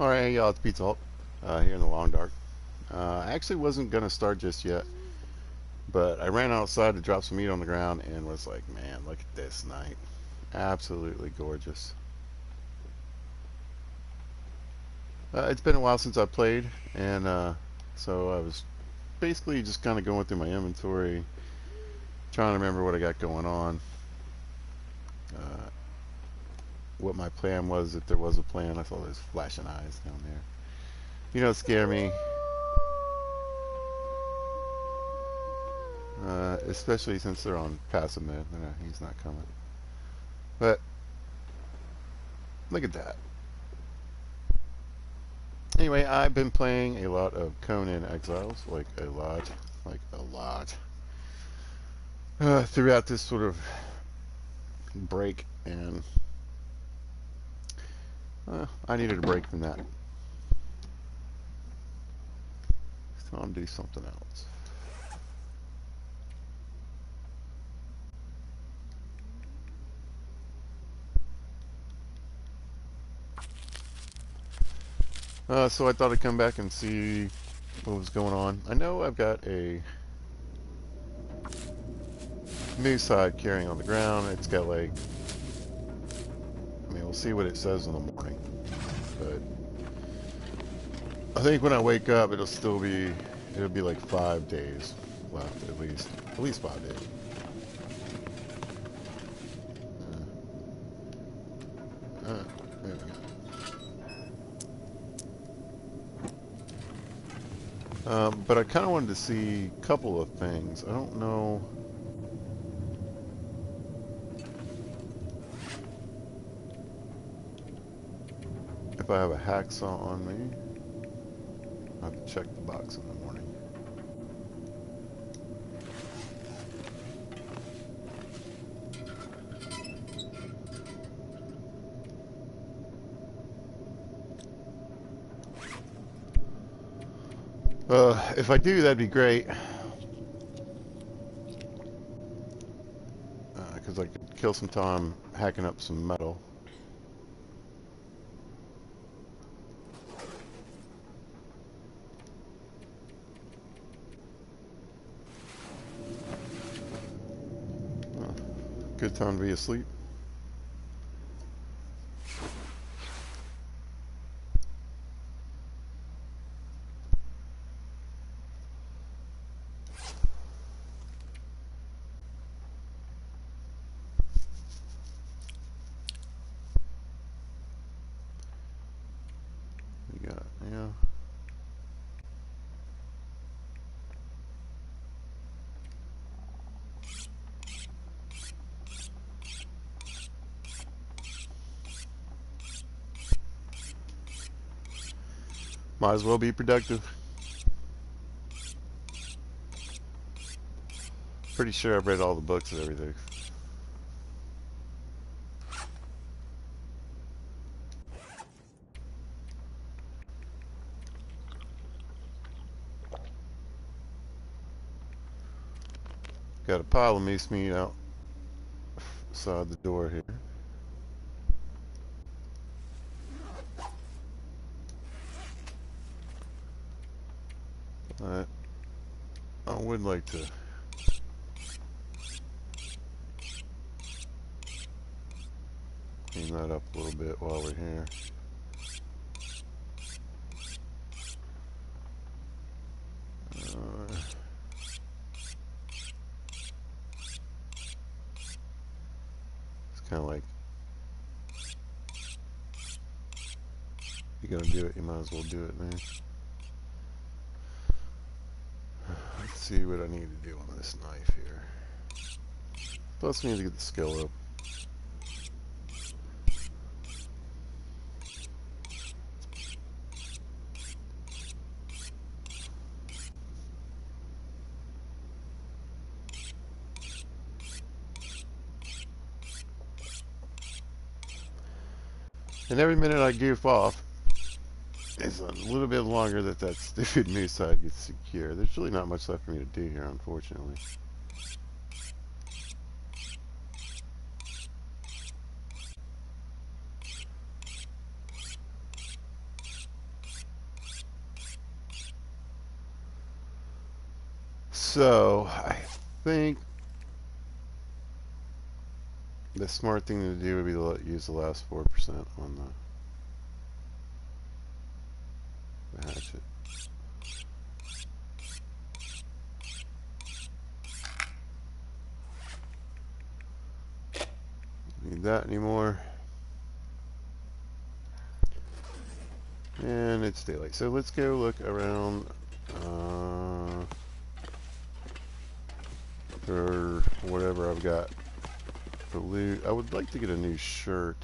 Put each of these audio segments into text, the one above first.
Alright, hey y'all, it's Pizza Hut here in the Long Dark. I actually wasn't going to start just yet, but I ran outside to drop some meat on the ground and was like, man, look at this night. Absolutely gorgeous. It's been a while since I played, and so I was basically just kind of going through my inventory, trying to remember what I got going on, uh, what my plan was, if there was a plan. I saw those flashing eyes down there. You know, scare me. Especially since they're on passive mode. He's not coming. But look at that. Anyway, I've been playing a lot of Conan Exiles, like a lot, throughout this sort of break, and I needed a break from that. So I'm do something else. So I thought I'd come back and see what was going on. I know I've got a moose hide carrying on the ground. It's got like, I mean, we'll see what it says in the morning. But I think when I wake up, it'll be like 5 days left at least 5 days. There we go. But I kind of wanted to see a couple of things. I don't know if I have a hacksaw on me. I have to check the box in the morning. If I do, that'd be great. Because I could kill some time hacking up some metal. Good time to be asleep. We got, yeah. Might as well be productive. Pretty sure I've read all the books and everything. Got a pile of moose meat outside the door here. But I would like to clean that up a little bit while we're here. It's kind of like, you're gonna do it, you might as well do it, man. Let's see what I need to do on this knife here. Plus, we need to get the skill up. And every minute I goof off is a little bit longer that stupid moose hide gets secure. There's really not much left for me to do here, unfortunately. So I think the smart thing to do would be to use the last 4% on the hatchet. Need that anymore. And it's daylight. So let's go look around for whatever I've got for loot. I would like to get a new shirt.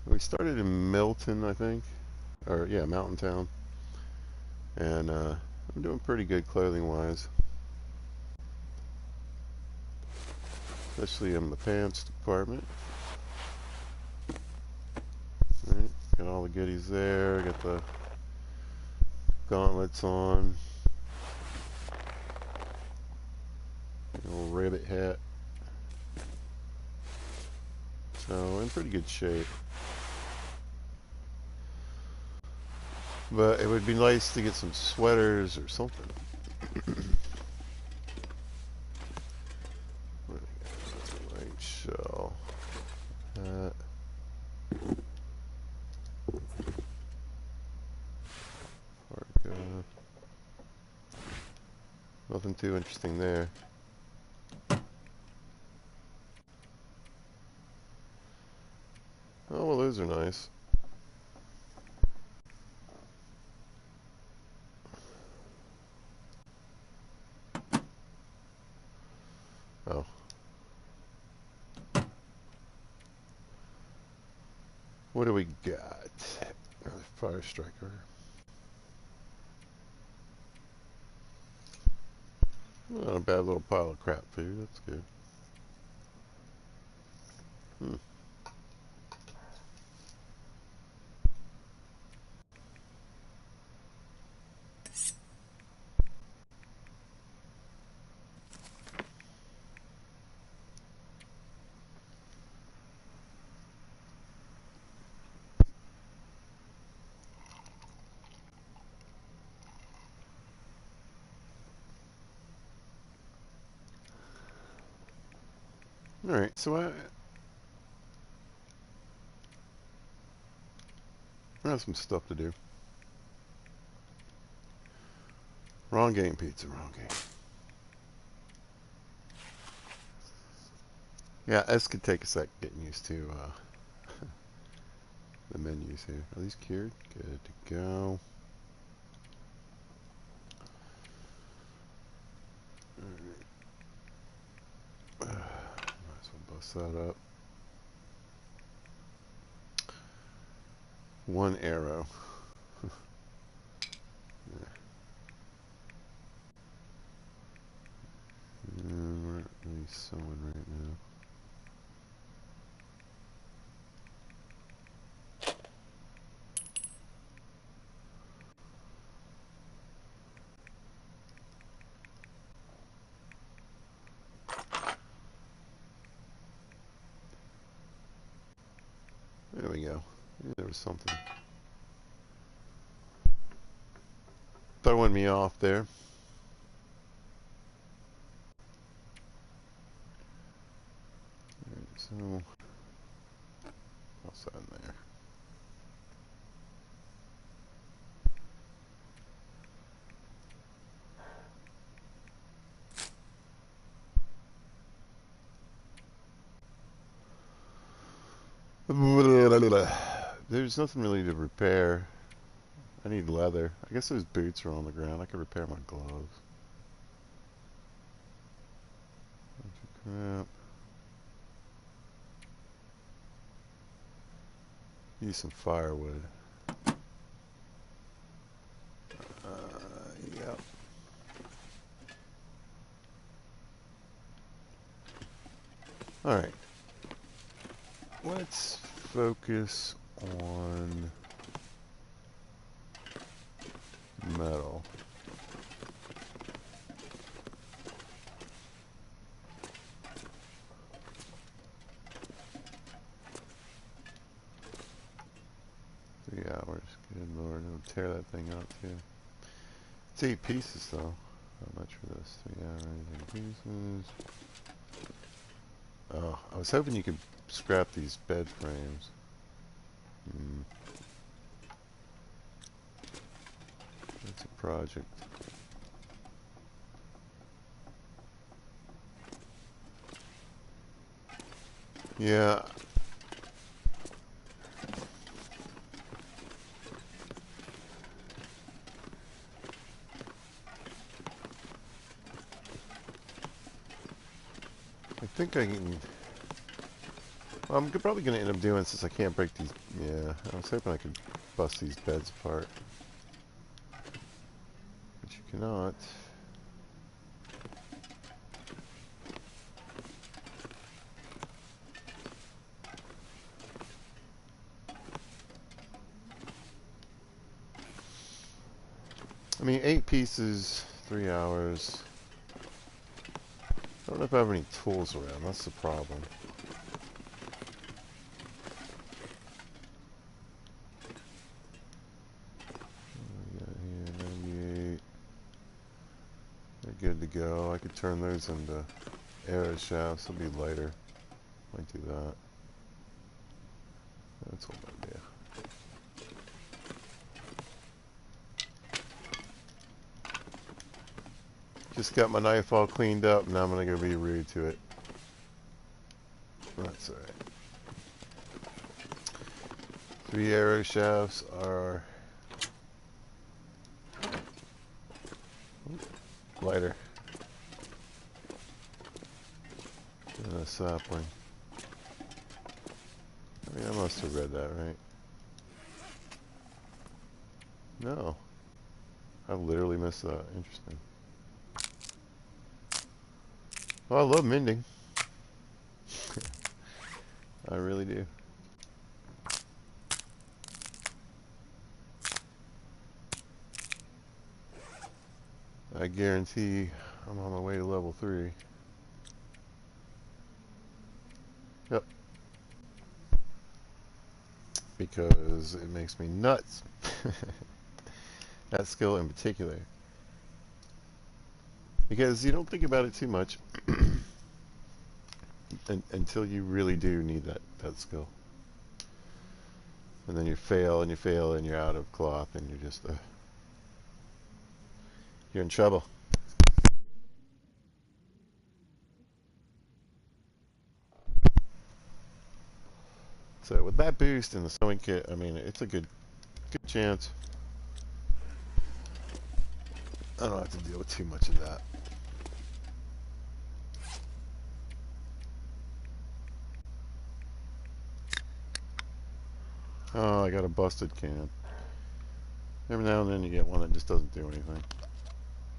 We started in Milton, I think. Or, yeah, Mountain Town. And I'm doing pretty good clothing-wise. Especially in the pants department. Right, got all the goodies there. Got the gauntlets on. Little rabbit hat. So in pretty good shape. But it would be nice to get some sweaters or something. Light shell. Hat. Parka. Nothing too interesting there. Oh, well, those are nice. Oh. What do we got? Fire striker. Not a bad little pile of crap food. That's good. Hmm. Alright, so I have some stuff to do. Wrong game, pizza, wrong game. Yeah, this could take a sec getting used to the menus here. Are these cured? Good to go. Alright. Might as well bust that up. One arrow. Yeah. And we're not really sewing right now. There we go. Yeah, there was something throwing me off there. Alright, so what's that in there? There's nothing really to repair. I need leather. I guess those boots are on the ground. I could repair my gloves. Bunch of crap. Need some firewood. Yep. Alright. Let's focus on metal. Hours. Good lord. It'll tear that thing up too. It's 8 pieces though. How much for this? 3 hours, 8 pieces. Oh, I was hoping you could scrap these bed frames. That's a project. Yeah. I think I can... Well, I'm probably going to end up doing, since I can't break these... Yeah, I was hoping I could bust these beds apart. But you cannot. I mean, 8 pieces, 3 hours. I don't know if I have any tools around. That's the problem. What do we got here? 98. They're good to go. I could turn those into arrow shafts. They'll be lighter. Might do that. That's what I do. Just got my knife all cleaned up. Now I'm going to go be rude to it. That's alright. 3 arrow shafts are lighter than a sapling. I mean, I must have read that right. No. I literally missed that. Interesting. Well, I love mending. I really do. I guarantee I'm on my way to level 3. Yep. Because it makes me nuts. That skill in particular. Because you don't think about it too much until you really do need that skill. And then you fail and you fail and you're out of cloth and you're just you're in trouble. So with that boost and the sewing kit, I mean, it's a good chance I don't have to deal with too much of that. Oh, I got a busted can. Every now and then you get one that just doesn't do anything.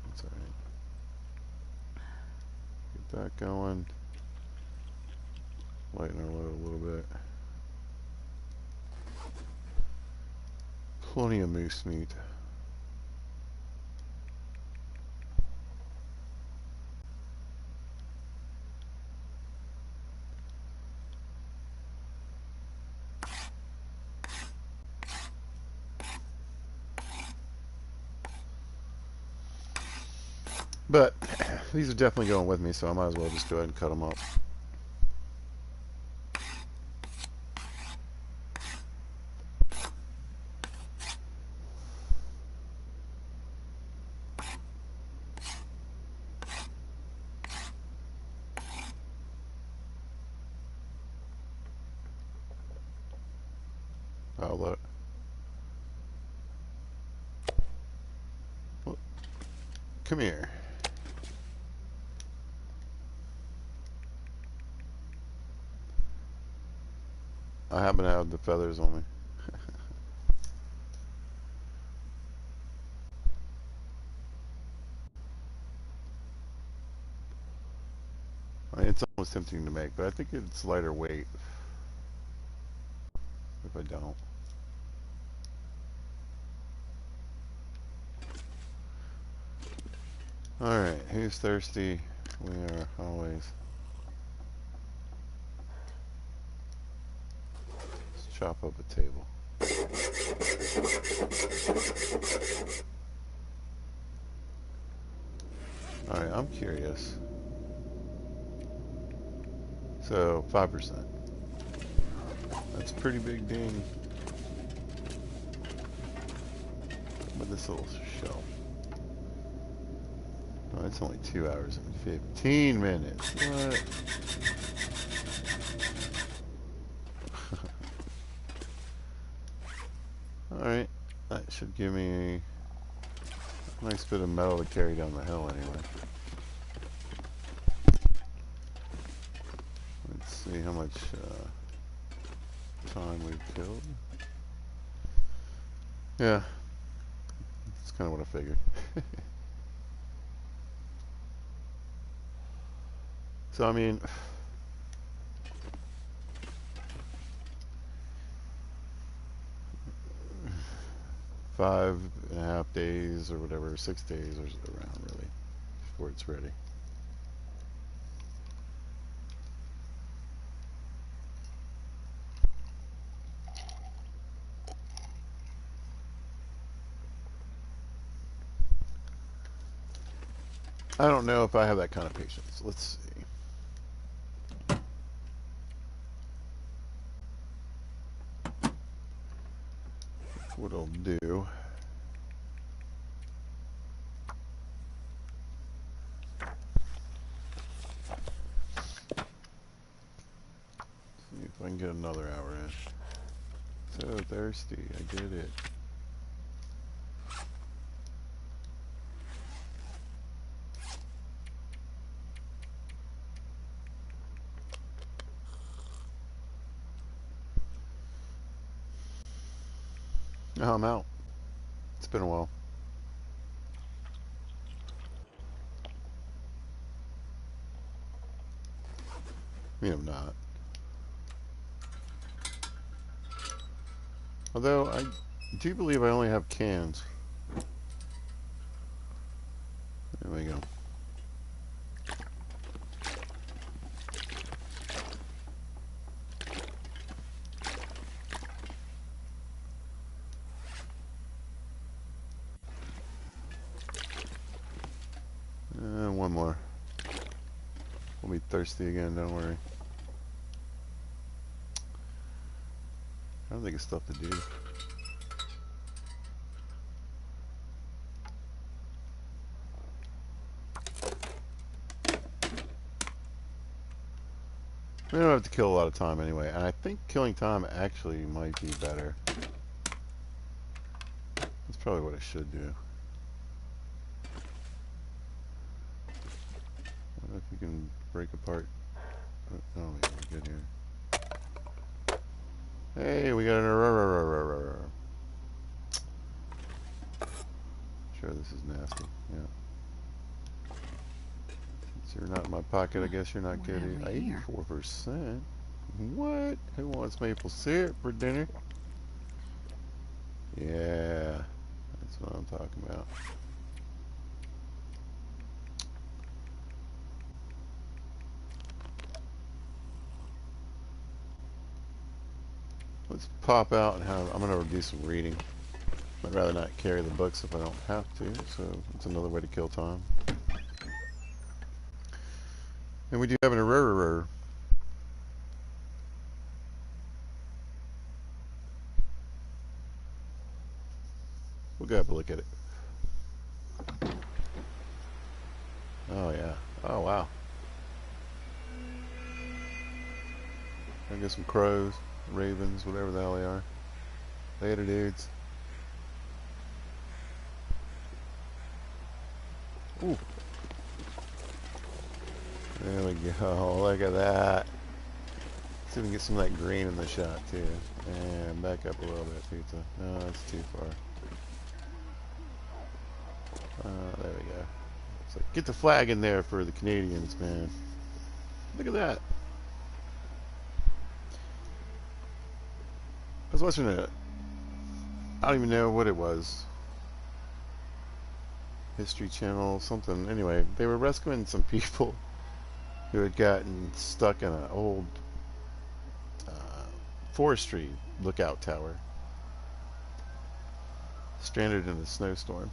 That's alright. Get that going. Lighten our load a little bit. Plenty of moose meat. But these are definitely going with me, so I might as well just go ahead and cut them up. Oh, look. Well, come here. I happen to have the feathers on me. I mean, it's almost tempting to make, but I think it's lighter weight if I don't. Alright, who's thirsty? We are always. Let's chop up a table. Alright, I'm curious. So, 5%. That's a pretty big ding with this little shell. Oh, it's only 2 hours and 15 minutes. What? Alright, that should give me a nice bit of metal to carry down the hill anyway. Let's see how much time we've killed. Yeah, that's kind of what I figured. So, I mean, 5.5 days or whatever, 6 days or around really, before it's ready. I don't know if I have that kind of patience. Let's see. What I'll do. See if I can get another hour in. So thirsty, I did it. Now I'm out. It's been a while. I mean, I'm not. Although, I do believe I only have cans. There we go. One more. We'll be thirsty again, don't worry. I don't think it's stuff to do. We don't have to kill a lot of time anyway, and I think killing time actually might be better. That's probably what I should do. What if we can break apart? Oh, yeah, we're good here. Hey, we got an error. Sure, this is nasty. Yeah. Since you're not in my pocket, I guess you're not getting 84%. What? Who wants maple syrup for dinner? Yeah, that's what I'm talking about. Let's pop out and have. I'm gonna do some reading. I'd rather not carry the books if I don't have to, so it's another way to kill time. And we do have an error. We'll go have a look at it. Oh yeah. Oh wow. I get some crows, ravens, whatever the hell they are. Later, dudes. Ooh. There we go. Look at that. See if we can get some of that green in the shot too. And back up a little bit, pizza. No, that's too far. There we go. So get the flag in there for the Canadians, man. Look at that. I was watching it. I don't even know what it was. History Channel, something. Anyway, they were rescuing some people who had gotten stuck in an old forestry lookout tower, stranded in a snowstorm.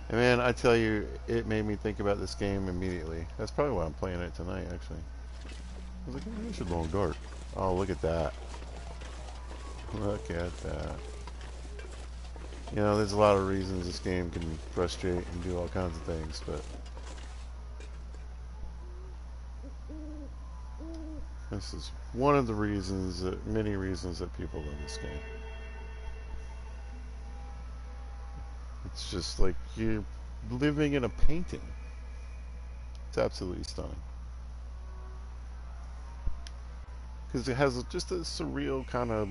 And man, I tell you, it made me think about this game immediately. That's probably why I'm playing it tonight, actually. I was like, oh, this is long dark. Oh, look at that. Look at that. You know, there's a lot of reasons this game can frustrate and do all kinds of things, but this is one of the reasons, many reasons that people love this game. It's just like you're living in a painting. It's absolutely stunning. Because it has just a surreal kind of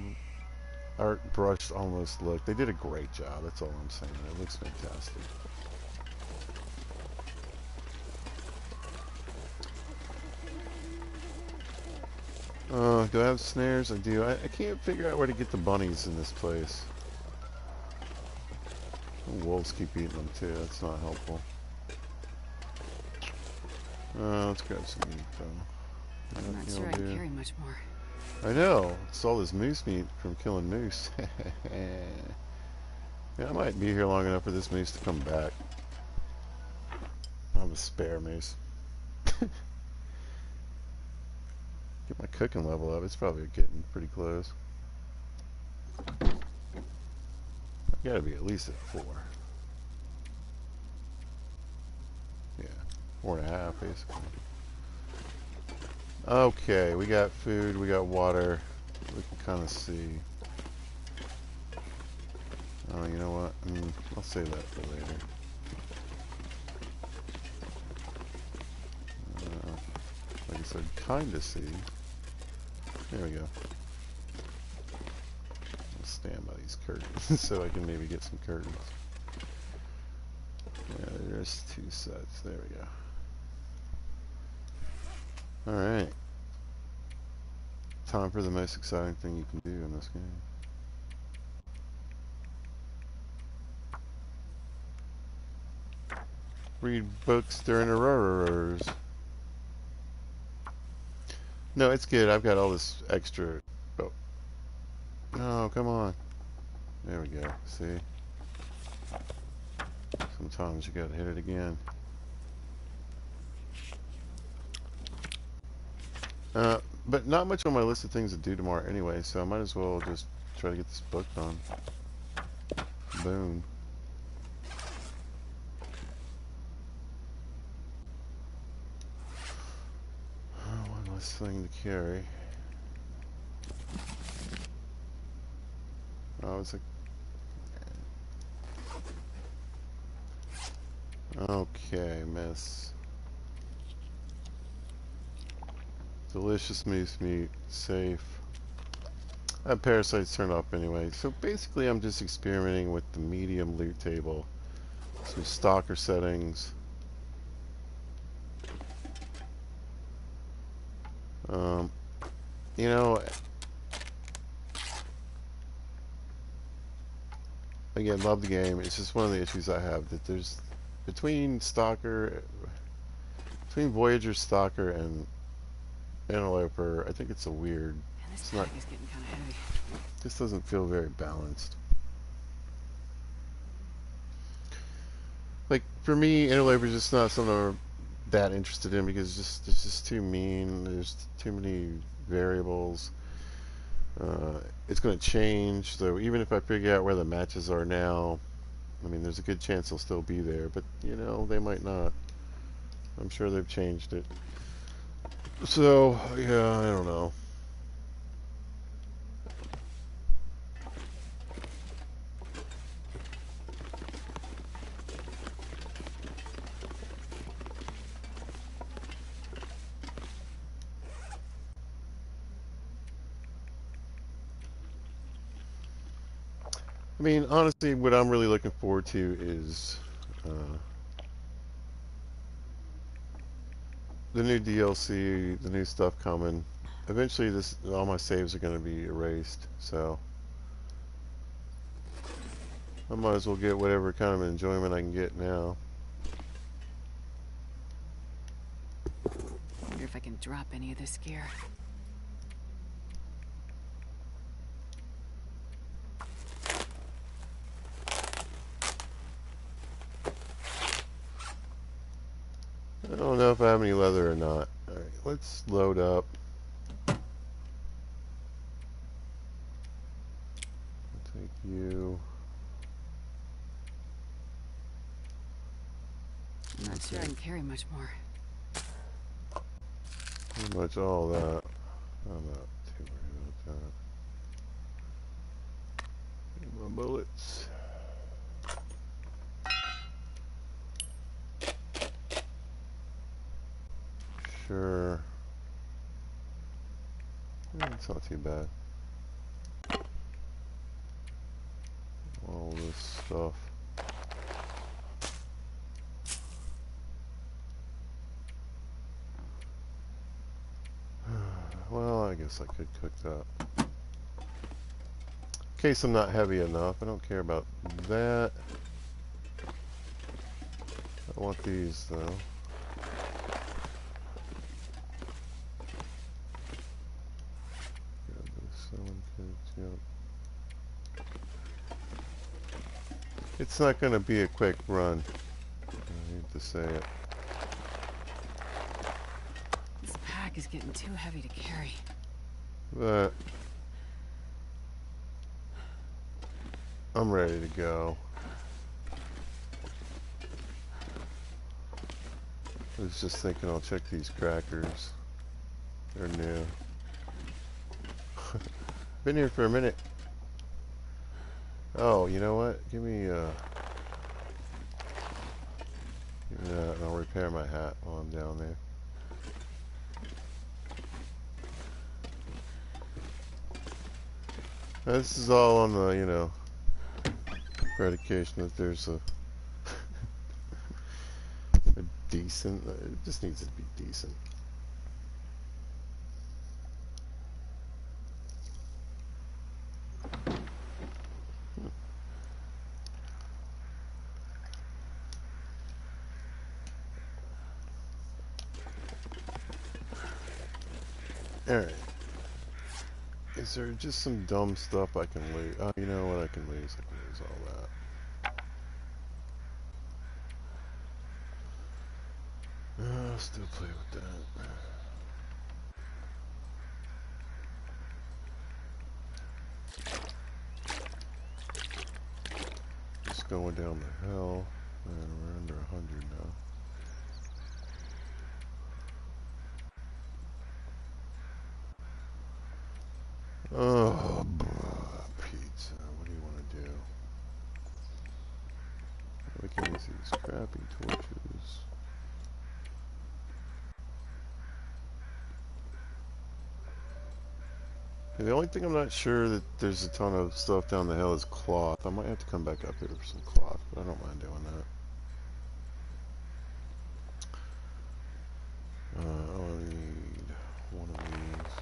art brush almost look. They did a great job, that's all I'm saying. It looks fantastic. Do I have snares? I do. I can't figure out where to get the bunnies in this place. The wolves keep eating them too. That's not helpful. Let's grab some meat though. I'm not sure I can carry much more. I know. It's all this moose meat from killing moose. Yeah, I might be here long enough for this moose to come back. I have a spare moose. Get my cooking level up. It's probably getting pretty close. I gotta be at least at 4. Yeah, 4.5 basically. Okay, we got food, we got water. We can kind of see. Oh, you know what? I'll save that for later. Like I said, kind of see. There we go. I'll stand by these curtains so I can maybe get some curtains. Yeah, there's 2 sets. There we go. Alright. Time for the most exciting thing you can do in this game. Read books during the rurrs. No, it's good. I've got all this extra. Oh. No, come on. There we go. See? Sometimes you gotta hit it again. But not much on my list of things to do tomorrow anyway, so I might as well just try to get this book done. Boom. One less thing to carry. Oh, it's like... Okay, miss. Delicious moose meat. Safe. I have parasites turned off anyway. So basically I'm just experimenting with the medium loot table. Some stalker settings. You know, again, love the game. It's just one of the issues I have that there's between Voyager, Stalker, and Interloper. I think it's a weird. And this It's pack not. is getting kind of heavy. This doesn't feel very balanced. Like for me, Interloper is just not something I'm that interested in because it's just too mean. There's too many variables. It's going to change, so even if I figure out where the matches are now, I mean, there's a good chance they'll still be there, but you know, they might not. I'm sure they've changed it. So, yeah, I don't know. I mean, honestly, what I'm really looking forward to is the new DLC, the new stuff coming. Eventually, all my saves are going to be erased, so I might as well get whatever kind of enjoyment I can get now. Wonder if I can drop any of this gear. I don't know if I have any leather or not. Alright, let's load up. I'll take you. I'm not sure I can carry much more. Pretty much all that. I'm not too worried about that. My bullets. Sure. It's not too bad. All this stuff. Well, I guess I could cook that. In case I'm not heavy enough. I don't care about that. I want these though. Grab those sewing kits, yep. It's not going to be a quick run. I hate to say it. This pack is getting too heavy to carry. But I'm ready to go. I was just thinking I'll check these crackers. They're new. Been here for a minute. Oh, you know what? Give me that and I'll repair my hat while I'm down there. Now, this is all on the, you know, predication that there's a decent, it just needs to be decent. Alright. Is there just some dumb stuff I can lose? Oh, you know what I can lose? I can lose all that. I'll still play with that. Just going down the hill. And we're under 100 now. Oh, pizza. What do you want to do? We can use these crappy torches. The only thing I'm not sure that there's a ton of stuff down the hill is cloth. I might have to come back up here for some cloth, but I don't mind doing that. I only need one of these.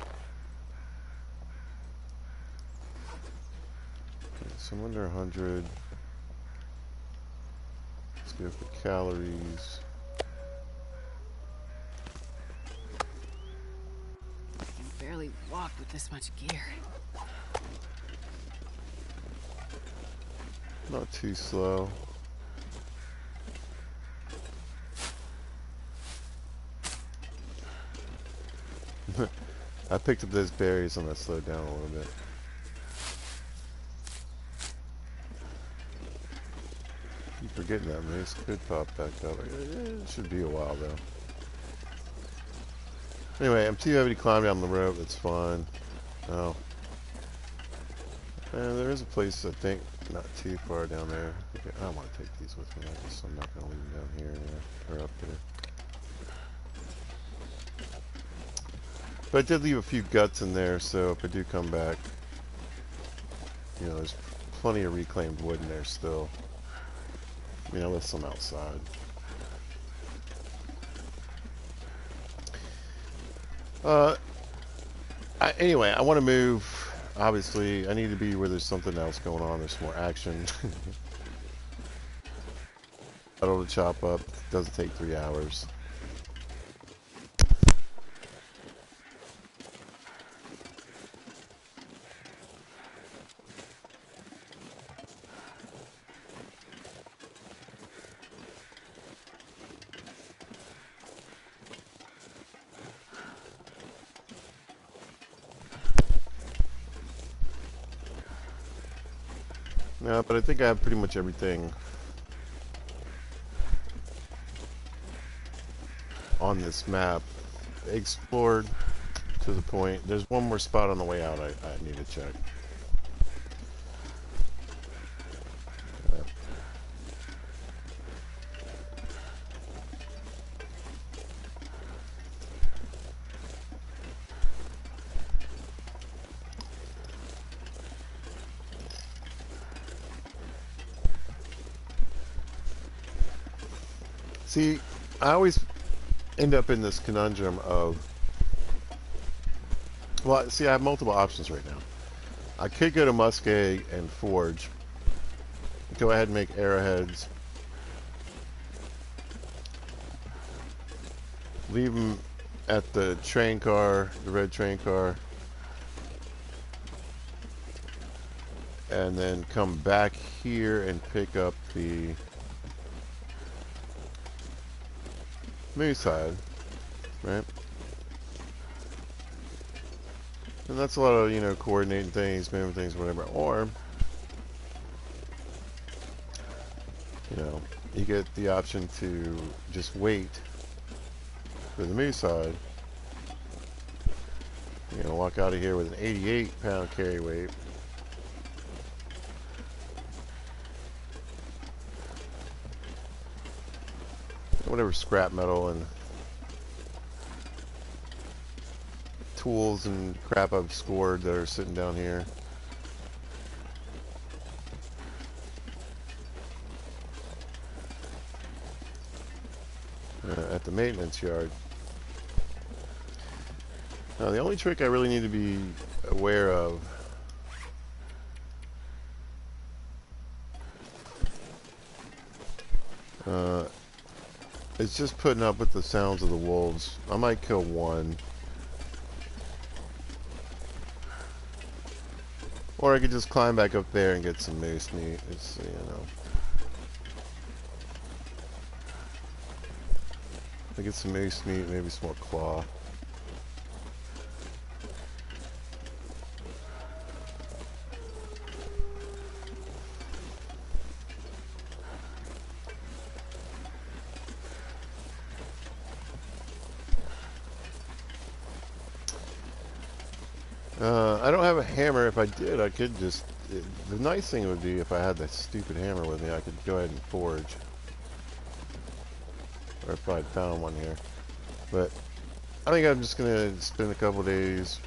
Okay, so I'm under 100. Let's go for calories. I can barely walk with this much gear. Not too slow. I picked up those berries and I slowed down a little bit. Keep forgetting that moose could pop back up. It should be a while though. Anyway, I'm too heavy to climb down the rope. That's fine. Oh. And there is a place, I think, not too far down there. Okay, I don't want to take these with me. I guess I'm not going to leave them down here or up there. But I did leave a few guts in there, so if I do come back, you know, there's plenty of reclaimed wood in there still. I mean, I left some outside. Anyway, I want to move. Obviously, I need to be where there's something else going on. There's more action. Metal to chop up. Doesn't take 3 hours. But I think I have pretty much everything on this map explored to the point. There's one more spot on the way out I need to check. See, I always end up in this conundrum of, well, see, I have multiple options right now. I could go to Muskeg and forge, go ahead and make arrowheads, leave them at the train car, the red train car, and then come back here and pick up the moose side, right? And that's a lot of, coordinating things, moving things, whatever. Or, you get the option to just wait for the moose side. You're going to walk out of here with an 88-pound carry weight. Whatever scrap metal and tools and crap I've scored that are sitting down here. At the maintenance yard. Now the only trick I really need to be aware of is just putting up with the sounds of the wolves. I might kill one. Or I could just climb back up there and get some moose meat. It's, I get some moose meat, maybe some more claw. I don't have a hammer. If I did, I could just... the nice thing would be if I had that stupid hammer with me, I could go ahead and forge. Or if I found one here. But I think I'm just going to spend a couple days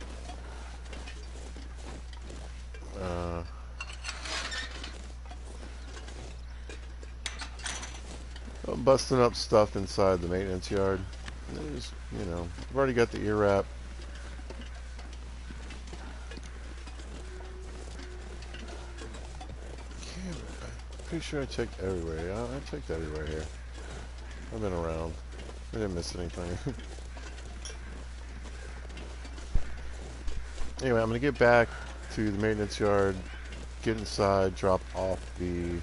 busting up stuff inside the maintenance yard. There's, I've already got the ear wrap. Pretty sure I checked everywhere. Yeah, I checked everywhere here. I've been around. I didn't miss anything. Anyway, I'm going to get back to the maintenance yard, get inside, drop off the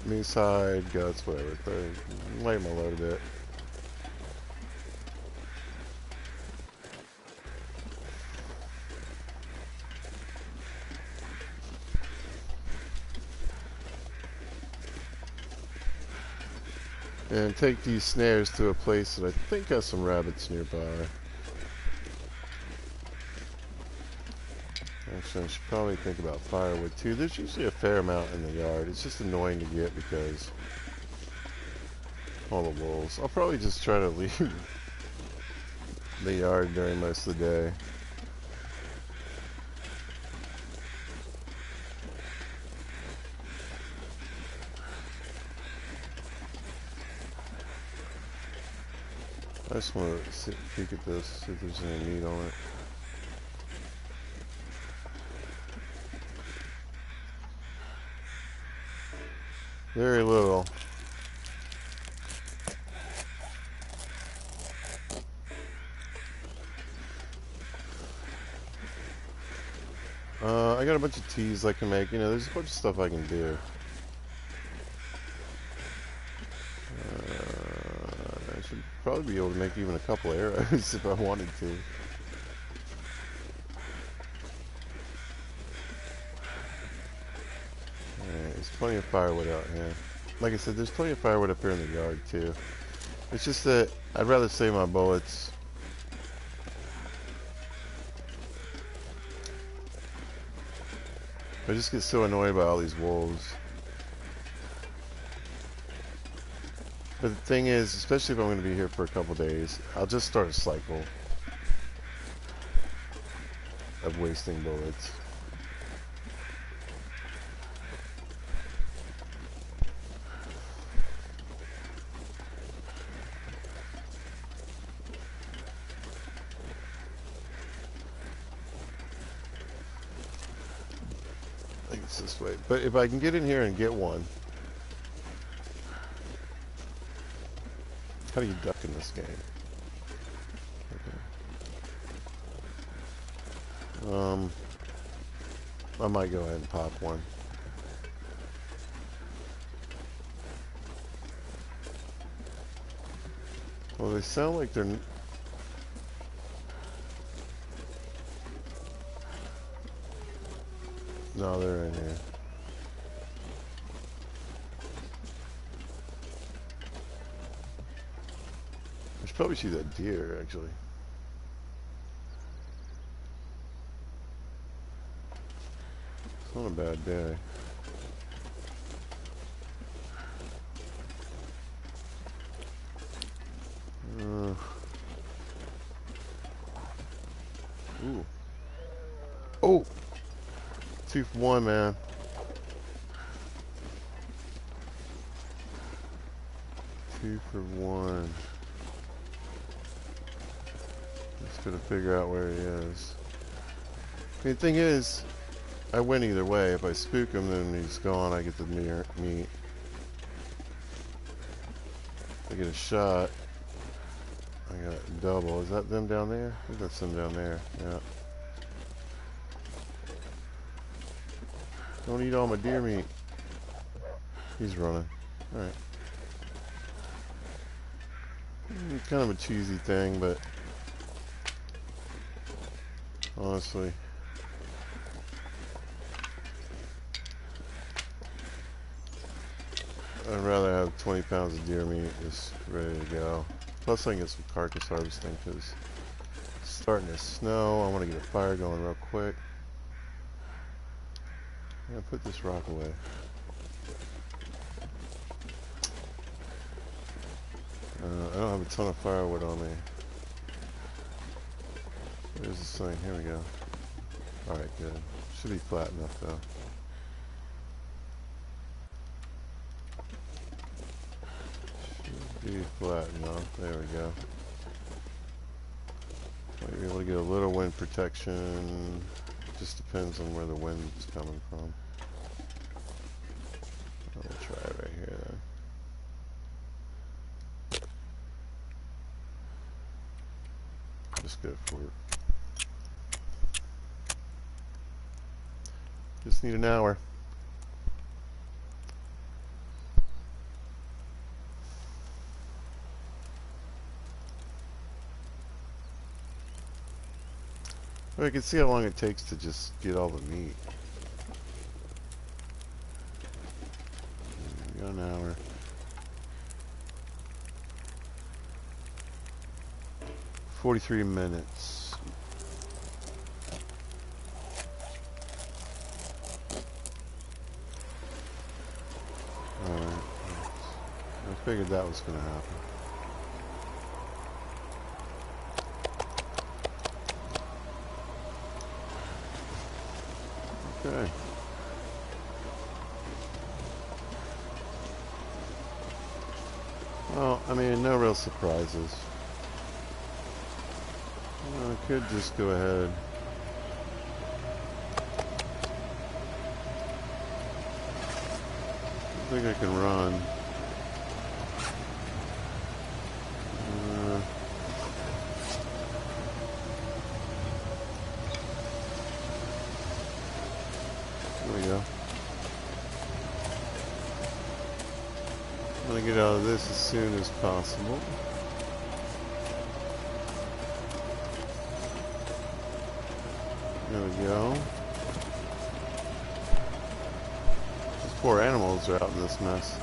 moose side, guts, whatever. Lighten my load a bit. And take these snares to a place that I think has some rabbits nearby. Actually, I should probably think about firewood too. There's usually a fair amount in the yard. It's just annoying to get because all the wolves. I'll probably just try to leave the yard during most of the day. I just want to peek at this, see if there's any meat on it. Very little. I got a bunch of teas I can make. There's a bunch of stuff I can do. I should probably be able to make even a couple arrows if I wanted to. plenty of firewood out here. Like I said, there's plenty of firewood up here in the yard too. It's just that I'd rather save my bullets. I just get so annoyed by all these wolves. But the thing is, especially if I'm going to be here for a couple days, I'll just start a cycle of wasting bullets. I think it's this way. But if I can get in here and get one. How do you duck in this game? Okay. I might go ahead and pop one. Well, they sound like they're... No, they're in here. I should probably see that deer, actually. It's not a bad day. Ooh. Oh! 2 for 1, man. Two for 1. Just gotta figure out where he is. I mean, the thing is, I win either way. If I spook him, then he's gone. I get the meat. I get a shot. I got a double. Is that them down there? I think that's them down there. Yeah. Don't eat all my deer meat. He's running. Alright. Kind of a cheesy thing, but honestly, I'd rather have 20 pounds of deer meat just ready to go. Plus I can get some carcass harvesting because it's starting to snow. I want to get a fire going real quick. I'm gonna put this rock away. I don't have a ton of firewood on me. Where's this thing? Here we go. Alright, good. Should be flat enough though. Should be flat enough. There we go. Might be able to get a little wind protection. Just depends on where the wind's coming from. I'll try it right here then. Just go for it. Just need an hour. Well, I can see how long it takes to just get all the meat. We got an hour. 43 minutes. Alright. I figured that was going to happen. Okay. Well, I mean, no real surprises. I could just go ahead. I think I can run. There we go. I'm gonna get out of this as soon as possible. There we go. Just Poor animals are out in this mess.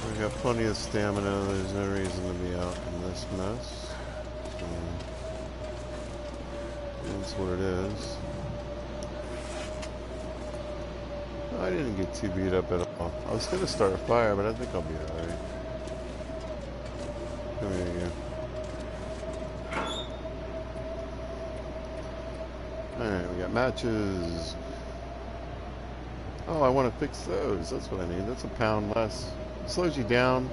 We got plenty of stamina. There's no reason to be out in this mess. So, that's what it is. I didn't get too beat up at all. I was gonna start a fire, but I think I'll be alright. Come here, you. Alright, we got matches. Oh, I want to fix those. That's what I need. That's a pound less. It slows you down.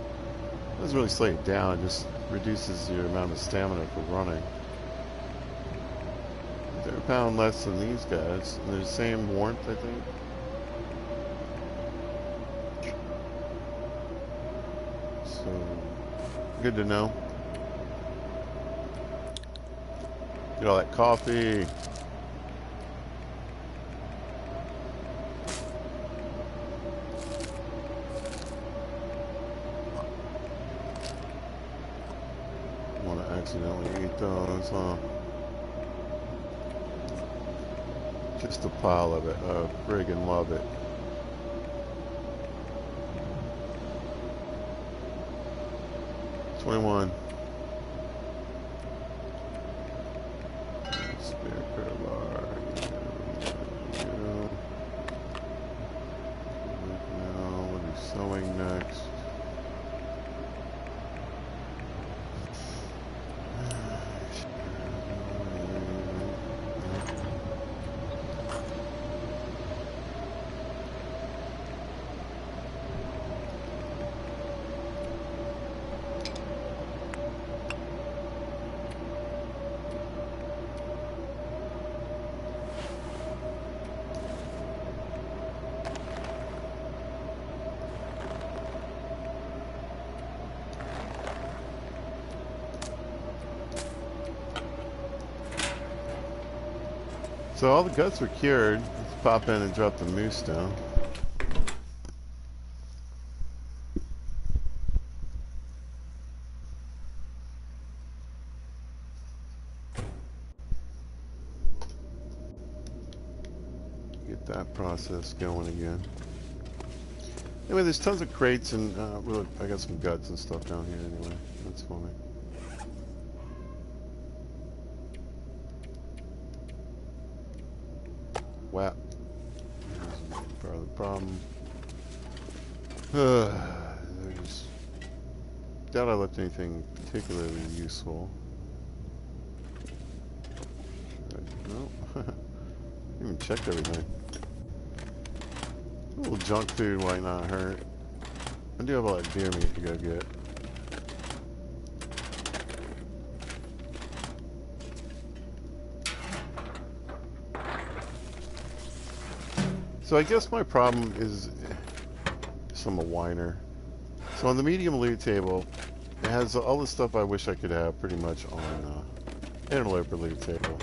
It doesn't really slow you down. It just reduces your amount of stamina for running. They're a pound less than these guys. And they're the same warmth, I think. So, good to know. Get all that coffee. Want to accidentally eat those, huh? Just a pile of it. I friggin' love it. $21. Spare crowbar. Now we'll do sewing next. So all the guts were cured. Let's pop in and drop the moose down. Get that process going again. Anyway, there's tons of crates and really, I got some guts and stuff down here anyway. That's funny. Wow. Part of the problem. There's doubt I left anything particularly useful. No, even checked everything. A little junk food might not hurt. I do have a lot of deer meat to go get. So I guess my problem is I'm a whiner. So on the medium loot table, it has all the stuff I wish I could have pretty much on interloper loot table.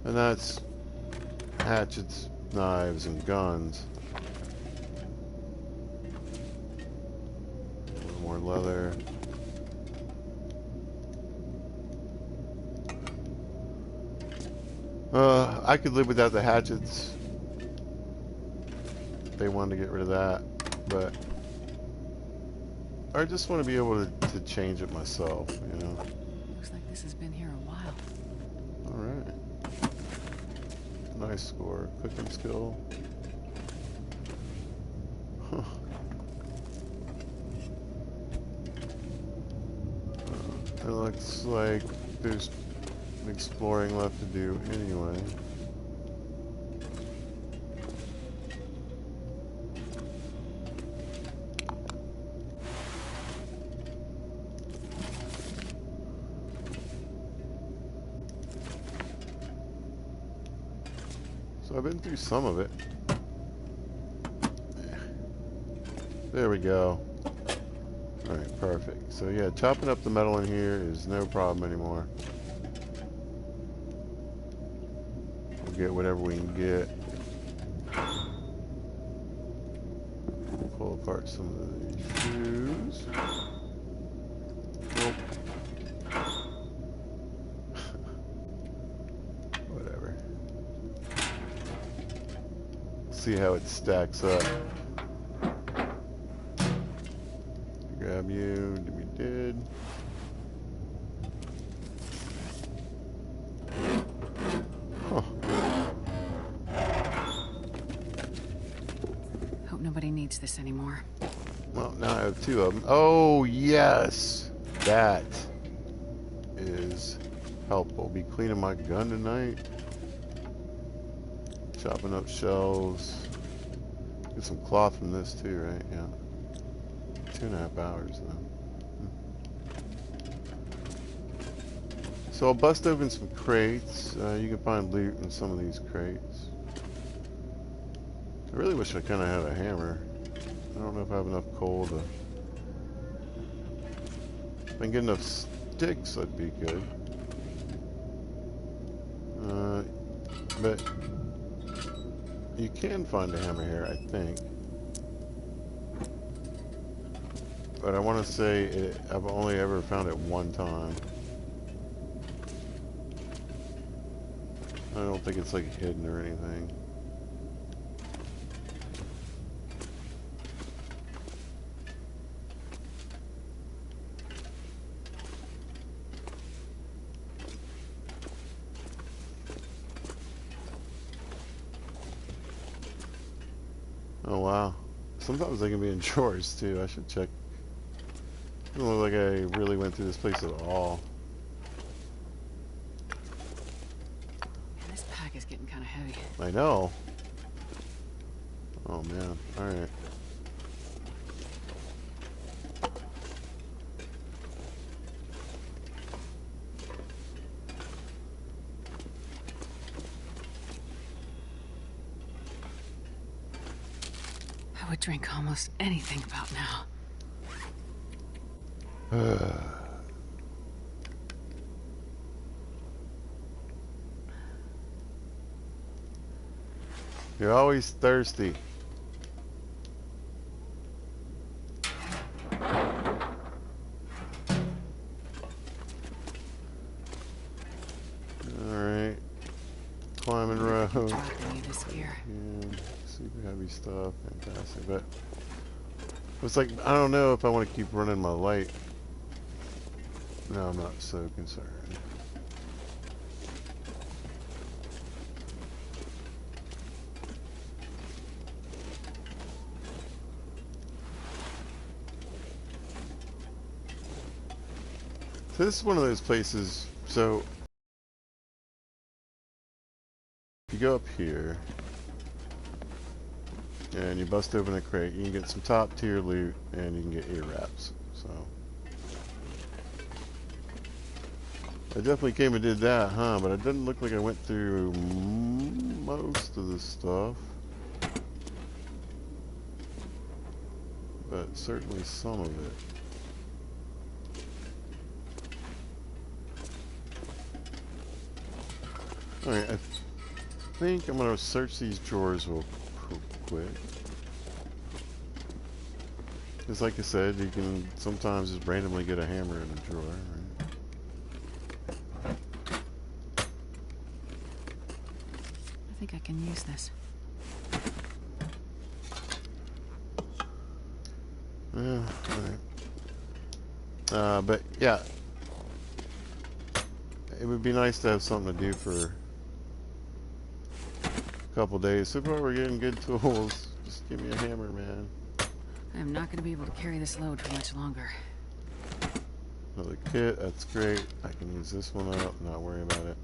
And that's hatchets, knives, and guns. A little more leather. I could live without the hatchets. They wanted to get rid of that, but I just want to be able to change it myself, you know. Looks like this has been here a while. All right. Nice score. Cooking skill. Huh. It looks like there's exploring left to do anyway. So I've been through some of it. There we go. Alright, perfect. So yeah, chopping up the metal in here is no problem anymore. We'll get whatever we can get. pull apart some of these shoes. Nope. Whatever. See how it stacks up. Grab you, we did. Huh. Hope nobody needs this anymore. Well, now I have two of them. Oh, yes! That is helpful. I'll be cleaning my gun tonight. Chopping up shells. Get some cloth from this too, right? Yeah. 2.5 hours though. So I'll bust open some crates. You can find loot in some of these crates. I really wish I kind of had a hammer. I don't know if I have enough coal to... If I can get enough sticks, that'd be good. But you can find a hammer here, I think. But I want to say I've only ever found it one time. I don't think it's like hidden or anything. Oh wow. Sometimes they can be in drawers too. I should check. It doesn't look like I really went through this place at all. Man, this pack is getting kind of heavy. I know. Oh man. Alright. I would drink almost anything about now. You're always thirsty. Alright. Climbing road. Dropping you this gear. Yeah, super heavy stuff. Fantastic. But it's like, I don't know if I want to keep running my light. No, I'm not so concerned. So this is one of those places, so if you go up here and you bust open a crate, you can get some top tier loot and you can get ear wraps. So I definitely came and did that, huh? But it didn't look like I went through most of the stuff. But certainly some of it. Alright, I think I'm going to search these drawers real quick. Just like I said, you can sometimes just randomly get a hammer in a drawer, right? I think I can use this. Yeah, alright. But yeah, it would be nice to have something to do for a couple days. So far we're getting good tools. Just give me a hammer, man. I am not going to be able to carry this load for much longer. Another kit, that's great. I can use this one up, not worry about it.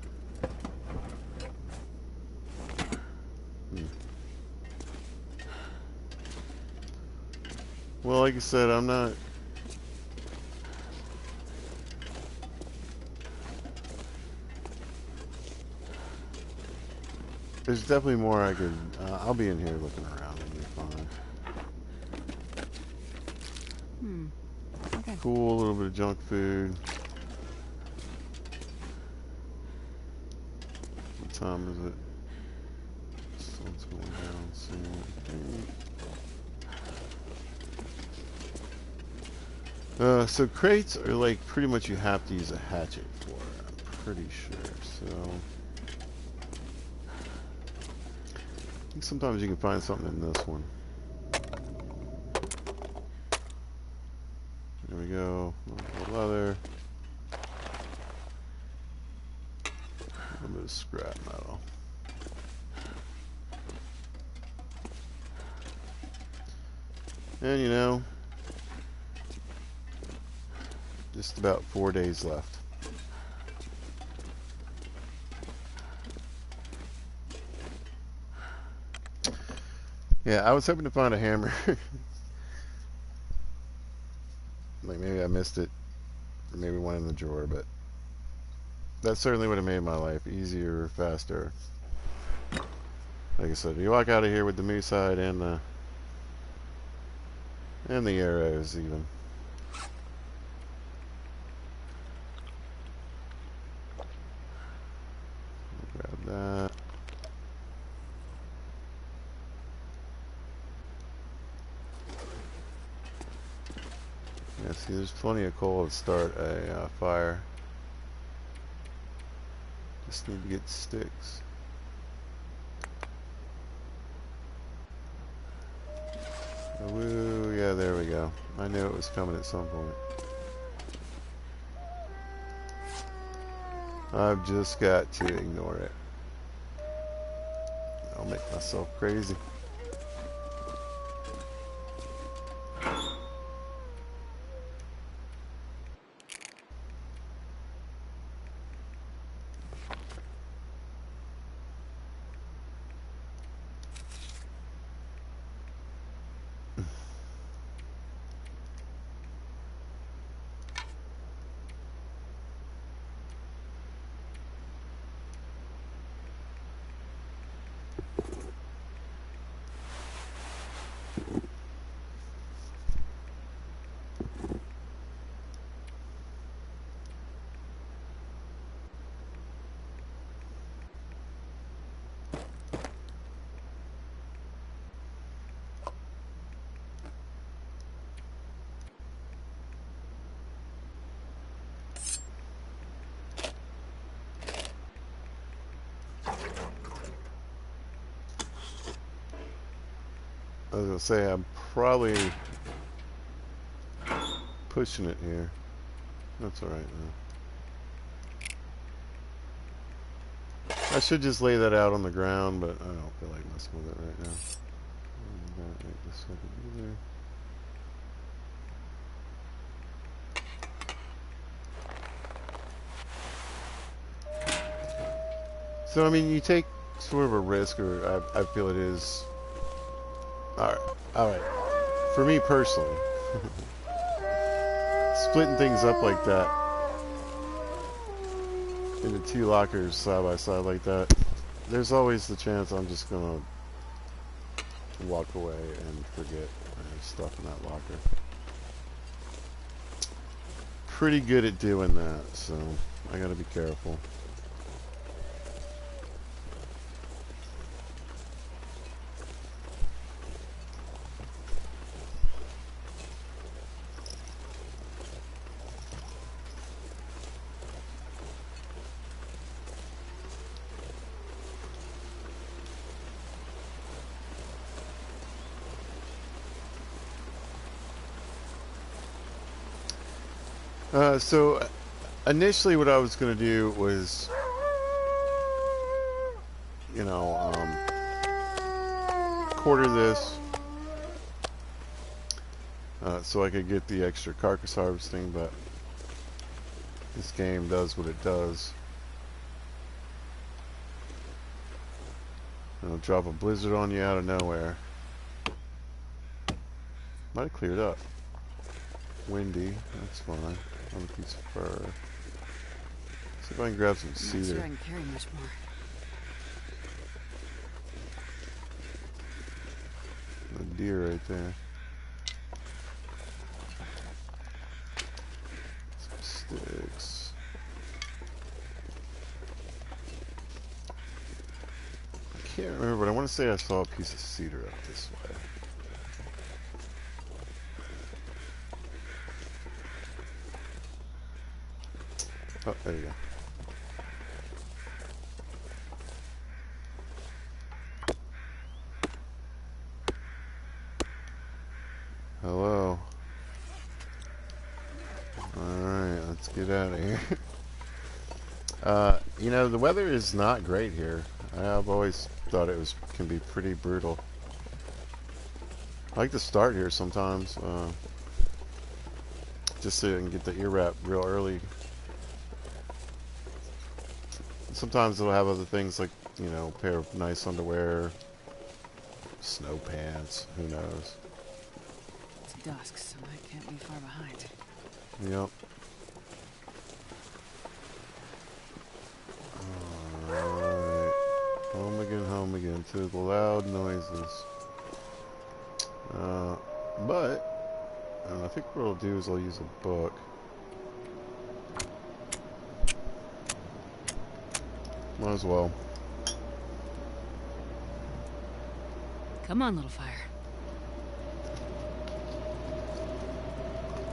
Well, like I said, I'm not... There's definitely more I could... I'll be in here looking around and be fine. Okay. Cool, a little bit of junk food. What time is it? Sun's going down soon. So crates are like pretty much you have to use a hatchet for. I'm pretty sure. So I think sometimes you can find something in this one. There we go. A little leather. A little bit of scrap metal. And you know, just about 4 days left. Yeah, I was hoping to find a hammer. Like maybe I missed it, or maybe one in the drawer, but that certainly would have made my life easier, faster. Like I said, you walk out of here with the moose hide and the arrows even. Grab that. Yeah, see, there's plenty of coal to start a fire. Just need to get sticks. Oh, woo, yeah, there we go. I knew it was coming at some point. I've just got to ignore it. I'll make myself crazy. I was gonna say I'm probably pushing it here. That's alright though. I should just lay that out on the ground, but I don't feel like messing with it right now. Make this second either. So I mean, you take sort of a risk, or I feel it is. All right. For me personally, splitting things up like that into two lockers side by side like that, there's always the chance I'm just gonna walk away and forget I have stuff in that locker. Pretty good at doing that, so I gotta be careful. So initially what I was going to do was, you know, quarter this so I could get the extra carcass harvesting, but this game does what it does. It'll drop a blizzard on you out of nowhere. Might have cleared up. Windy, that's fine. On a piece of fur. See if I can grab some cedar. I'm not sure I can carry much more. The deer right there. Some sticks. I can't remember, but I want to say I saw a piece of cedar up this way. Oh, there you go. Hello. Alright, let's get out of here. You know, the weather is not great here. I've always thought it can be pretty brutal. I like to start here sometimes, just so I can get the ear wrap real early. Sometimes it'll have other things like, you know, a pair of nice underwear, snow pants, who knows. It's dusk, so I can't be far behind. Yep. Alright. Home again to the loud noises. But I think what I'll do is I'll use a book. Might as well. Come on, little fire.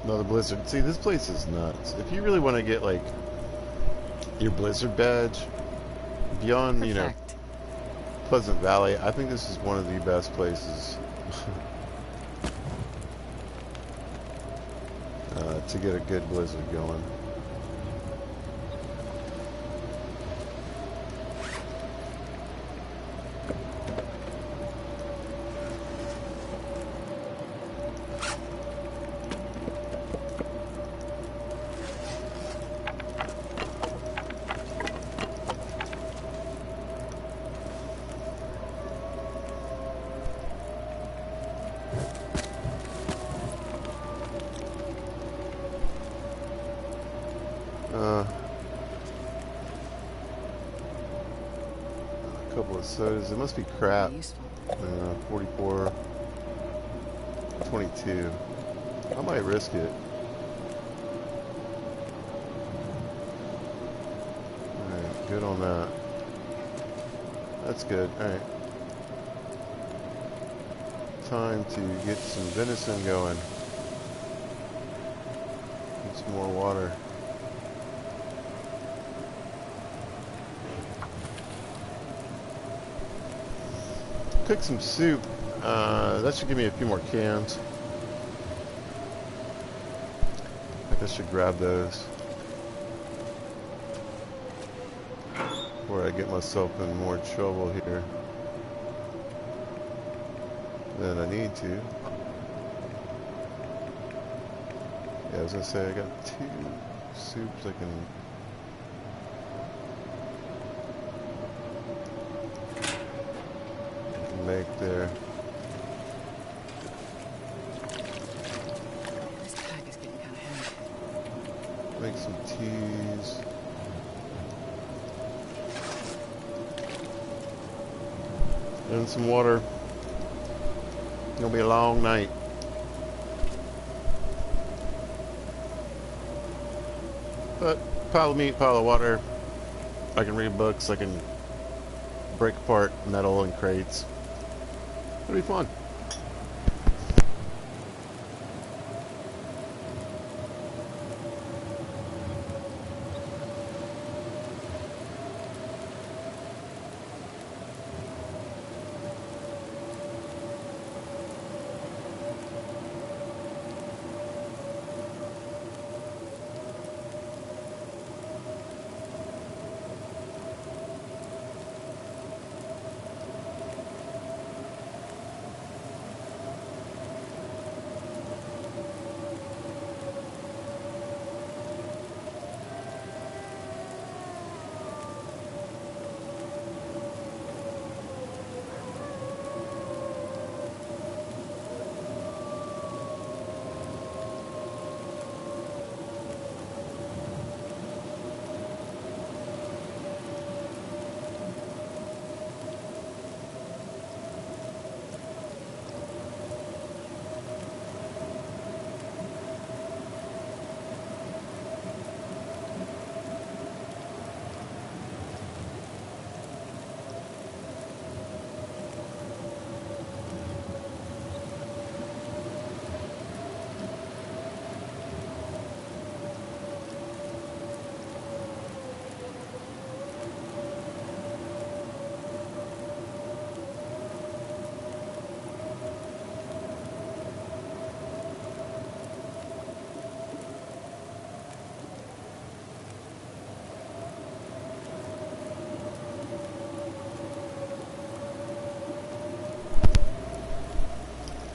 Another blizzard. See, this place is nuts. If you really want to get, like, your blizzard badge, beyond, Perfect. you know, Pleasant Valley, I think this is one of the best places to get a good blizzard going. A couple of sodas. It must be crap. Useful. 44, 22. I might risk it. Alright, good on that. That's good. Alright. Time to get some venison going. Get some more water. Cook some soup. That should give me a few more cans. I think I should grab those before I get myself in more trouble here than I need to. Yeah, I was gonna say I got 2 soups I can make there. This pack is getting kind of heavy. Make some teas. And some water. It'll be a long night. But pile of meat, pile of water. I can read books. I can break apart metal in crates. It'll be fun.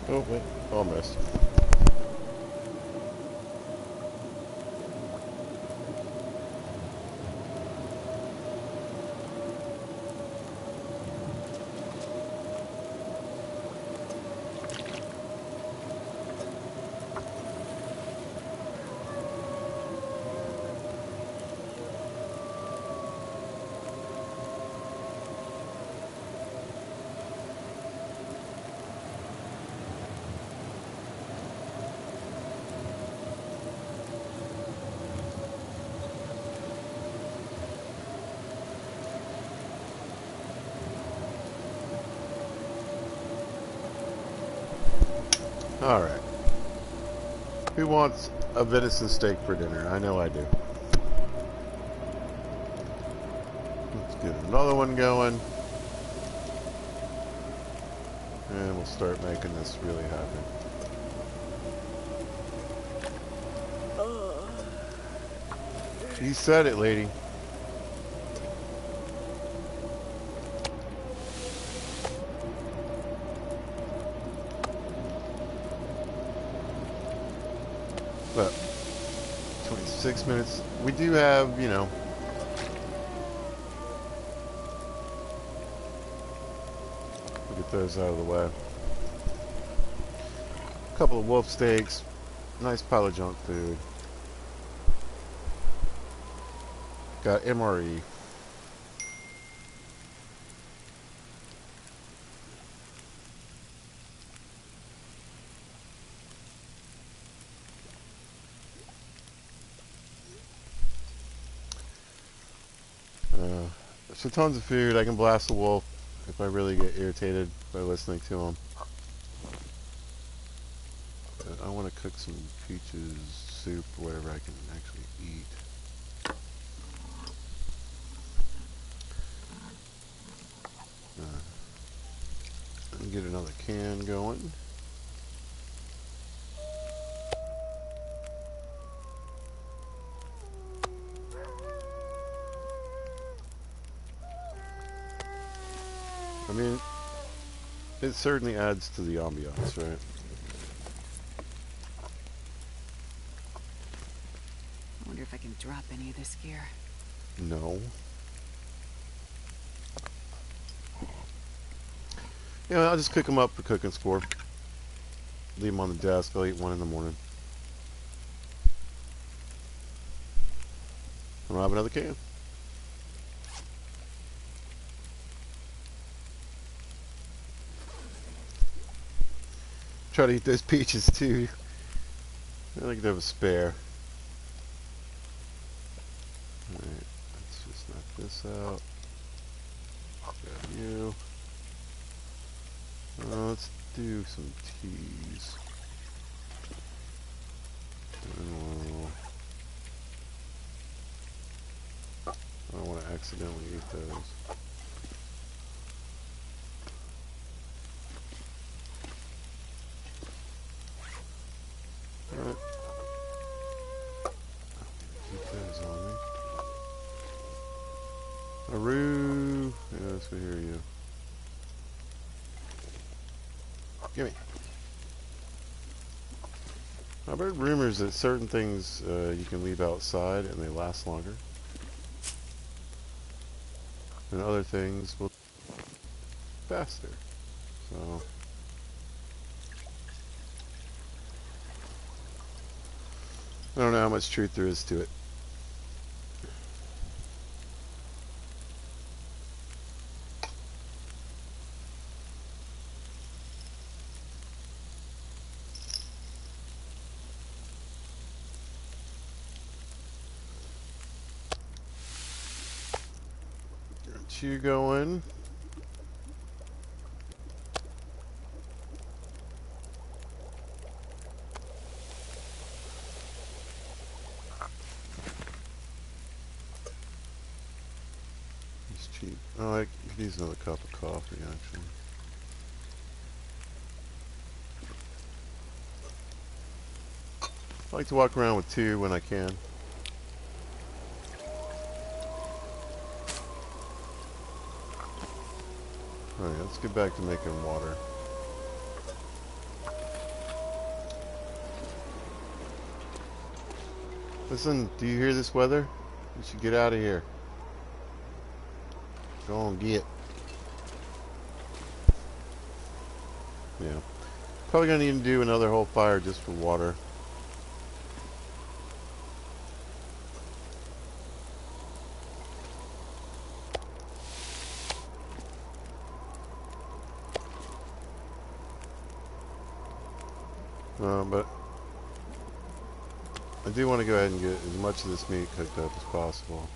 Oh, wait. Almost. Alright. Who wants a venison steak for dinner? I know I do. Let's get another one going. And we'll start making this really happen. You said it, lady. But 26 minutes. We do have, you know, we'll get those out of the way. A couple of wolf steaks. Nice pile of junk food. Got MRE. So tons of food. I can blast a wolf if I really get irritated by listening to him. But I want to cook some peaches soup or whatever I can actually eat. And get another can going. I mean, it certainly adds to the ambiance, right? I wonder if I can drop any of this gear. No. Yeah, I'll just cook them up for cooking score. Leave them on the desk. I'll eat one in the morning. And I'll have another can. Try to eat those peaches too. I think they have a spare. Alright, let's just knock this out. Grab you. Let's do some teas. And I don't want to accidentally eat those. Alright. Keep those on me. Aru! Yes, we hear you. Gimme. I've heard rumors that certain things you can leave outside and they last longer. And other things will faster. So I don't know how much truth there is to it. Got you going. It's cheap. Oh, I could use another cup of coffee actually. I like to walk around with two when I can. Alright, let's get back to making water. Listen, do you hear this weather? You should get out of here. Go on, get. Yeah. Probably gonna need to do another whole fire just for water. But I do want to go ahead and get as much of this meat cooked up as possible.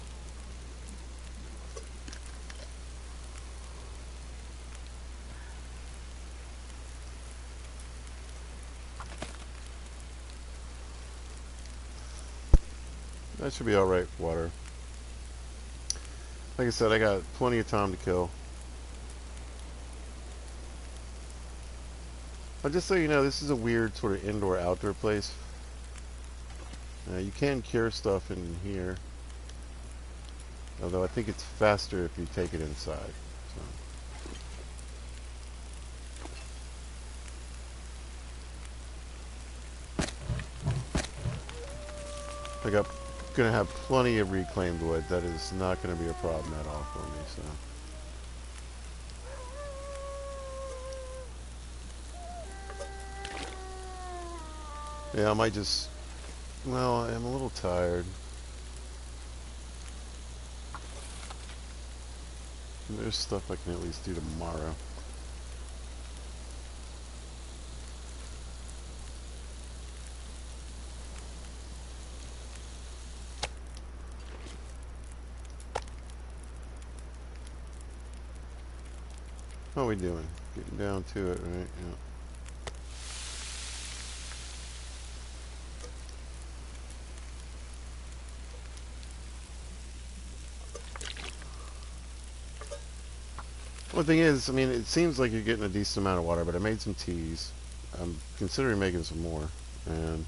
That should be alright for water. Like I said, I got plenty of time to kill. But just so you know, this is a weird sort of indoor-outdoor place. You can cure stuff in here. Although I think it's faster if you take it inside. So. I'm gonna have plenty of reclaimed wood. That is not gonna be a problem at all for me. So. Yeah, I might just... Well, I'm a little tired. There's stuff I can at least do tomorrow. How are we doing? Getting down to it, right? Yeah. Well, the thing is, I mean, it seems like you're getting a decent amount of water, but I made some teas. I'm considering making some more, and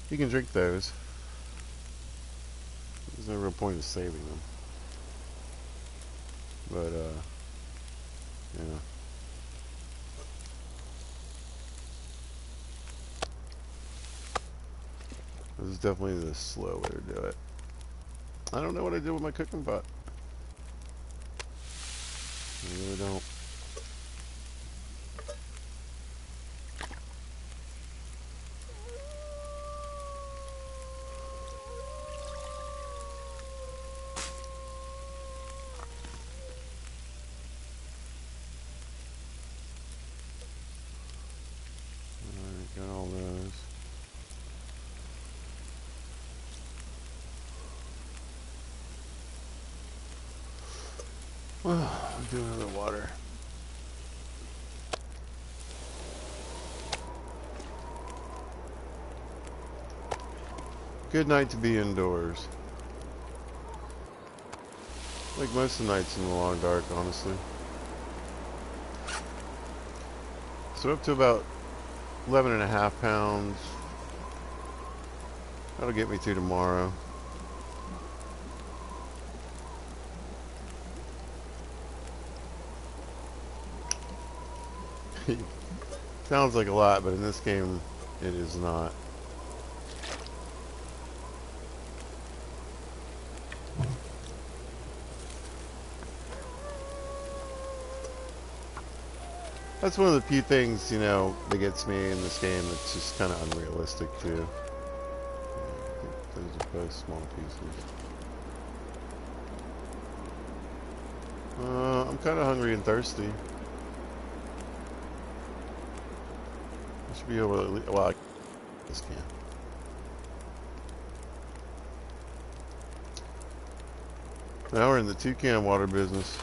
you can drink those. There's no real point in saving them. But, yeah. This is definitely the slow way to do it. I don't know what I did with my cooking pot. I really don't. Alright, got all those. I'll do another water. Good night to be indoors. Like most of the nights in the long dark, honestly. So up to about 11.5 pounds. That'll get me through tomorrow. Sounds like a lot, but in this game, it is not. That's one of the few things, you know, that gets me in this game that's just kind of unrealistic, too. Those are both small pieces. I'm kind of hungry and thirsty. I should be able to... Well, I just can't. Now we're in the toucan water business.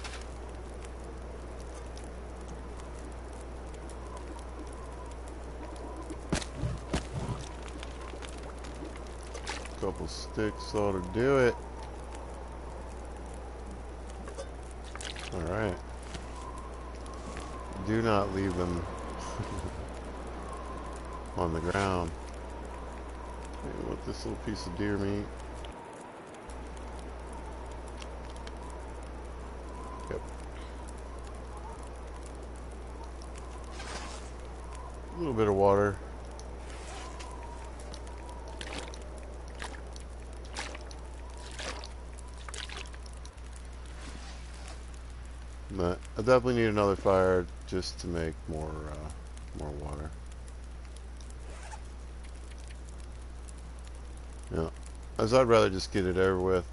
Couple sticks ought to do it. Alright. Do not leave them on the ground. I want this little piece of deer meat. Yep. A little bit of water. But I definitely need another fire just to make more water. Yeah, as I'd rather just get it over with.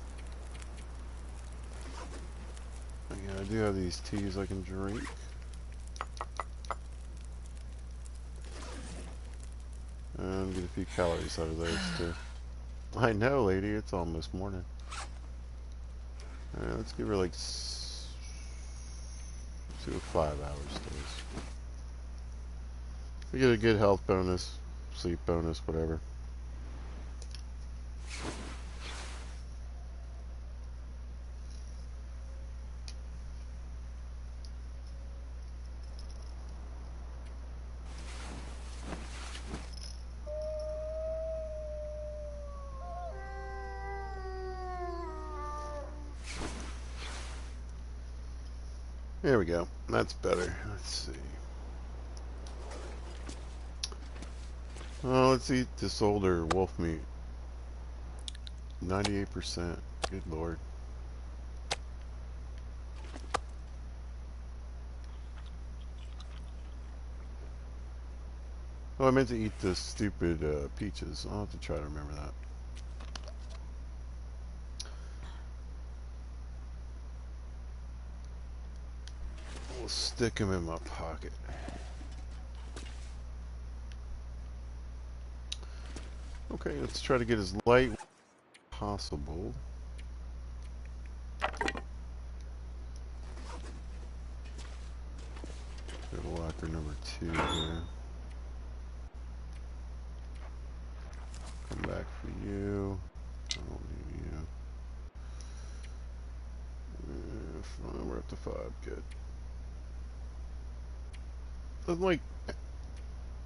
Yeah, I do have these teas I can drink. And get a few calories out of those too. I know, lady, it's almost morning. Alright, let's give her like 5 hours days. We get a good health bonus, sleep bonus, whatever. There we go. That's better. Let's see. Oh, let's eat this older wolf meat. 98%. Good lord. Oh, I meant to eat the stupid peaches. I'll have to try to remember that. We'll stick them in my pocket. Okay, let's try to get as light as possible. Go to locker number 2 here. Come back for you. I don't need you. Fine, we're up to 5. Good. I'm like, I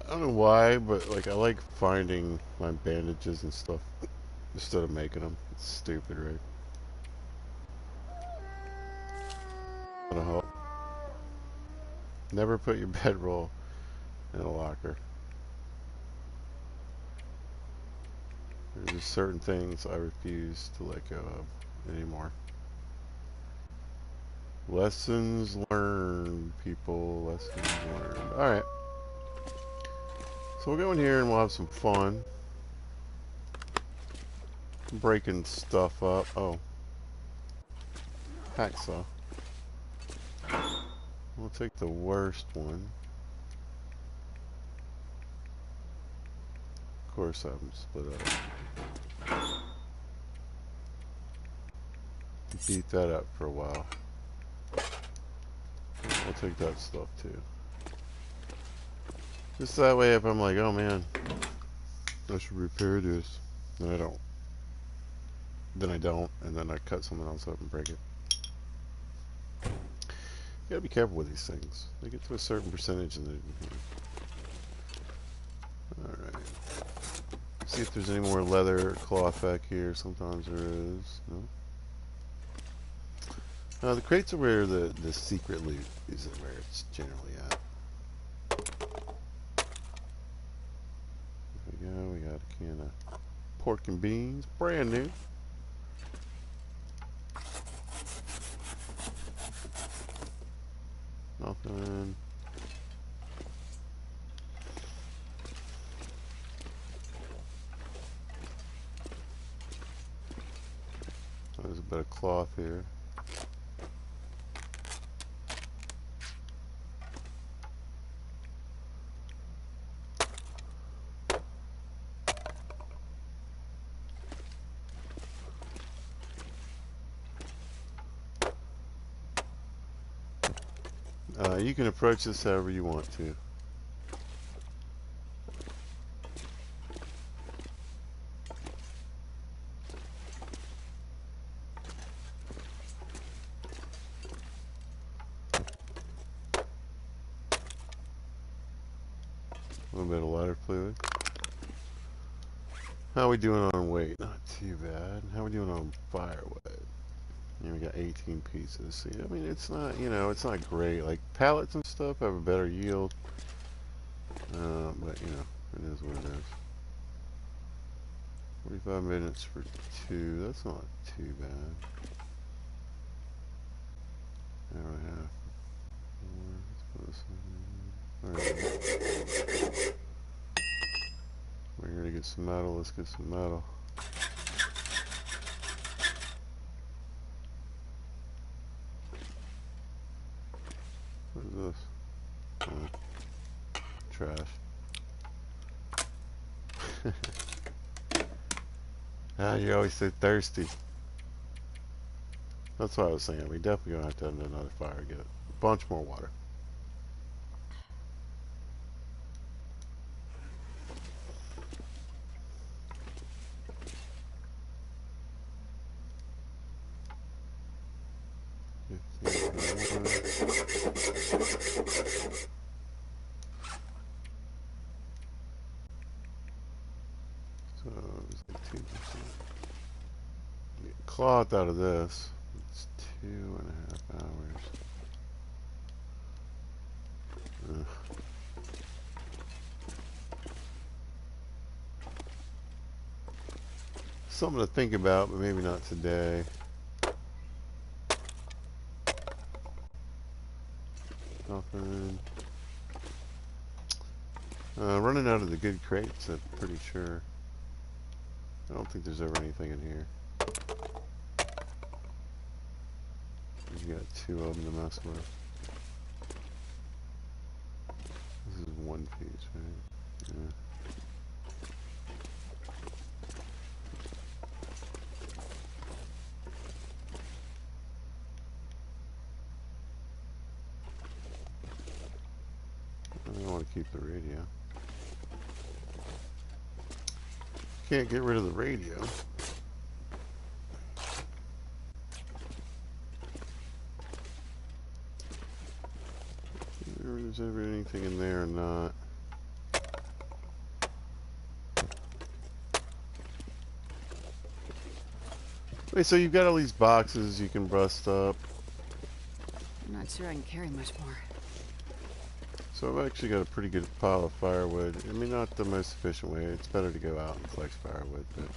don't know why, but like I like finding my bandages and stuff instead of making them. It's stupid, right? That'll help. Never put your bedroll in a locker. There's just certain things I refuse to let go of anymore. Lessons learned, people. Lessons learned. Alright. So we'll go in here and we'll have some fun. Breaking stuff up. Oh. Hacksaw. We'll take the worst one. Of course, I haven't split up. Beat that up for a while. We'll take that stuff too. Just that way, if I'm like, oh man, I should repair this, then I don't. Then I don't, and then I cut something else up and break it. You gotta be careful with these things. They get to a certain percentage and then. Alright. See if there's any more leather or cloth back here. Sometimes there is. No. The crates are where the secret loot is, where it's generally at. There we go. We got a can of pork and beans, brand new. Nothing. There's a bit of cloth here. You can approach this however you want to. A little bit of lighter fluid. How are we doing on weight? Not too bad. How are we doing on fire weight? Yeah, we got 18 pieces. See, I mean, it's not, it's not great. Like, pallets and stuff have a better yield. But, it is what it is. 45 minutes for 2. That's not too bad. Hour and a half Alright. We're here to get some metal. Let's get some metal. What is this? Trash. Ah, you're always so thirsty. That's what I was saying. We definitely gonna have to have another fire to get a bunch more water. So it's like 2%. Get cloth out of this. It's 2.5 hours. Ugh. Something to think about, but maybe not today. Nothing. Running out of the good crates, I'm pretty sure. I don't think there's ever anything in here. You got 2 of them to mess with. This is 1 piece, right? Yeah. I want to keep the radio. Can't get rid of the radio. If there's ever anything in there or not. Wait, so you've got all these boxes you can bust up. I'm not sure I can carry much more. So I've actually got a pretty good pile of firewood. I mean, not the most efficient way. It's better to go out and collect firewood, but...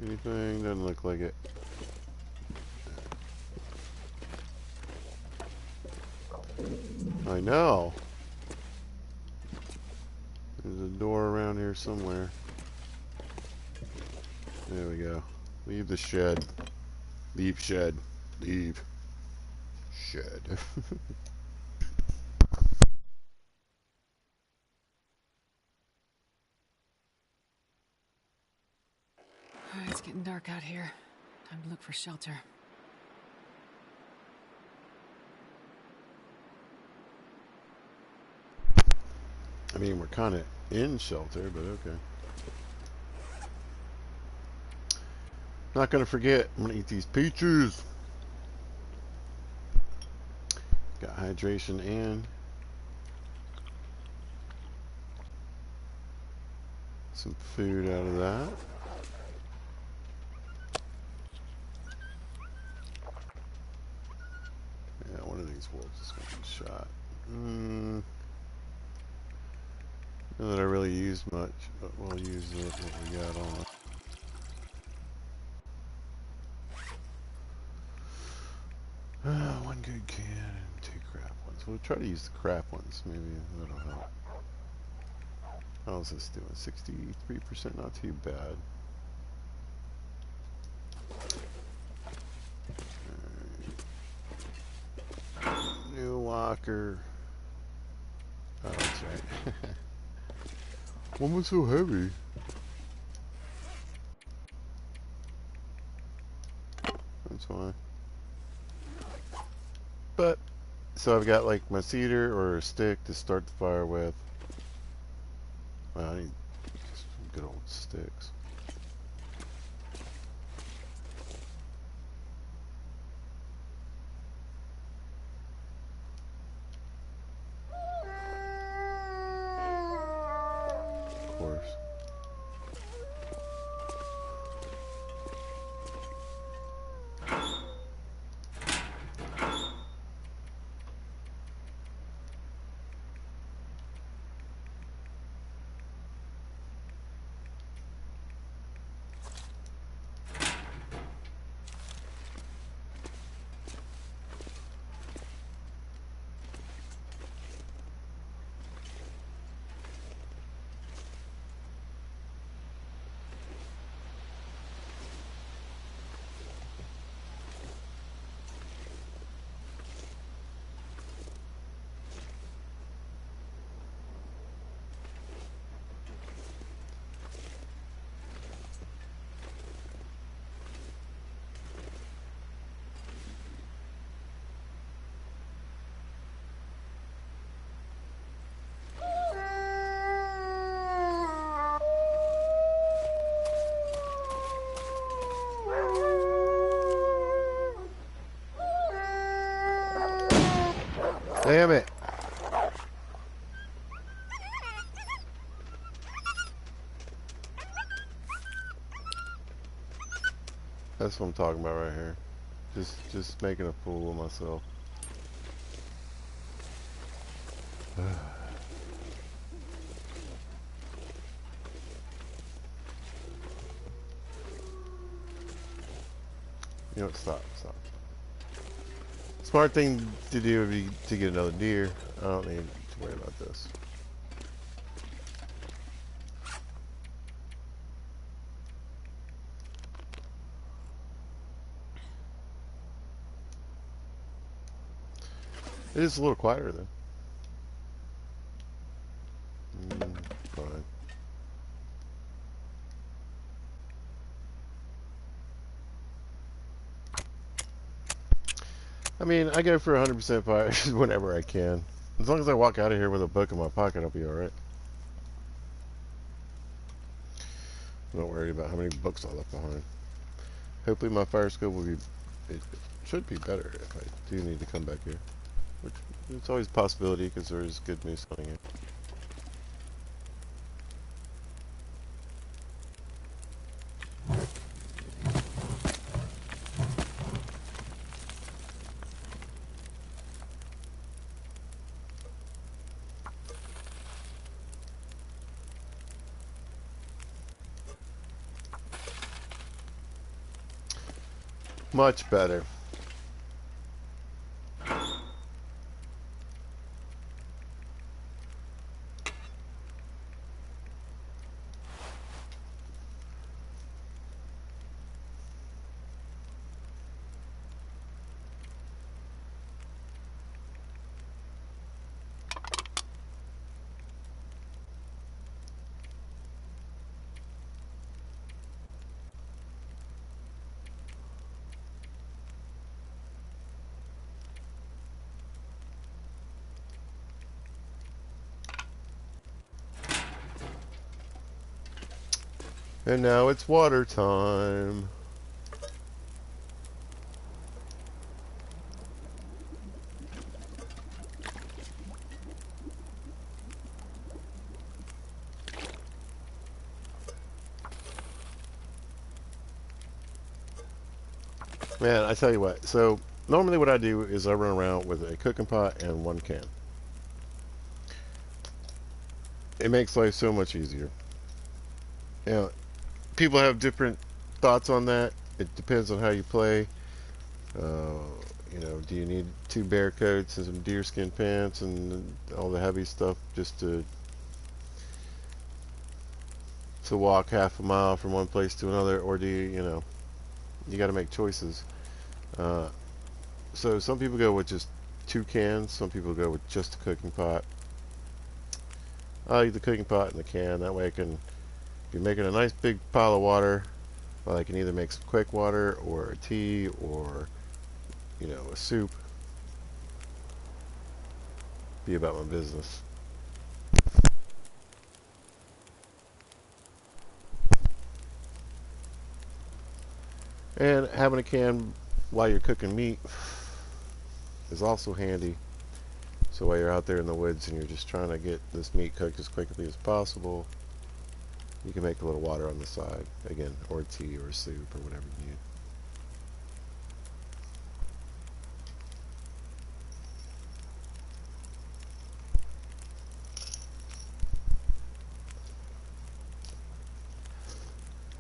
anything? Doesn't look like it. I know. There's a door around here somewhere. There we go. Leave the shed. Leave shed. Leave shed. It's getting dark out here. Time to look for shelter. I mean, we're kind of in shelter, but okay. Not gonna forget. I'm gonna eat these peaches. Got hydration and some food out of that. Yeah, one of these wolves is gonna be shot. Not that I really used much, but we'll use what we got on. One good can and 2 crap ones. We'll try to use the crap ones. Maybe that'll help. How's this doing? 63%, not too bad. Right. New locker. Oh, that's right. One was so heavy. That's why. But, so I've got like my cedar or a stick to start the fire with. Well, I need just some good old sticks. Of course. Damn it. That's what I'm talking about right here. Just making a fool of myself. You know what? Stop. Smart thing to do would be to get another deer. I don't need to worry about this. It is a little quieter though. Fine. I mean, I go for 100% fire whenever I can. As long as I walk out of here with a book in my pocket, I'll be alright. I'm not worried about how many books I left behind. Hopefully my fire skill will be... It should be better if I do need to come back here. Which, it's always a possibility because there is good moose hunting here. Much better. And now it's water time. Man, I tell you what. So, normally what I do is I run around with a cooking pot and one can. It makes life so much easier. You know, people have different thoughts on that. It depends on how you play. Uh, you know, do you need 2 bear coats and some deerskin pants and all the heavy stuff just to walk half a mile from one place to another, or do you, you know, you got to make choices. Uh, so some people go with just 2 cans. Some people go with just a cooking pot. I use the cooking pot and the can. That way I can, if you're making a nice big pile of water, well, I can either make some quick water or a tea or, you know, a soup. Be about my business. And having a can while you're cooking meat is also handy. So while you're out there in the woods and you're just trying to get this meat cooked as quickly as possible, you can make a little water on the side, again, or tea or soup or whatever you need.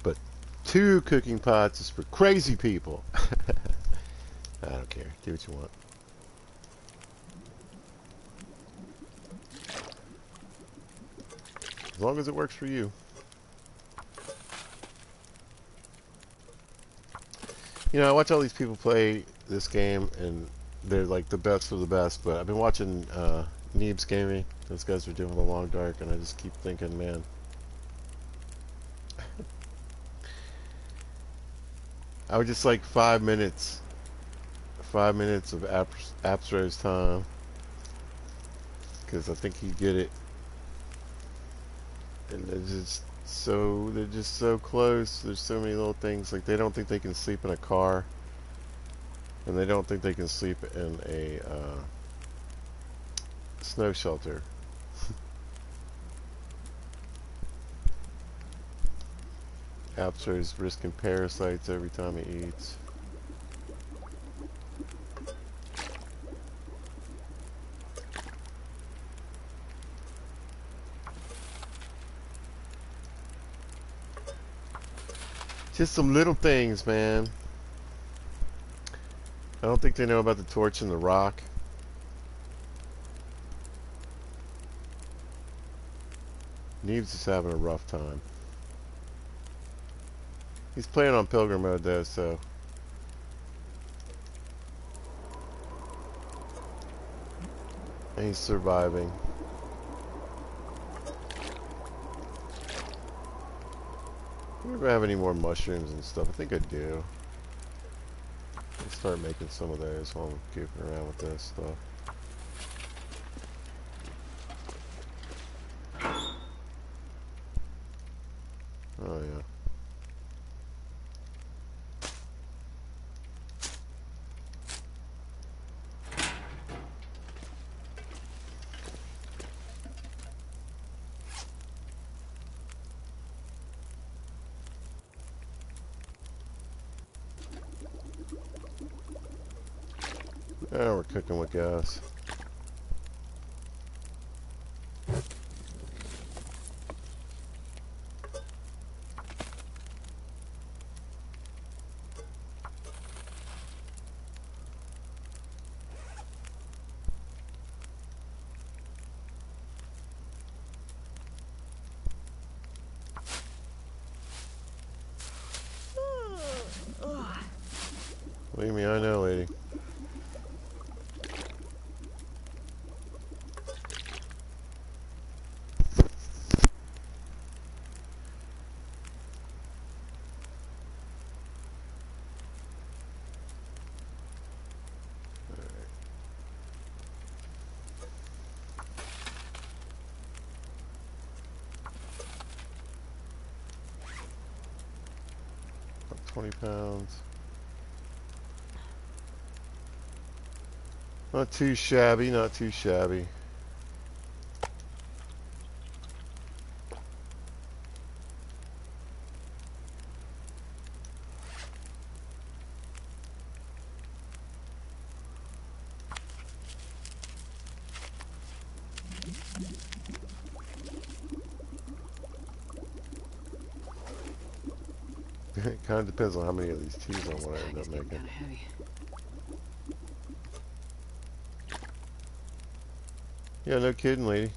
But 2 cooking pots is for crazy people. I don't care. Do what you want. As long as it works for you. You know, I watch all these people play this game, and they're like the best of the best. But I've been watching Neebs Gaming. Those guys are doing the Long Dark, and I just keep thinking, man, I would just like 5 minutes of Abstro's time, because I think he'd get it. And they're just so close. There's so many little things. Like, they don't think they can sleep in a car, and they don't think they can sleep in a Snow shelter. Apster's risking parasites every time he eats. Just some little things, man. I don't think they know about the torch and the rock. Neves is having a rough time. He's playing on pilgrim mode though, so and he's surviving. Do you ever have any more mushrooms and stuff? I think I do. I'll start making some of those while I'm goofing around with this stuff. Oh yeah. Now we're cooking with gas. Believe me, I know, lady. About 20 pounds. Not too shabby, not too shabby. It kind of depends on how many of these teas I want to end up It's getting making. kind of heavy. Yeah, no kidding, lady.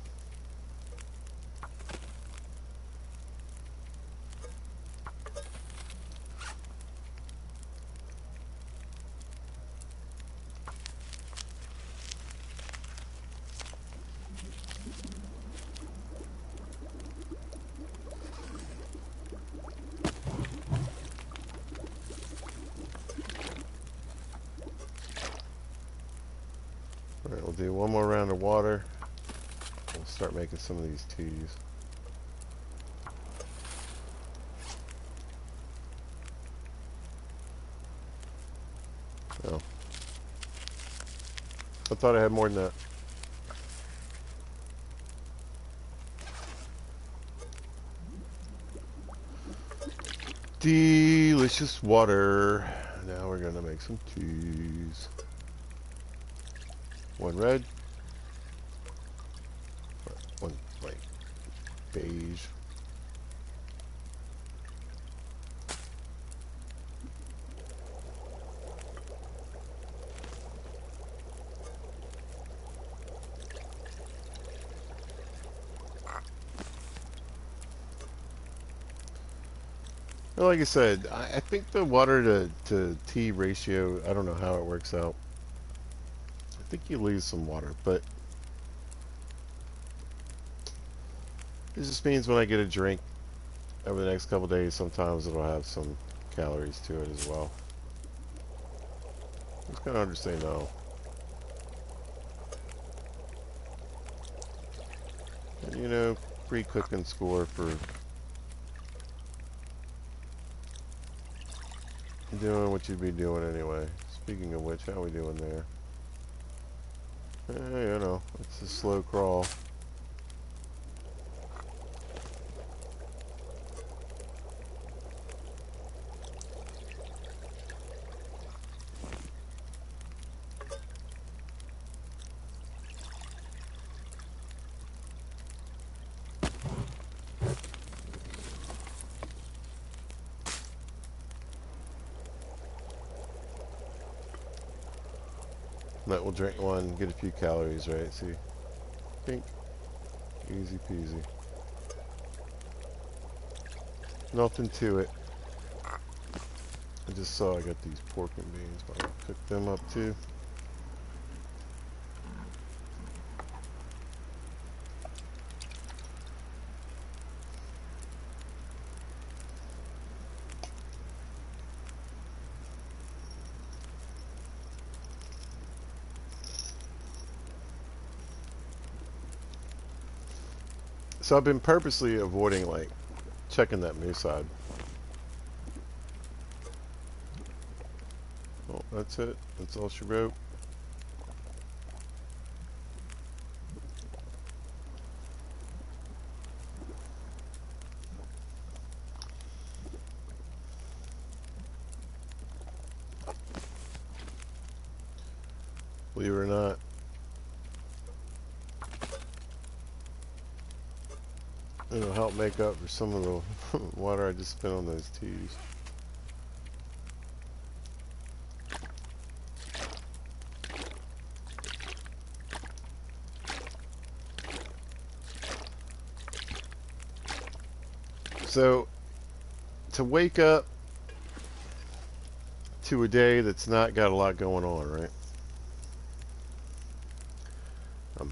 Alright, we'll do one more round of water. We'll start making some of these teas. Oh. I thought I had more than that. Delicious water. Now we're gonna make some teas. One red. One like beige. Well, like I said, I think the water to tea ratio, I don't know how it works out. I think you lose some water, but it just means when I get a drink over the next couple days, sometimes it'll have some calories to it as well. Just gotta understand though. And, you know, pre-cooking score for doing what you'd be doing anyway. Speaking of which, how we doing there? You know, it's It's a slow crawl. That will drink one, get a few calories, right? See? Pink. Easy peasy. Nothing to it. I just saw I got these pork and beans, but I'll cook them up too. So I've been purposely avoiding like checking that moose side. Oh, that's it. That's all she wrote. Believe it or not. It'll help make up for some of the water I just spent on those teas. So, to wake up to a day that's not got a lot going on, right? I'm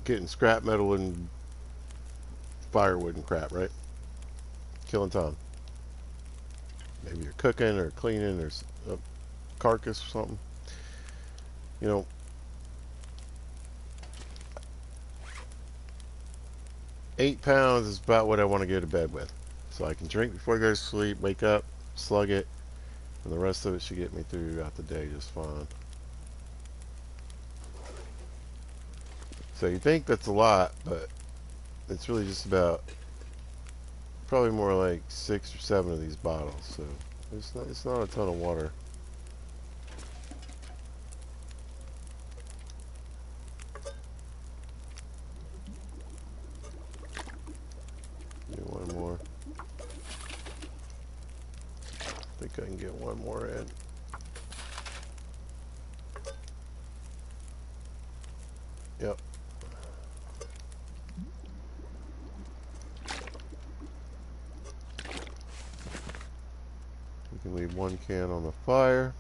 getting scrap metal and firewood and crap, right? Killing time. Maybe you're cooking or cleaning or a carcass or something. You know, 8 pounds is about what I want to go to bed with. So I can drink before I go to sleep, wake up, slug it, and the rest of it should get me throughout the day just fine. So you think that's a lot, but it's really just about probably more like 6 or 7 of these bottles. So it's not a ton of water. Do one more. I think I can get one more in. Yep. We can leave one can on the fire.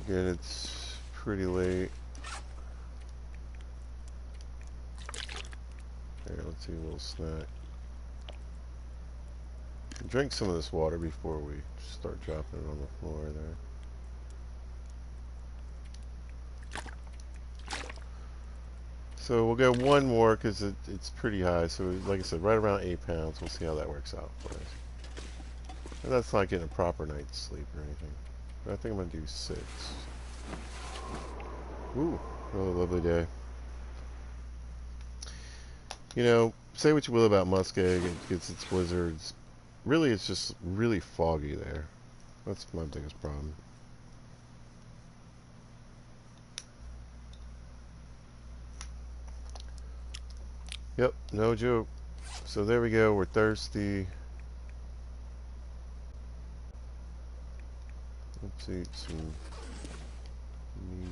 Again, it's pretty late. Here, let's see a little snack. Drink some of this water before we start dropping it on the floor there. So we'll go one more because it's pretty high. So like I said, right around 8 pounds. We'll see how that works out for us. And that's not getting a proper night's sleep or anything. But I think I'm going to do 6. Ooh, really lovely day. You know, say what you will about Muskeg, it gets its blizzards. Really, it's just really foggy there. That's my biggest problem. Yep, no joke. So there we go, we're thirsty. Let's eat some meat.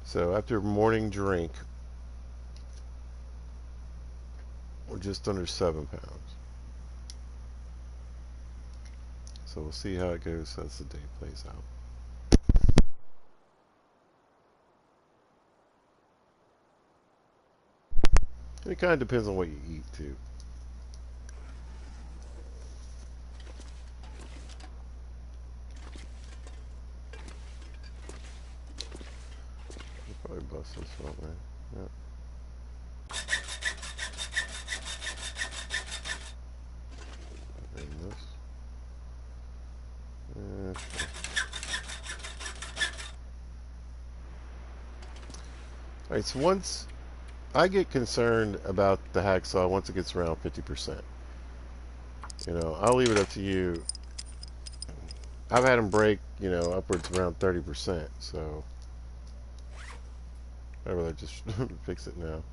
So after morning drink, we're just under 7 pounds. So we'll see how it goes as the day plays out. And it kind of depends on what you eat too. I'll probably bust this one, man. Yep. Alright, so once I get concerned about the hacksaw once it gets around 50%. You know, I'll leave it up to you. I've had them break, you know, upwards around 30%. So I'd rather just fix it now.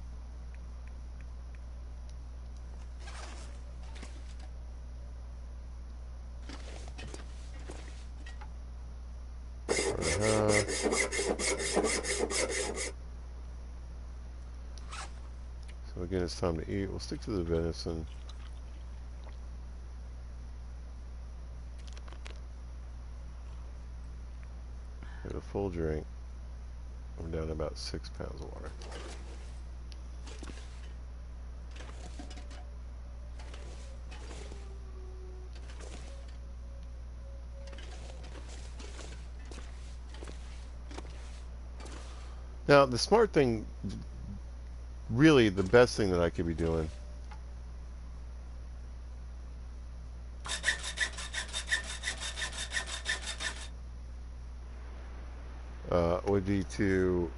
So again, it's time to eat. We'll stick to the venison. Get a full drink. I'm down to about 6 pounds of water. Now, the smart thing, really the best thing that I could be doing would be to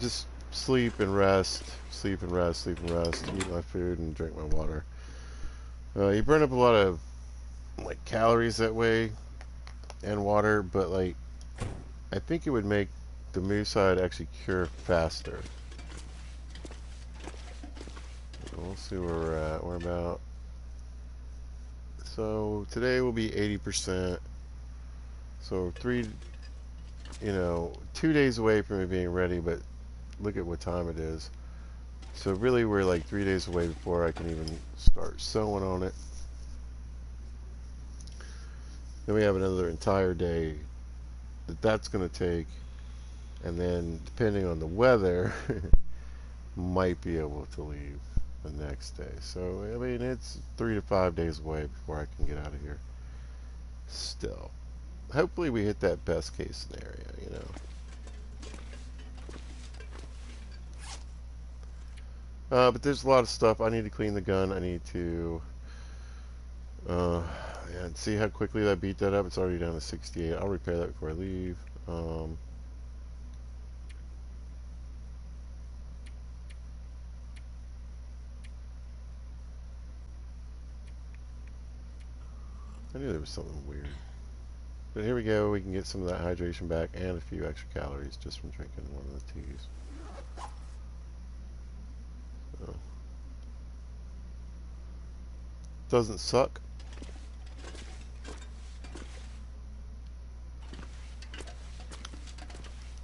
just sleep and rest, sleep and rest, sleep and rest, eat my food and drink my water. You burn up a lot of like calories that way and water, but like I think it would make the moose hide actually cure faster. We'll see where we're at. We're about, so today will be 80%. So 2 days away from it being ready, but look at what time it is. So really we're like 3 days away before I can even start sewing on it. Then we have another entire day that's going to take, and then depending on the weather, might be able to leave the next day. So I mean, it's 3 to 5 days away before I can get out of here. Still, hopefully we hit that best case scenario, you know. But there's a lot of stuff. I need to clean the gun. I need to and see how quickly I beat that up. It's already down to 68. I'll repair that before I leave. I knew there was something weird. But here we go. We can get some of that hydration back and a few extra calories just from drinking one of the teas. So, doesn't suck.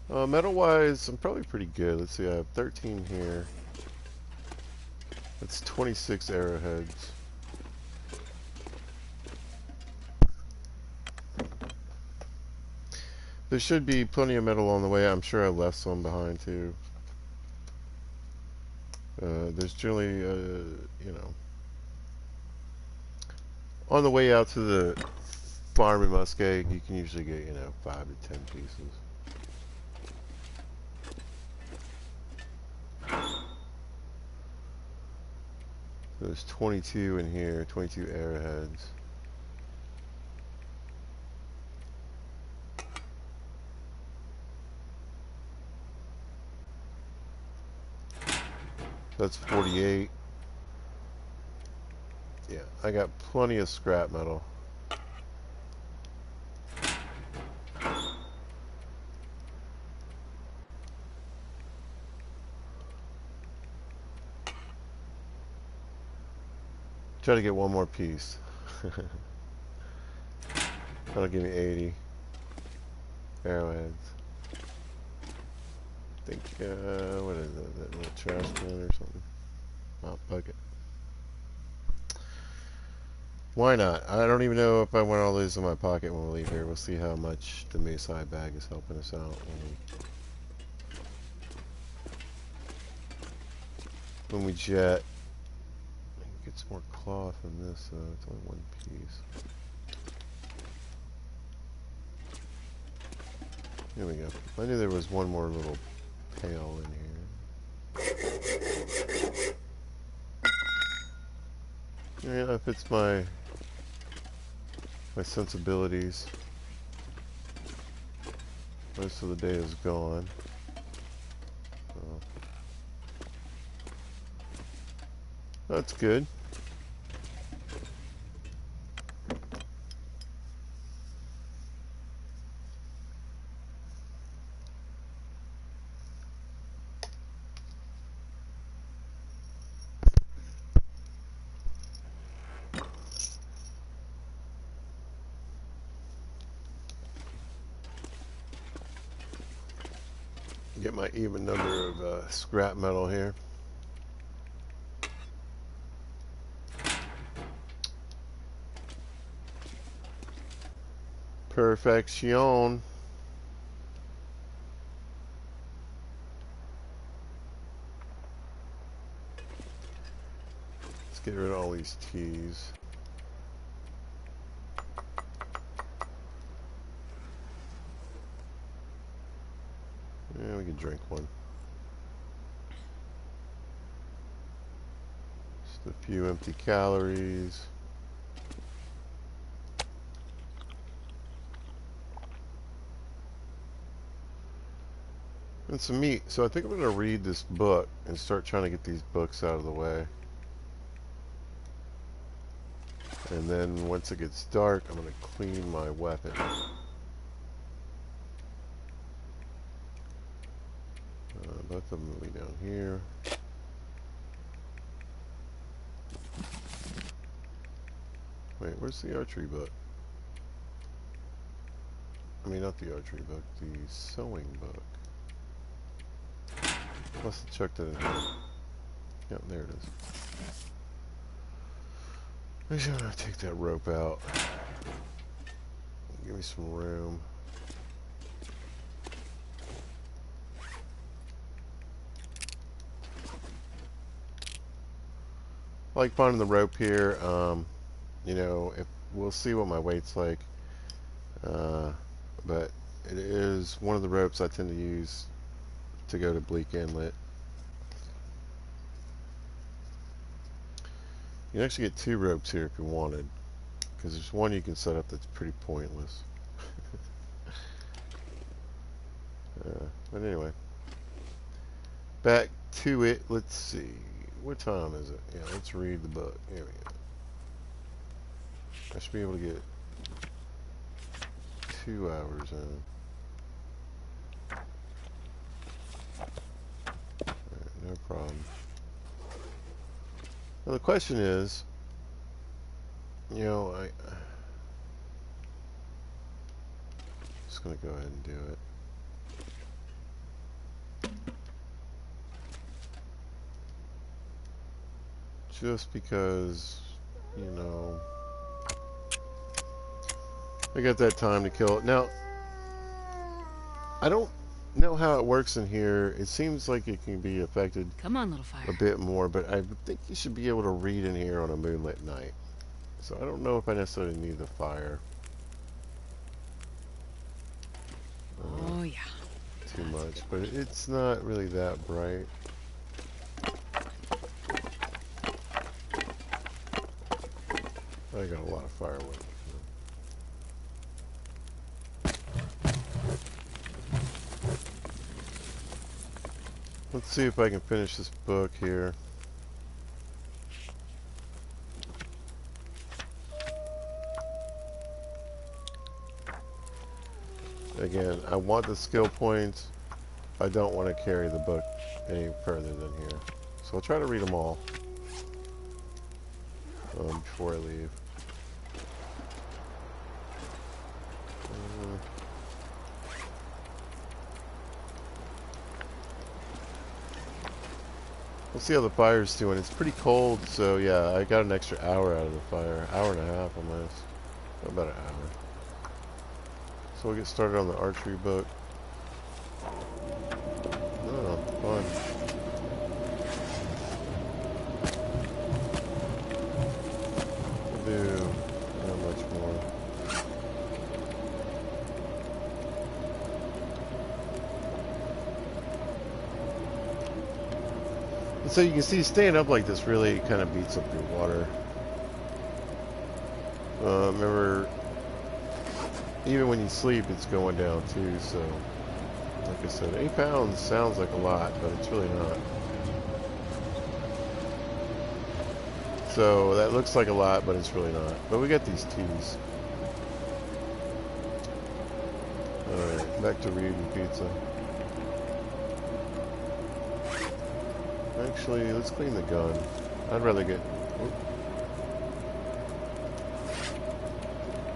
Metal-wise, I'm probably pretty good. Let's see, I have 13 here. That's 26 arrowheads. There should be plenty of metal on the way. I'm sure I left some behind too. There's generally, you know, on the way out to the farm in Muskeg, you can usually get, you know, 5 to 10 pieces. There's 22 in here, 22 arrowheads. That's 48. Yeah, I got plenty of scrap metal. Try to get one more piece. That'll give me 80 arrowheads. I think, what is that little trash can or something? Oh, bucket. Why not? I don't even know if I want all these in my pocket when we leave here. We'll see how much the Mace High bag is helping us out when we jet. Get some more cloth in this. It's only one piece. Here we go. I knew there was one more little pail in here. Yeah, that fits my sensibilities. Most of the day is gone. So That's good. Get my even number of scrap metal here. Perfection. Let's get rid of all these T's. Yeah, we can drink one. Just a few empty calories. And some meat. So I think I'm going to read this book and start trying to get these books out of the way. And then once it gets dark, I'm going to clean my weapon. Both of them will be down here. Wait, where's the archery book? I mean, not the archery book, the sewing book. Must have chucked it in here. Yep, there it is. I'm just gonna take that rope out. Give me some room. I like finding the rope here. You know, if we'll see what my weight's like. But it is one of the ropes I tend to use to go to Bleak Inlet. You can actually get 2 ropes here if you wanted, because there's one you can set up that's pretty pointless. But anyway, back to it. Let's see. What time is it? Yeah, let's read the book. Here we go. I should be able to get 2 hours in. Alright, no problem. Now the question is, you know, I'm just going to go ahead and do it. Just because, you know, I got that time to kill it. Now, I don't know how it works in here. It seems like it can be affected Come on, little fire. a bit more, but I think you should be able to read in here on a moonlit night. So I don't know if I necessarily need the fire. Oh, yeah. Too much, but it's not really that bright. I got a lot of firewood. Let's see if I can finish this book here. Again, I want the skill points. I don't want to carry the book any further than here. So I'll try to read them all before I leave. We'll see how the fire's doing. It's pretty cold, so yeah, I got an extra hour out of the fire. Hour and a half almost. About an hour. So we'll get started on the archery book. Oh, fun. We'll do not much more. And so you can see staying up like this really kind of beats up your water. Remember, even when you sleep, it's going down too, so like I said, 8 pounds sounds like a lot, but it's really not. So that looks like a lot, but it's really not. But we got these teas. Alright, back to Reed and pizza. Actually, let's clean the gun. I'd rather get...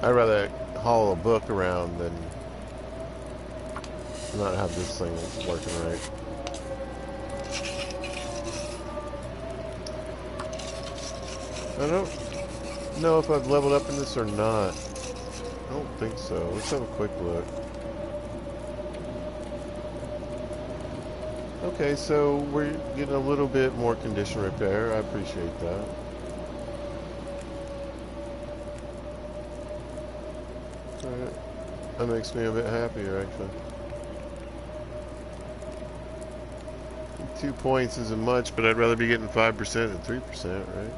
I'd rather haul a book around than not have this thing working right. I don't know if I've leveled up in this or not. I don't think so. Let's have a quick look. Okay, so we're getting a little bit more condition repair. I appreciate that. Alright. That makes me a bit happier, actually. 2 points isn't much, but I'd rather be getting 5% than 3%, right?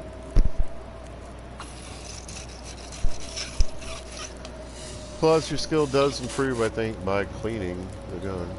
Plus, your skill does improve, I think, by cleaning the gun.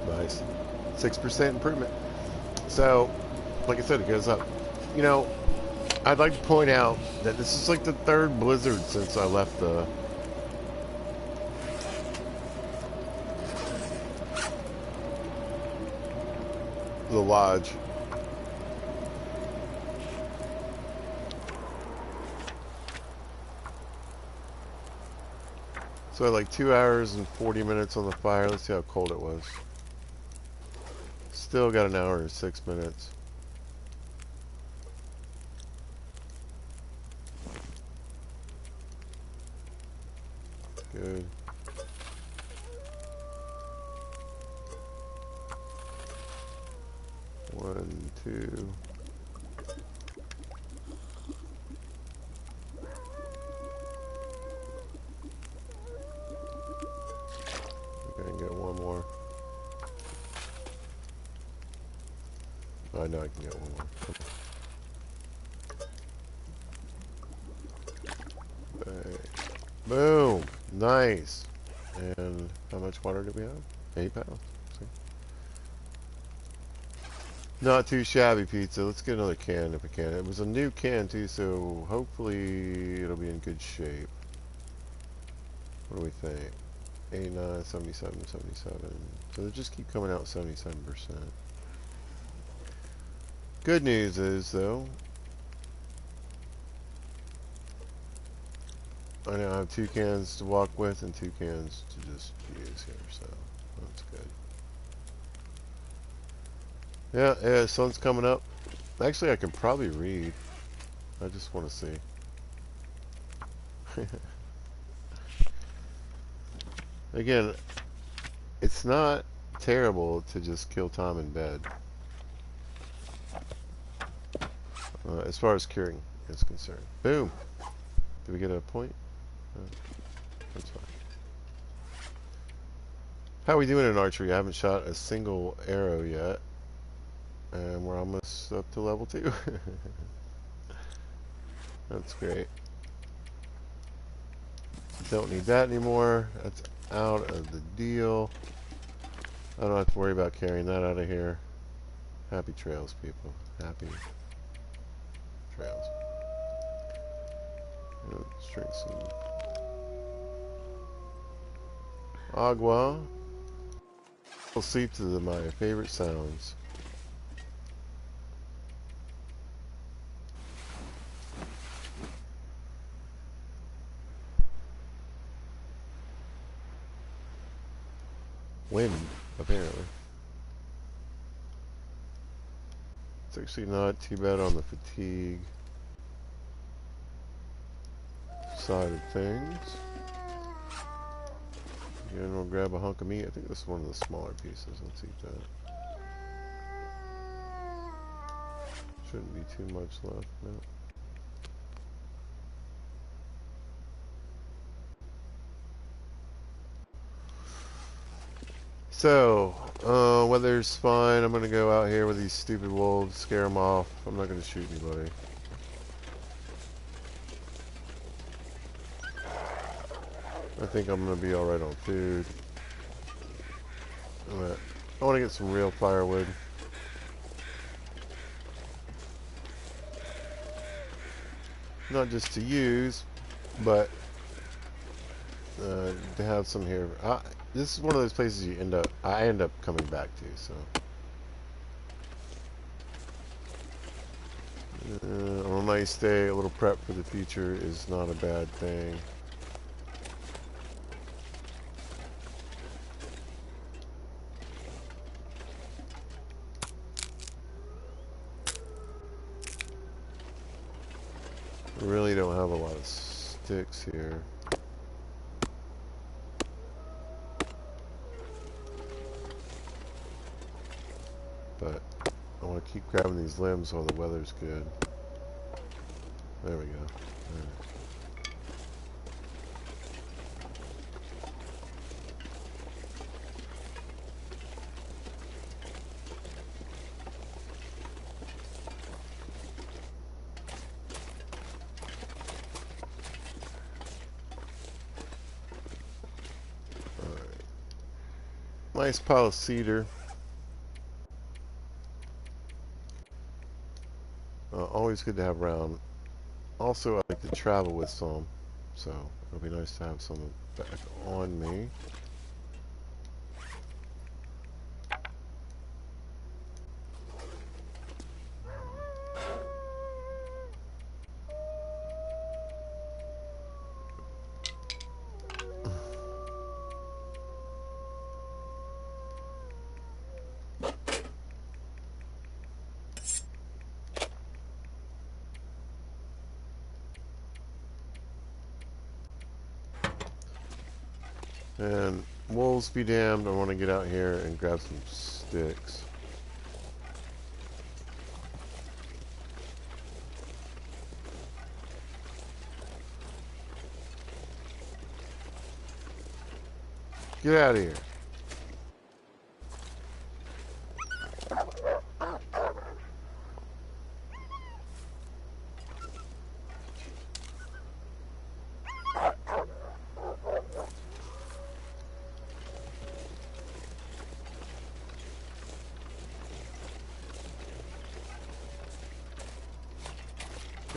Nice. 6% improvement. So, like I said, it goes up. You know, I'd like to point out that this is like the third blizzard since I left the lodge. So like 2 hours and 40 minutes on the fire. Let's see how cold it was. Still got an hour and 6 minutes. Good. One, two. Okay, I can get one more. I know I can get one more. Okay. Boom! Nice. And how much water do we have? 8 pounds. See? Not too shabby pizza. Let's get another can if we can. It was a new can too, so hopefully it'll be in good shape. What do we think? 89, 77, 77. So they just keep coming out 77%. Good news is, though, I now have 2 cans to walk with and 2 cans to just use here, so that's good. Yeah, sun's coming up. Actually, I can probably read. I just want to see. Again, it's not terrible to just kill time in bed. As far as curing is concerned. Boom! Did we get a point? That's fine. How are we doing in archery? I haven't shot a single arrow yet. And we're almost up to level 2. That's great. Don't need that anymore. That's out of the deal. I don't have to worry about carrying that out of here. Happy trails, people. Happy trails. Let's drink some agua. We'll sleep to my favorite sounds. Wind, apparently. It's actually not too bad on the fatigue side of things. Again, we'll grab a hunk of meat. I think this is one of the smaller pieces. Let's eat that. Shouldn't be too much left now. So, weather's fine. I'm gonna go out here with these stupid wolves, scare them off. I'm not gonna shoot anybody. I think I'm gonna be alright on food. I want to get some real firewood. Not just to use, but to have some here. This is one of those places I end up coming back to, so. On a nice day, a little prep for the future is not a bad thing. I really don't have a lot of sticks here. But I want to keep grabbing these limbs while the weather's good. There we go. Alright. Nice pile of cedar. Always good to have around. Also, I like to travel with some, so it'll be nice to have some back on me. And wolves be damned, I want to get out here and grab some sticks. Get out of here.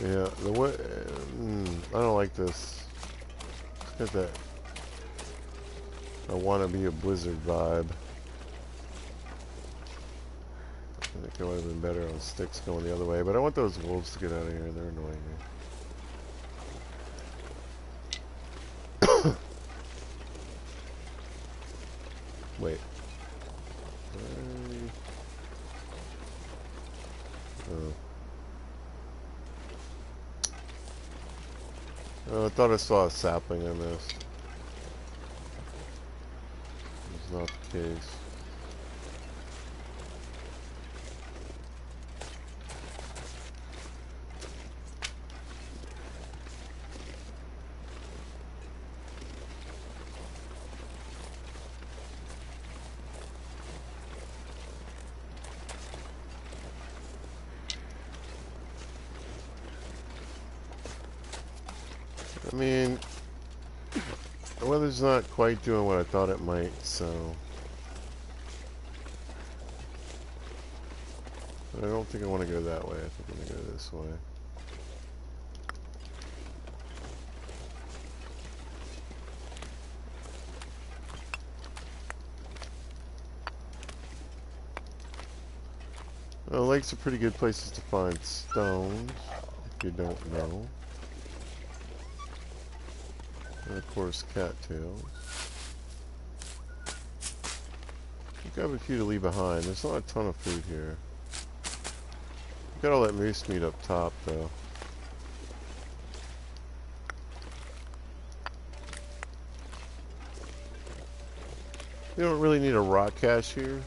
Yeah, I don't like this. It's got that I want to be a blizzard vibe. I think it would have been better on sticks going the other way, but I want those wolves to get out of here. They're annoying me. Wait. Oh. Oh, I thought I saw a sapling I missed. It's not the case. I mean, the weather's not quite doing what I thought it might, so but I don't think I want to go that way. I think I'm going to go this way. Well, lakes are pretty good places to find stones, if you don't know. And of course, cattails. I'll grab a few to leave behind. There's not a ton of food here. Got all that moose meat up top, though. You don't really need a rock cache here.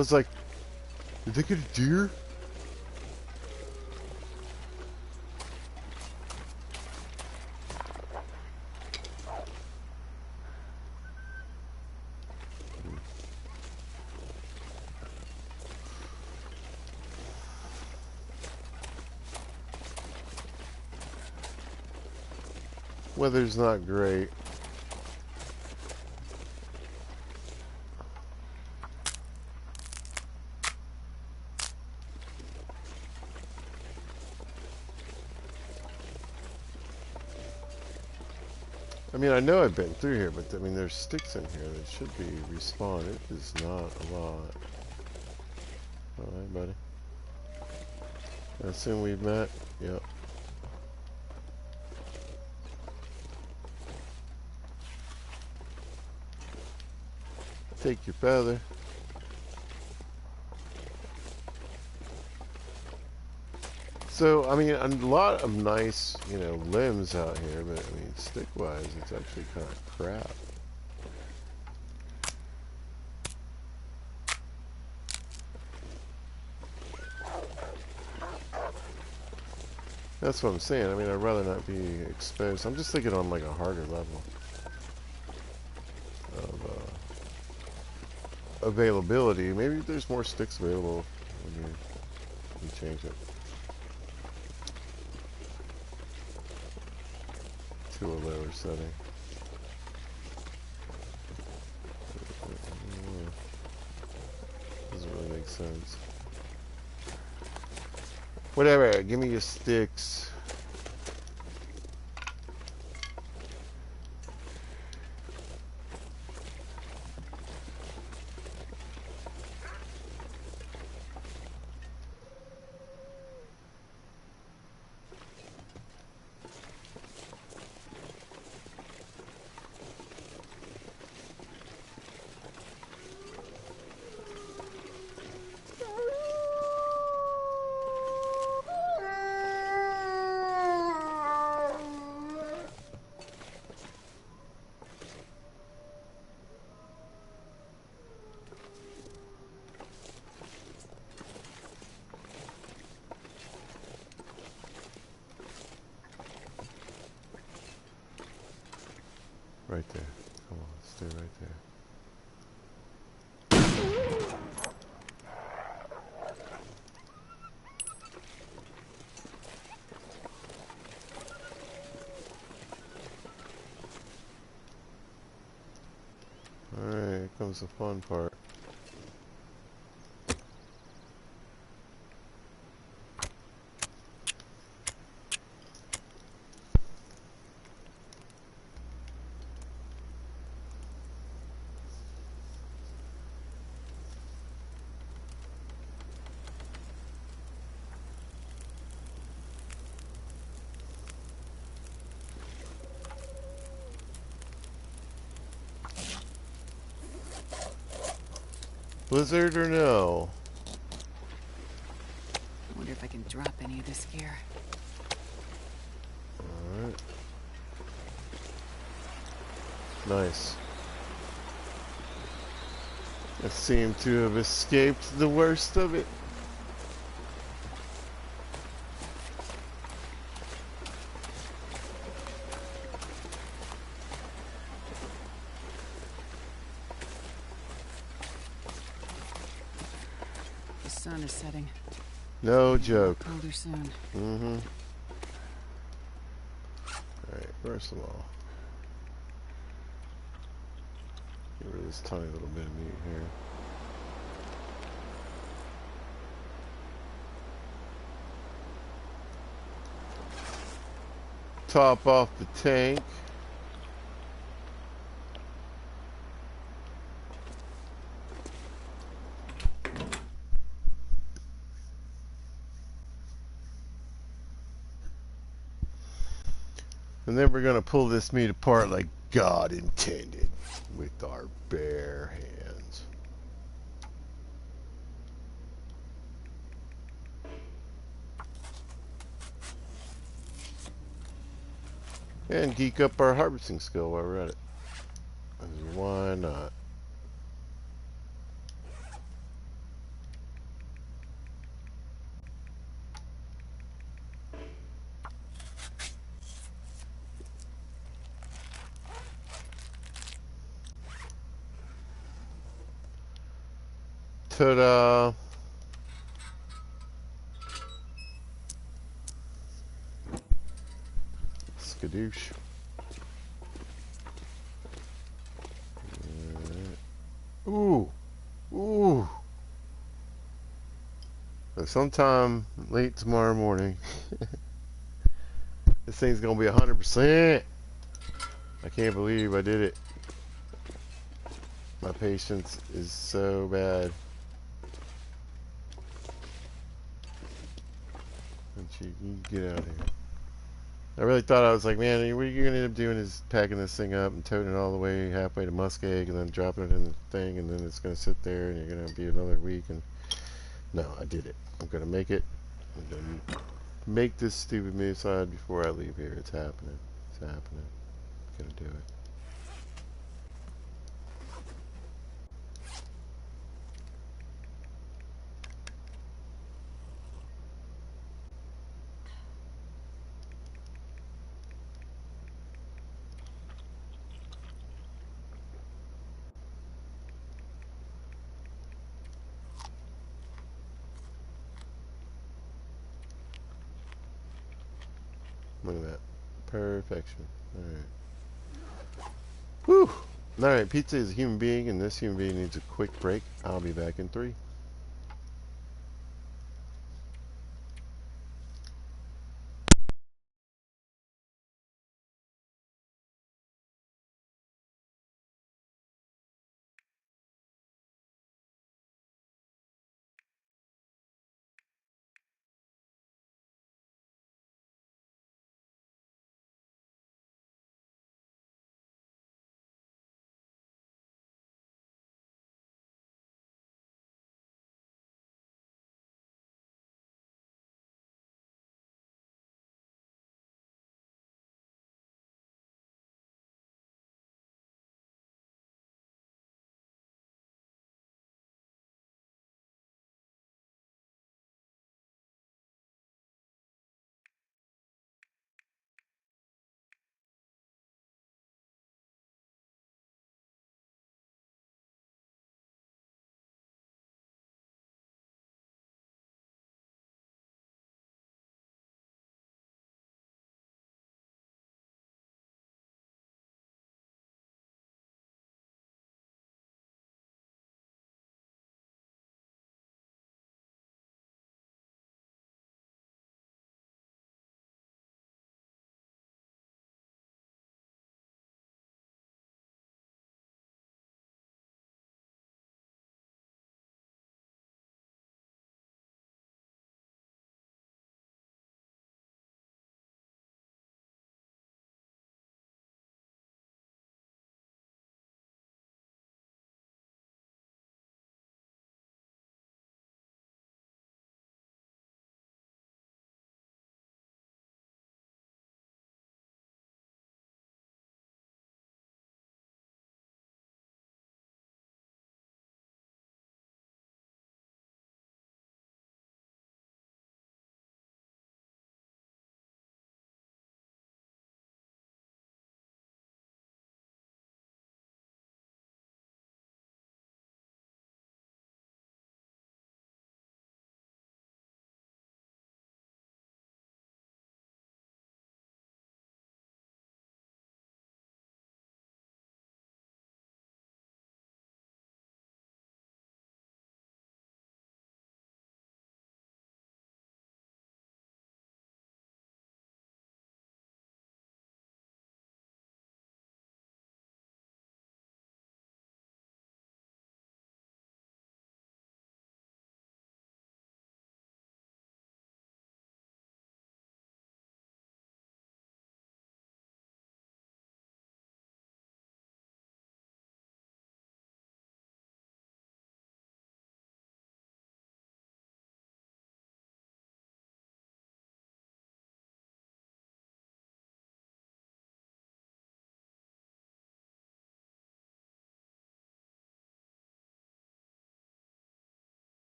was like, did they get a deer? Weather's not great. I mean, I know I've been through here, but I mean, there's sticks in here that should be respawned. It is not a lot. Alright, buddy. I assume we've met? Yep. Take your feather. So, I mean, a lot of nice, you know, limbs out here, but I mean, stick-wise, it's actually kind of crap. That's what I'm saying. I mean, I'd rather not be exposed. I'm just thinking on like a harder level of availability. Maybe there's more sticks available when you change it to a lower setting. Doesn't really make sense. Whatever, give me your sticks. Right there. Come on, stay right there. Alright, here comes the fun part. Blizzard or no? I wonder if I can drop any of this gear. Alright. Nice. I seem to have escaped the worst of it. The sun is setting. No joke. Colder soon. Mm-hmm. Alright, first of all, get rid of this tiny little bit of meat here. Top off the tank. And then we're going to pull this meat apart like God intended with our bare hands. And geek up our harvesting skill while we're at it. Why not? Ta-da! Skadoosh. Ooh! Ooh! So sometime late tomorrow morning, this thing's gonna be 100%. I can't believe I did it. My patience is so bad. You get out of here. I really thought I was like, man, what you're gonna end up doing is packing this thing up and toting it all the way halfway to Muskeg and then dropping it in the thing, and then it's gonna sit there and you're gonna be another week. And no, I did it. I'm gonna make it. I'm gonna make this stupid move side before I leave here. It's happening. It's happening. I'm gonna do it. Look at that. Perfection. Alright. Whew! Alright, Pizza is a human being, and this human being needs a quick break. I'll be back in 3.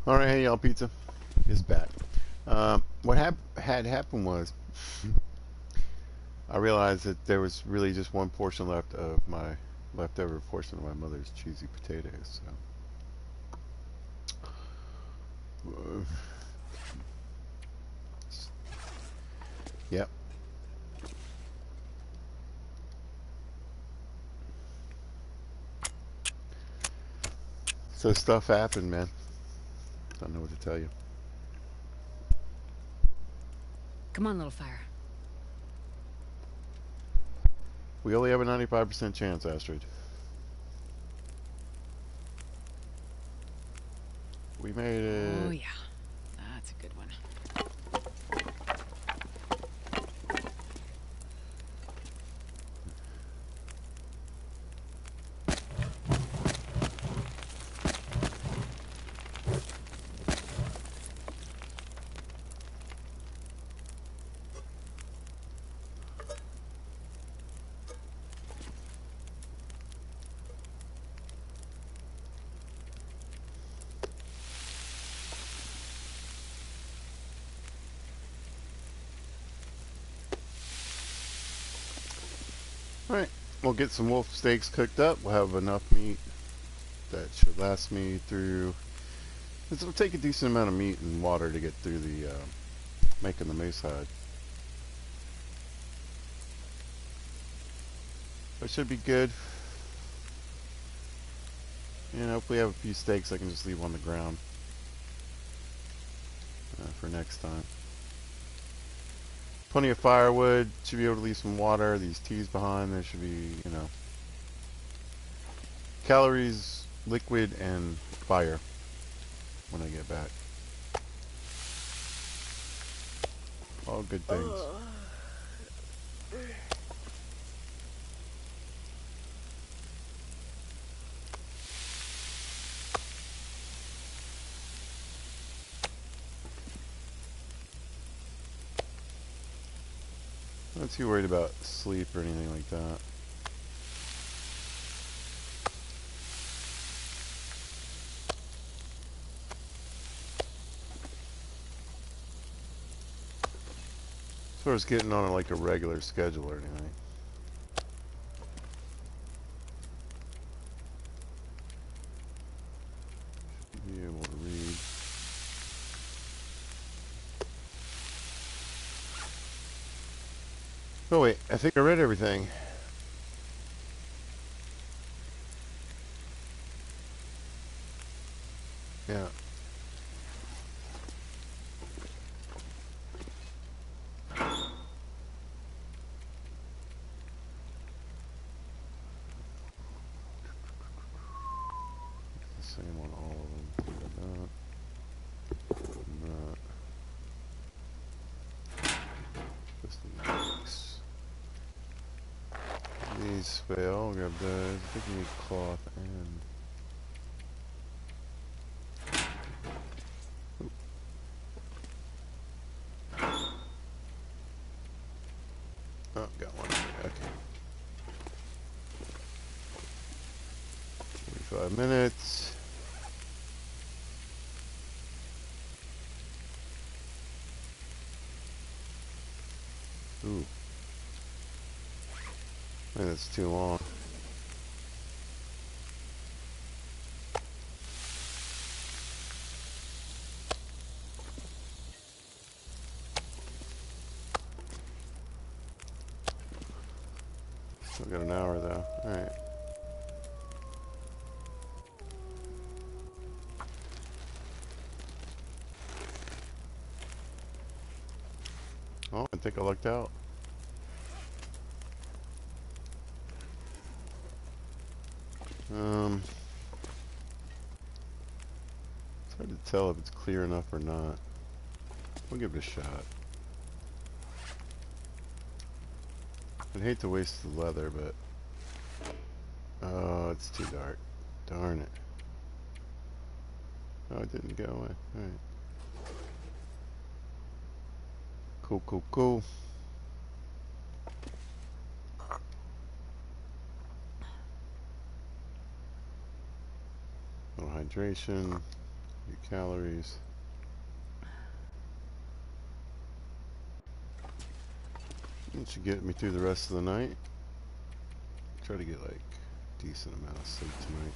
All right, hey y'all, pizza is back. What had happened was I realized that there was really just one portion left of my leftover portion of my mother's cheesy potatoes. So, yep. So stuff happened, man. Don't know what to tell you. Come on, little fire. We only have a 95% chance, Astrid. We made Oh, it. yeah. That's a good one. All right. We'll get some wolf steaks cooked up. We'll have enough meat that should last me through. It'll take a decent amount of meat and water to get through the making the moose hide. But it should be good. And hopefully have a few steaks I can just leave on the ground for next time. Plenty of firewood. Should be able to leave some water. These teas behind. There should be, calories, liquid, and fire when I get back. All good things. I'm not too worried about sleep or anything like that. As far as getting on like a regular schedule or anything. Be able to read. Oh wait, I think I read everything. Yeah. Same on all of them. Not. Just the mix. These fail. Grab those. I think we need cloth and. Oh, got one. Okay. 45 minutes. Ooh. Man, that's too long. Still got an hour though. Alright. Oh, I think I lucked out. It's hard to tell if it's clear enough or not. We'll give it a shot. I'd hate to waste the leather, but... Oh, it's too dark. Darn it. Oh, it didn't go away. Alright. Cool, cool, cool. No hydration. You calories. That should get me through the rest of the night. Try to get like a decent amount of sleep tonight.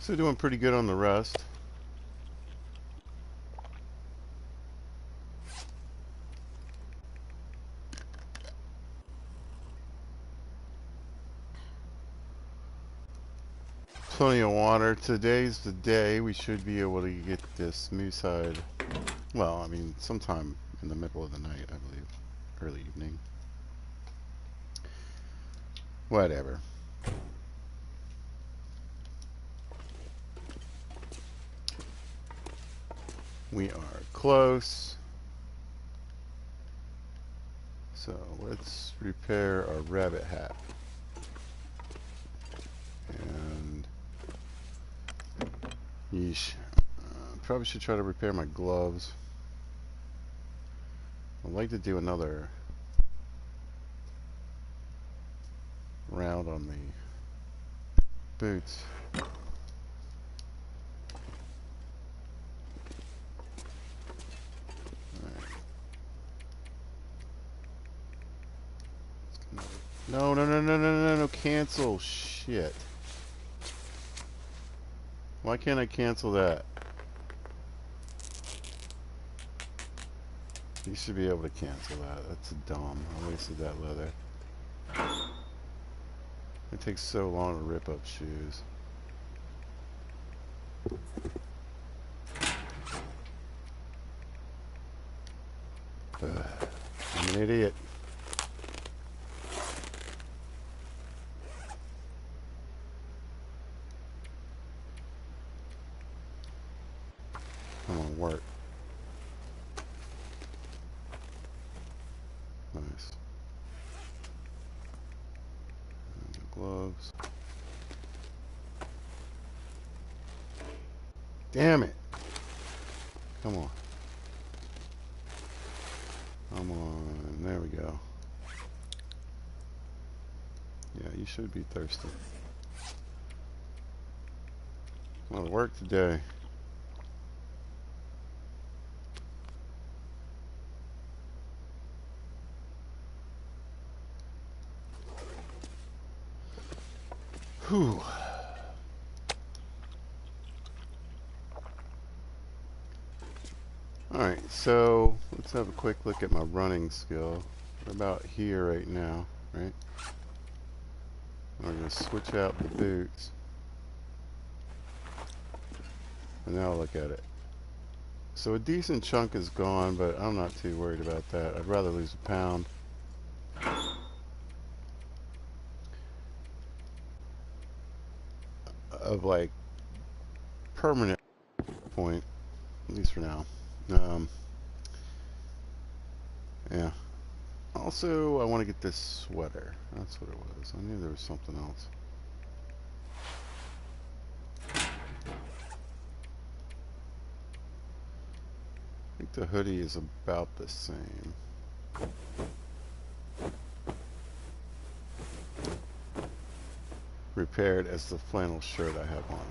So doing pretty good on the rest. Plenty of water. Today's the day we should be able to get this moose hide. Well, I mean, sometime in the middle of the night, I believe. Early evening. Whatever. We are close. So let's repair our rabbit hat. And yeesh. Probably should try to repair my gloves. I'd like to do another round on the boots. No, no, no, no, no, no, no, cancel. Shit. Why can't I cancel that? You should be able to cancel that. That's dumb. I wasted that leather. It takes so long to rip up shoes. I'm an idiot. Come on, work. Nice. And the gloves. Damn it. Come on. Come on. There we go. Yeah, you should be thirsty. A lot of work today. Whew. Alright, so let's have a quick look at my running skill. We're about here right now, right? We're going to switch out the boots. And now look at it. So a decent chunk is gone, but I'm not too worried about that. I'd rather lose a pound. Of like permanent point, at least for now. Yeah. Also, I want to get this sweater. That's what it was. I knew there was something else. I think the hoodie is about the same. Repaired as the flannel shirt I have on.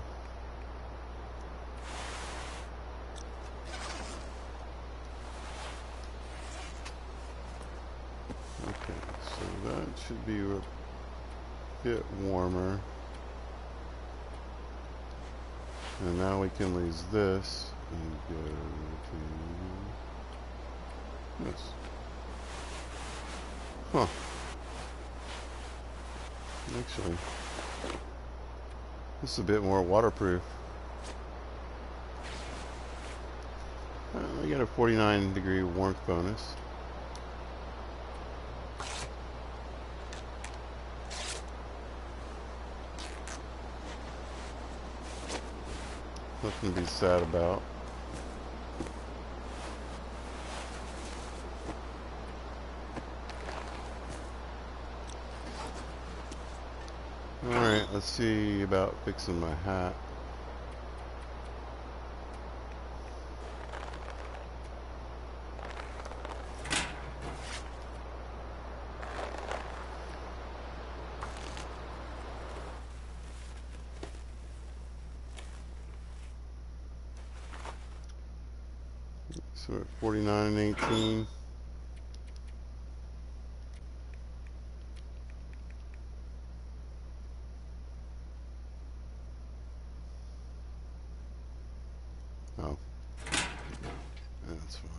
Okay, so that should be a bit warmer. And now we can lose this and go to this. Huh. Actually, this is a bit more waterproof. We got a 49-degree warmth bonus. Nothing to be sad about. Alright, let's see about fixing my hat. So we're at 49 and 18. Oh, that's fine.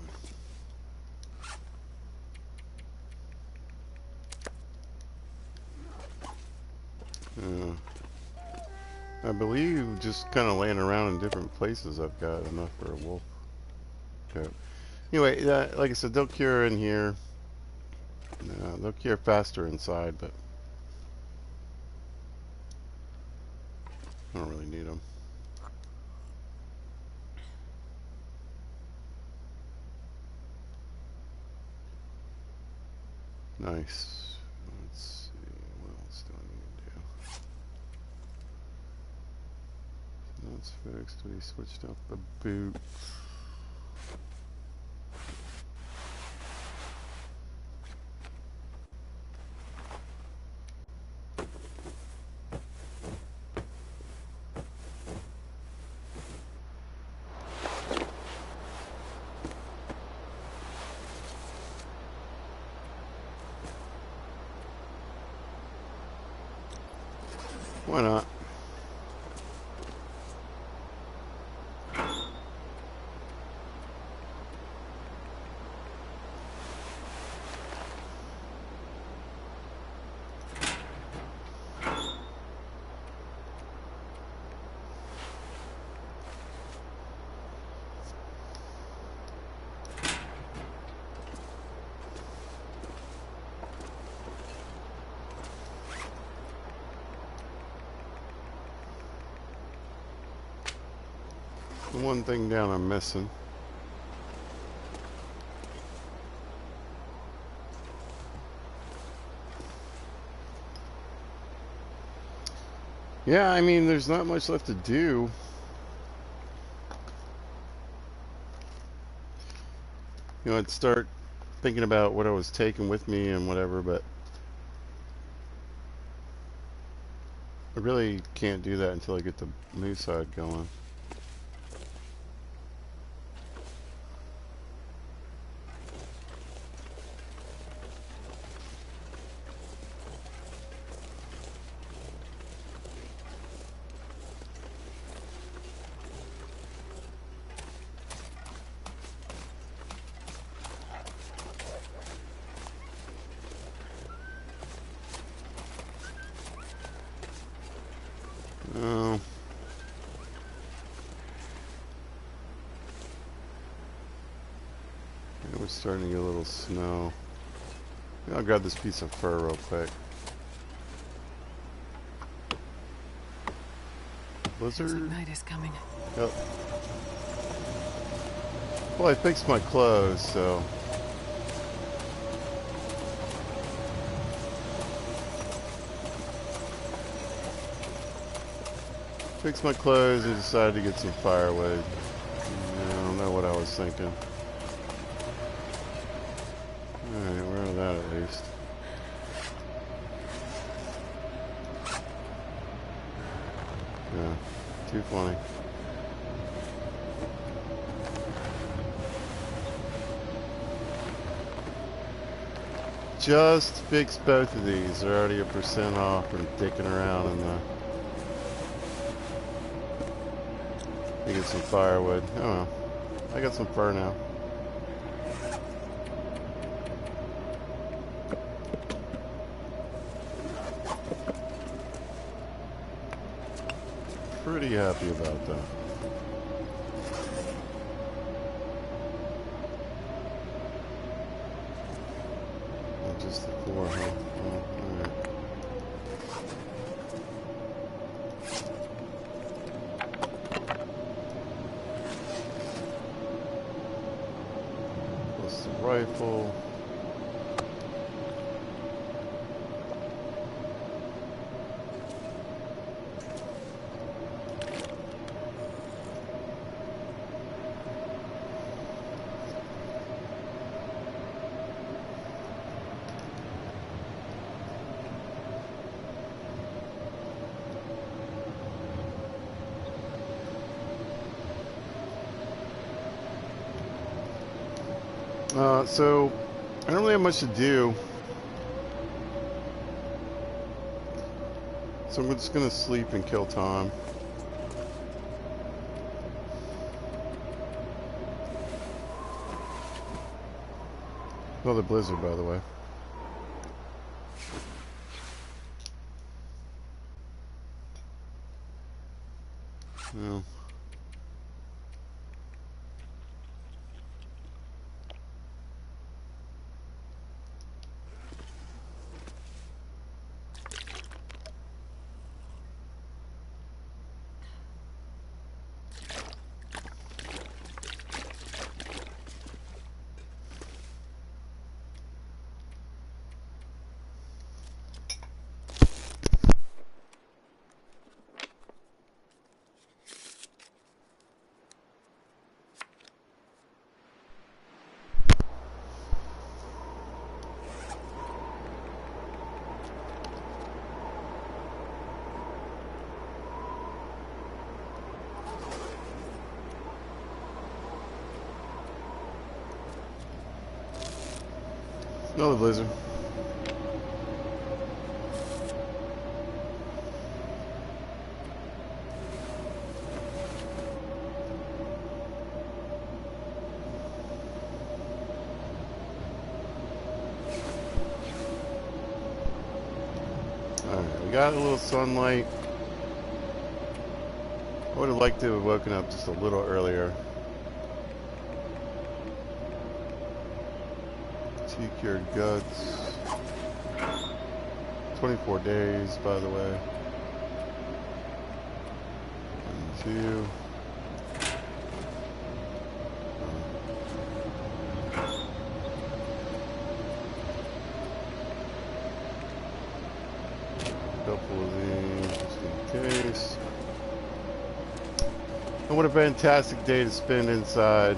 I believe just kind of laying around in different places I've got enough for a wolf coat. Anyway, like I said, they'll cure in here. They'll cure faster inside, but I don't really need them. Nice. Let's see, what else do I need to do? That's fixed. We switched up the boot. Why not? The one thing down I'm missing. Yeah, I mean, there's not much left to do. You know, I'd start thinking about what I was taking with me and whatever, but I really can't do that until I get the new side going. Oh, yeah, we're starting to get a little snow. I'll grab this piece of fur real quick. Looks like Blizzard? night is coming. Yep. Well, I fixed my clothes, so... Fixed my clothes and decided to get some firewood. I don't know what I was thinking. Alright, we're out of that at least. Yeah, too funny. Just fixed both of these. They're already a % off from dicking around in the... You get some firewood. Oh well. I got some fur now. Pretty happy about that. Just the floor, huh? Oh, alright. Plus the rifle. So I don't really have much to do, so I'm just gonna sleep and kill time. Another blizzard, by the way. Yeah. Another blizzard. Alright, we got a little sunlight. I would have liked to have woken up just a little earlier. Tea-cured guts. 24 days, by the way. 1, 2. Couple of these, just in case. And what a fantastic day to spend inside.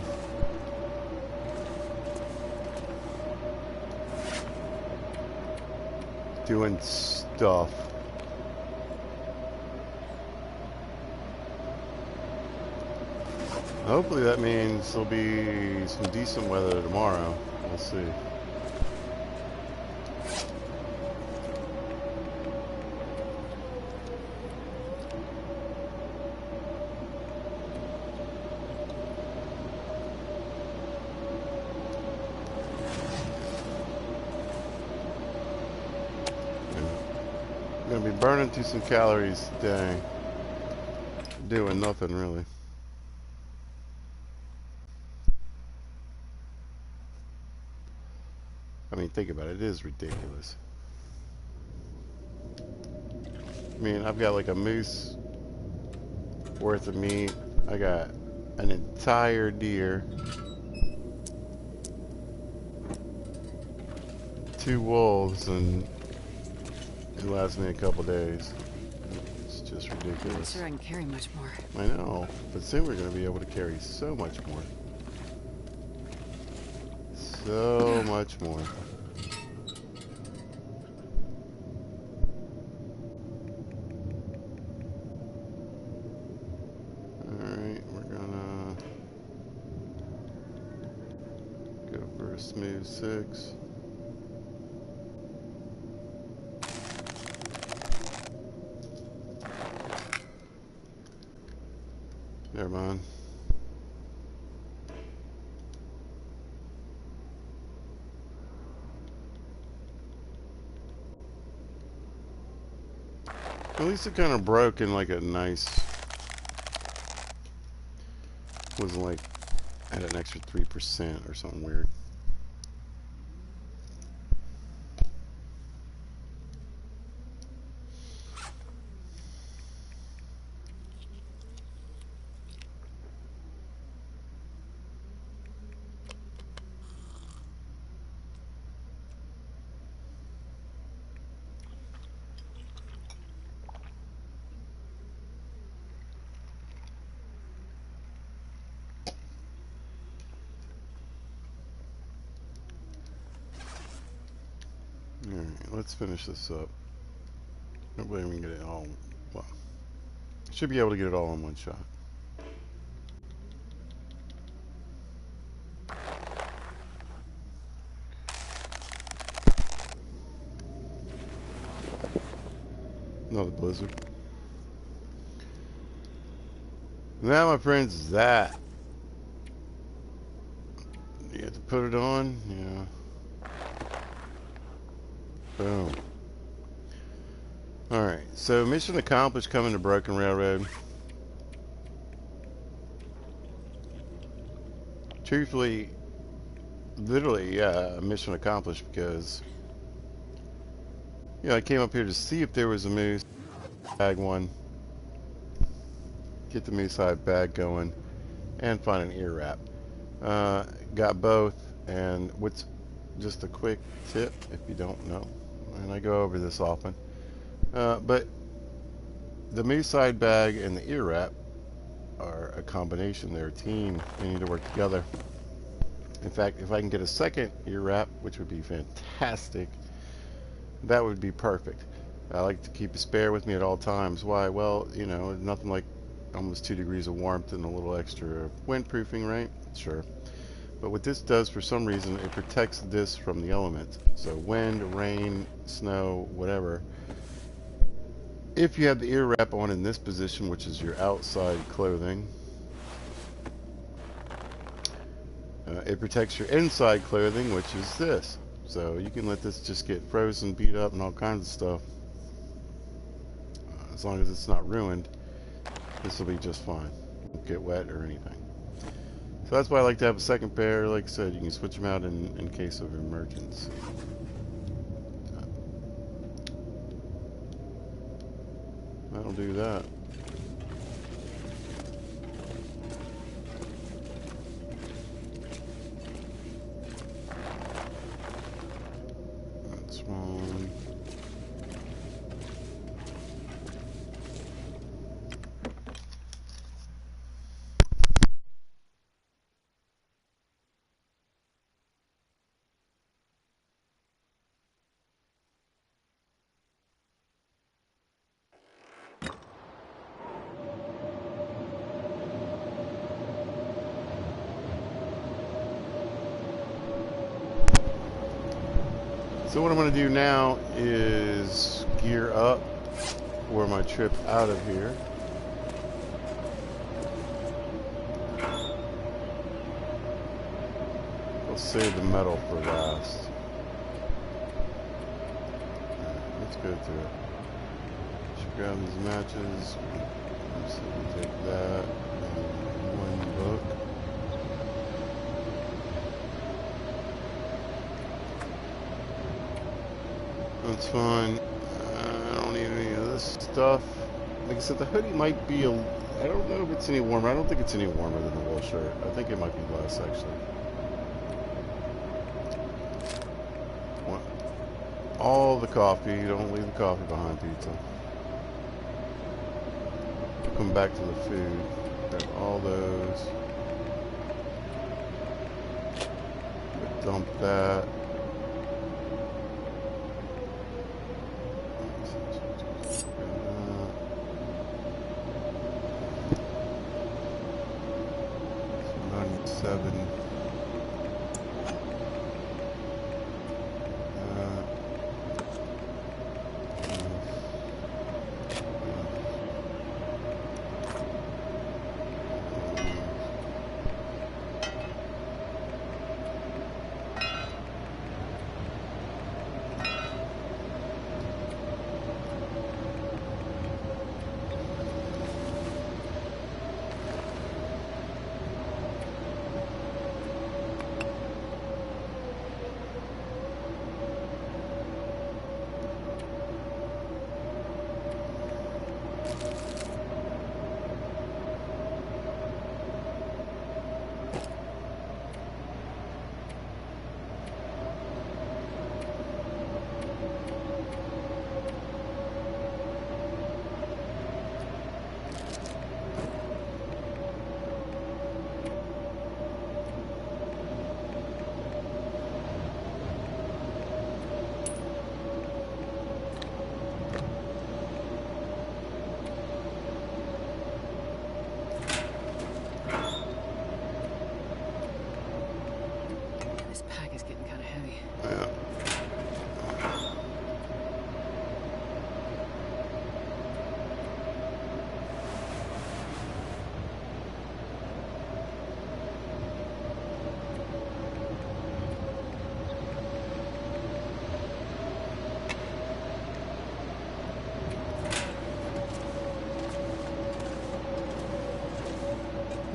Doing stuff. Hopefully that means there'll be some decent weather tomorrow. We'll see. I'm gonna be burning through some calories today. Doing nothing really. I mean, think about it. It is ridiculous. I mean, I've got like a moose worth of meat. I got an entire deer, 2 wolves, and it lasts me a couple days. It's just I'm not ridiculous. sure I can carry much more. I know, but soon we're going to be able to carry so much more. So much more. Alright, we're gonna go for a smooth 6. Never mind. At least it kind of broke in like a nice, wasn't like, had an extra 3% or something weird. Alright, let's finish this up. Hopefully we can get it all, well, should be able to get it all in one shot. another blizzard. Now, my friends, that you have to put it on. Yeah. Boom. All right. So mission accomplished. Coming to Broken Railroad. Truthfully, literally, yeah, mission accomplished because I came up here to see if there was a moose. Bag one. Get the moose hide bag going, and find an ear wrap. Got both, and what's just a quick tip if you don't know, and I go over this often, but the moose hide bag and the ear wrap are a combination. They're a team. They need to work together. In fact, if I can get a second ear wrap, which would be fantastic, that would be perfect. I like to keep a spare with me at all times. Why? Well, nothing like almost 2 degrees of warmth and a little extra windproofing, right? Sure. But what this does, for some reason, it protects this from the elements. So wind, rain, snow, whatever. If you have the ear wrap on in this position, which is your outside clothing, it protects your inside clothing, which is this. So you can let this just get frozen, beat up, and all kinds of stuff. As long as it's not ruined, this will be just fine. Won't get wet or anything. So that's why I like to have a second pair. Like I said, you can switch them out in case of emergency. That'll do that. That's one. So what I'm going to do now is gear up for my trip out of here. I'll save the metal for last. Let's go through it. Should grab these matches. So we'll take that and one book. That's fine. I don't need any of this stuff. Like I said, the hoodie might be I don't know if it's any warmer. I don't think it's any warmer than the wool shirt. I think it might be less, actually. All the coffee. Don't leave the coffee behind, pizza. Come back to the food. Grab all those. Dump that. Seven.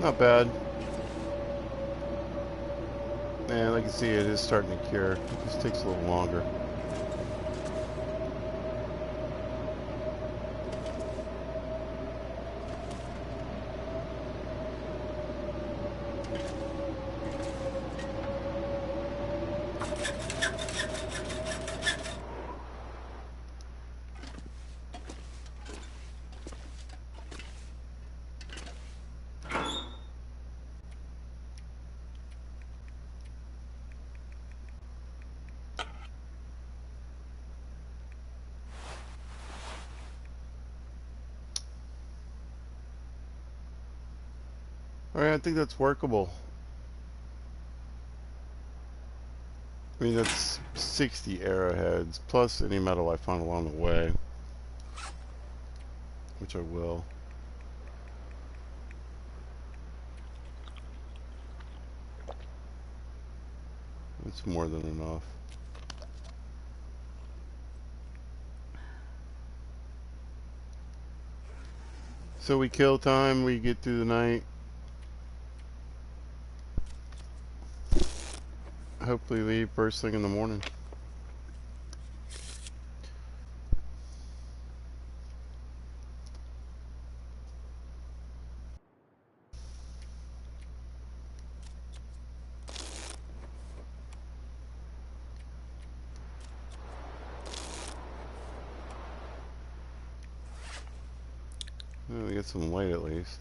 Not bad. And like you see, it is starting to cure. It just takes a little longer. Alright, I think that's workable. I mean, that's 60 arrowheads, plus any metal I find along the way. Which I will. It's more than enough. So we kill time, we get through the night. Hopefully leave first thing in the morning. Well, we get some light at least.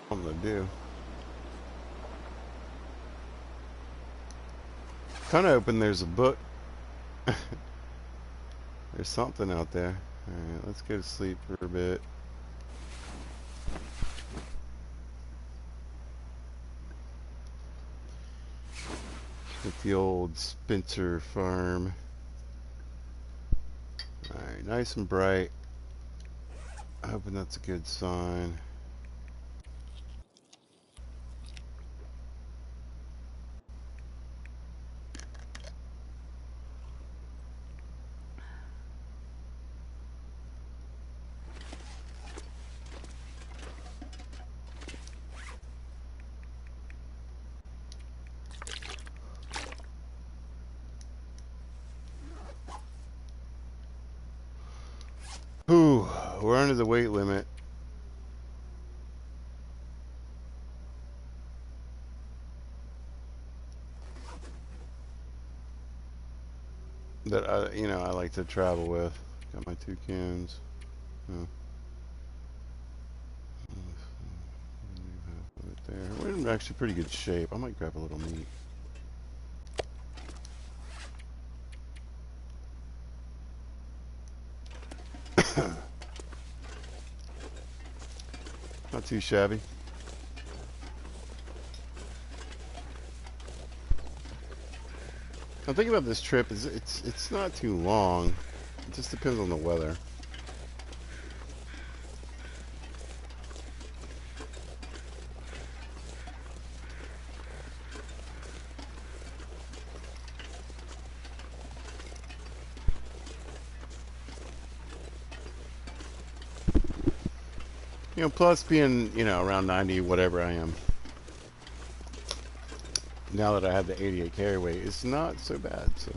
Something to do. Kind of hoping there's a book. There's something out there. Alright, let's go to sleep for a bit. At the old Spencer farm. Alright, nice and bright. Hoping that's a good sign. Whew, we're under the weight limit. That I like to travel with. Got my two cans. Oh. Put it there. We're in actually pretty good shape. I might grab a little meat. Not too shabby. I'm thinking about this trip. It's not too long. It just depends on the weather. Plus being, around 90, whatever I am. Now that I have the 88 carry weight, it's not so bad, so.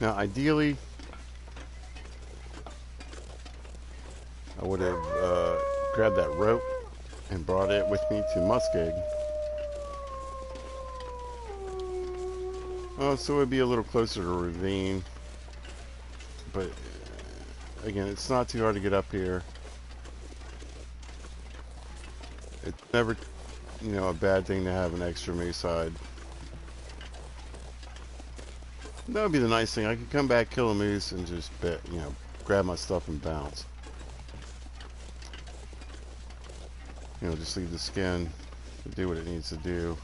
Now, ideally, I would have grabbed that rope and brought it with me to Muskeg. Oh, so it would be a little closer to Ravine. But, again, it's not too hard to get up here. It's never, a bad thing to have an extra mace hide. That would be the nice thing. I could come back, kill a moose, and just grab my stuff and bounce. Just leave the skin to do what it needs to do.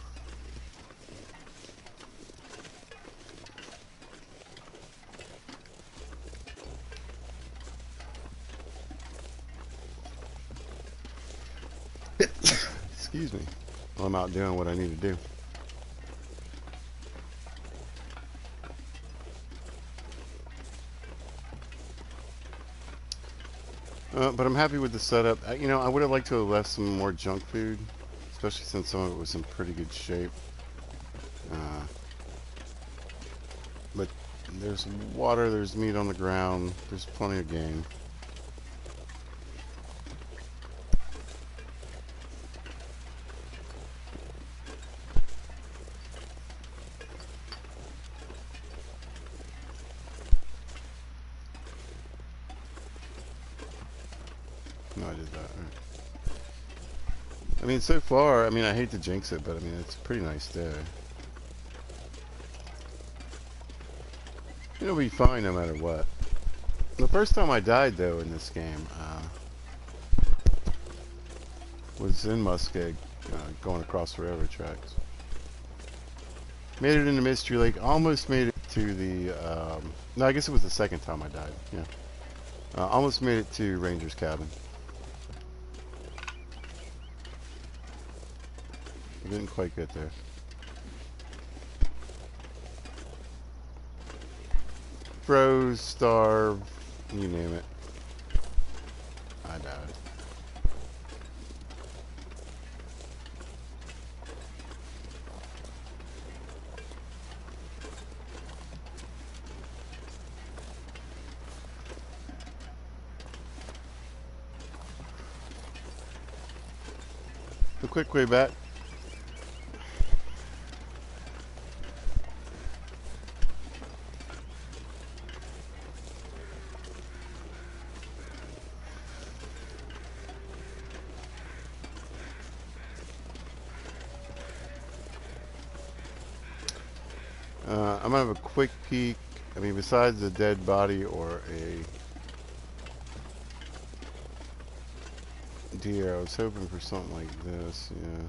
Excuse me. While I'm out doing what I need to do. But I'm happy with the setup. I would have liked to have left some more junk food, especially since some of it was in pretty good shape. But there's water, there's meat on the ground, there's plenty of game. No, I did that. Right. I mean, so far, I hate to jinx it, but it's a pretty nice day. It'll be fine no matter what. The first time I died, though, in this game was in Muskeg, going across the railroad tracks. Made it into Mystery Lake, almost made it to the, no, I guess it was the second time I died, yeah. Almost made it to Ranger's Cabin. I didn't quite get there. Froze, starved, you name it. I died. The quick way back. I'm gonna have a quick peek. Besides a dead body or a deer, I was hoping for something like this. Yeah.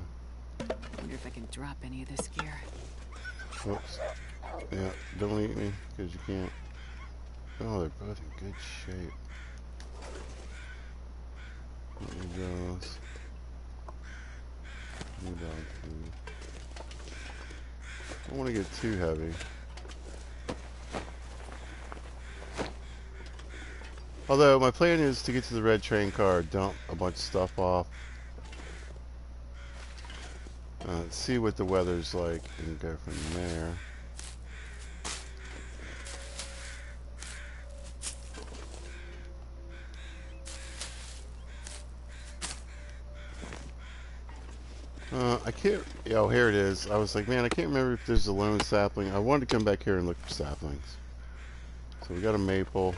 Wonder if I can drop any of this gear. Whoops. Yeah. Don't eat me, because you can't. Oh, they're both in good shape. Let me just. New dog food. I don't want to get too heavy. Although my plan is to get to the red train car, dump a bunch of stuff off, see what the weather's like, and go from there. I can't. Oh, here it is. I was like, man, I can't remember if there's a lone sapling. I wanted to come back here and look for saplings. So we got a maple.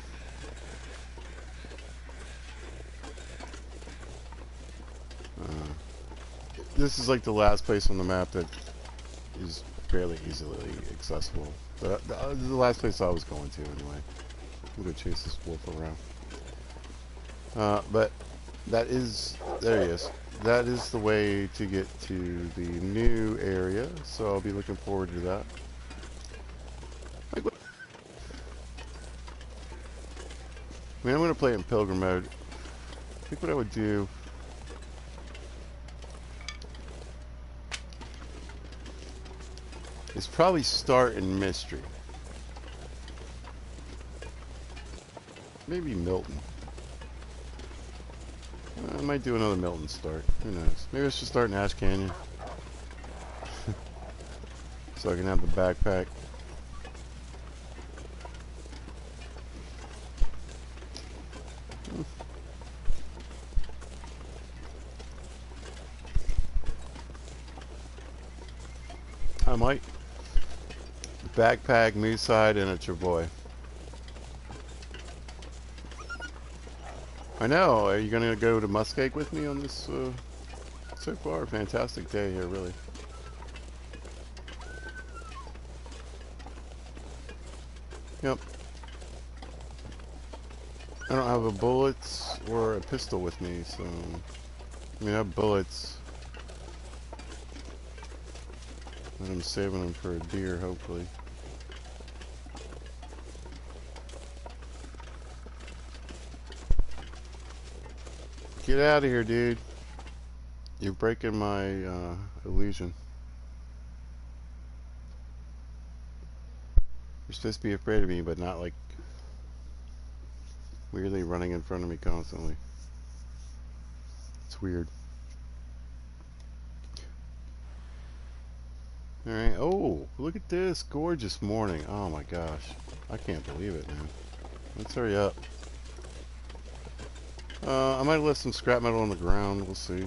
This is like the last place on the map that is fairly easily accessible. The last place I was going to, anyway. I'm gonna chase this wolf around. But that is, there he is. That is the way to get to the new area, so I'll be looking forward to that. I'm going to play it in Pilgrim mode. I think what I would do is probably start in Mystery. Maybe Milton. I might do another Milton start. Who knows? Maybe I should start in Ash Canyon. So I can have the backpack. I might. Backpack, moose side, and a travoy. I know. Are you going to go to Muskeg with me on this? So far, fantastic day here, really. Yep. I don't have a bullets or a pistol with me, so... I mean, I have bullets. And I'm saving them for a deer, hopefully. Get out of here, dude. You're breaking my illusion. You're supposed to be afraid of me, but not like weirdly running in front of me constantly. It's weird. Alright. Oh, look at this. Gorgeous morning. Oh my gosh. I can't believe it, man. Let's hurry up. I might have left some scrap metal on the ground. We'll see.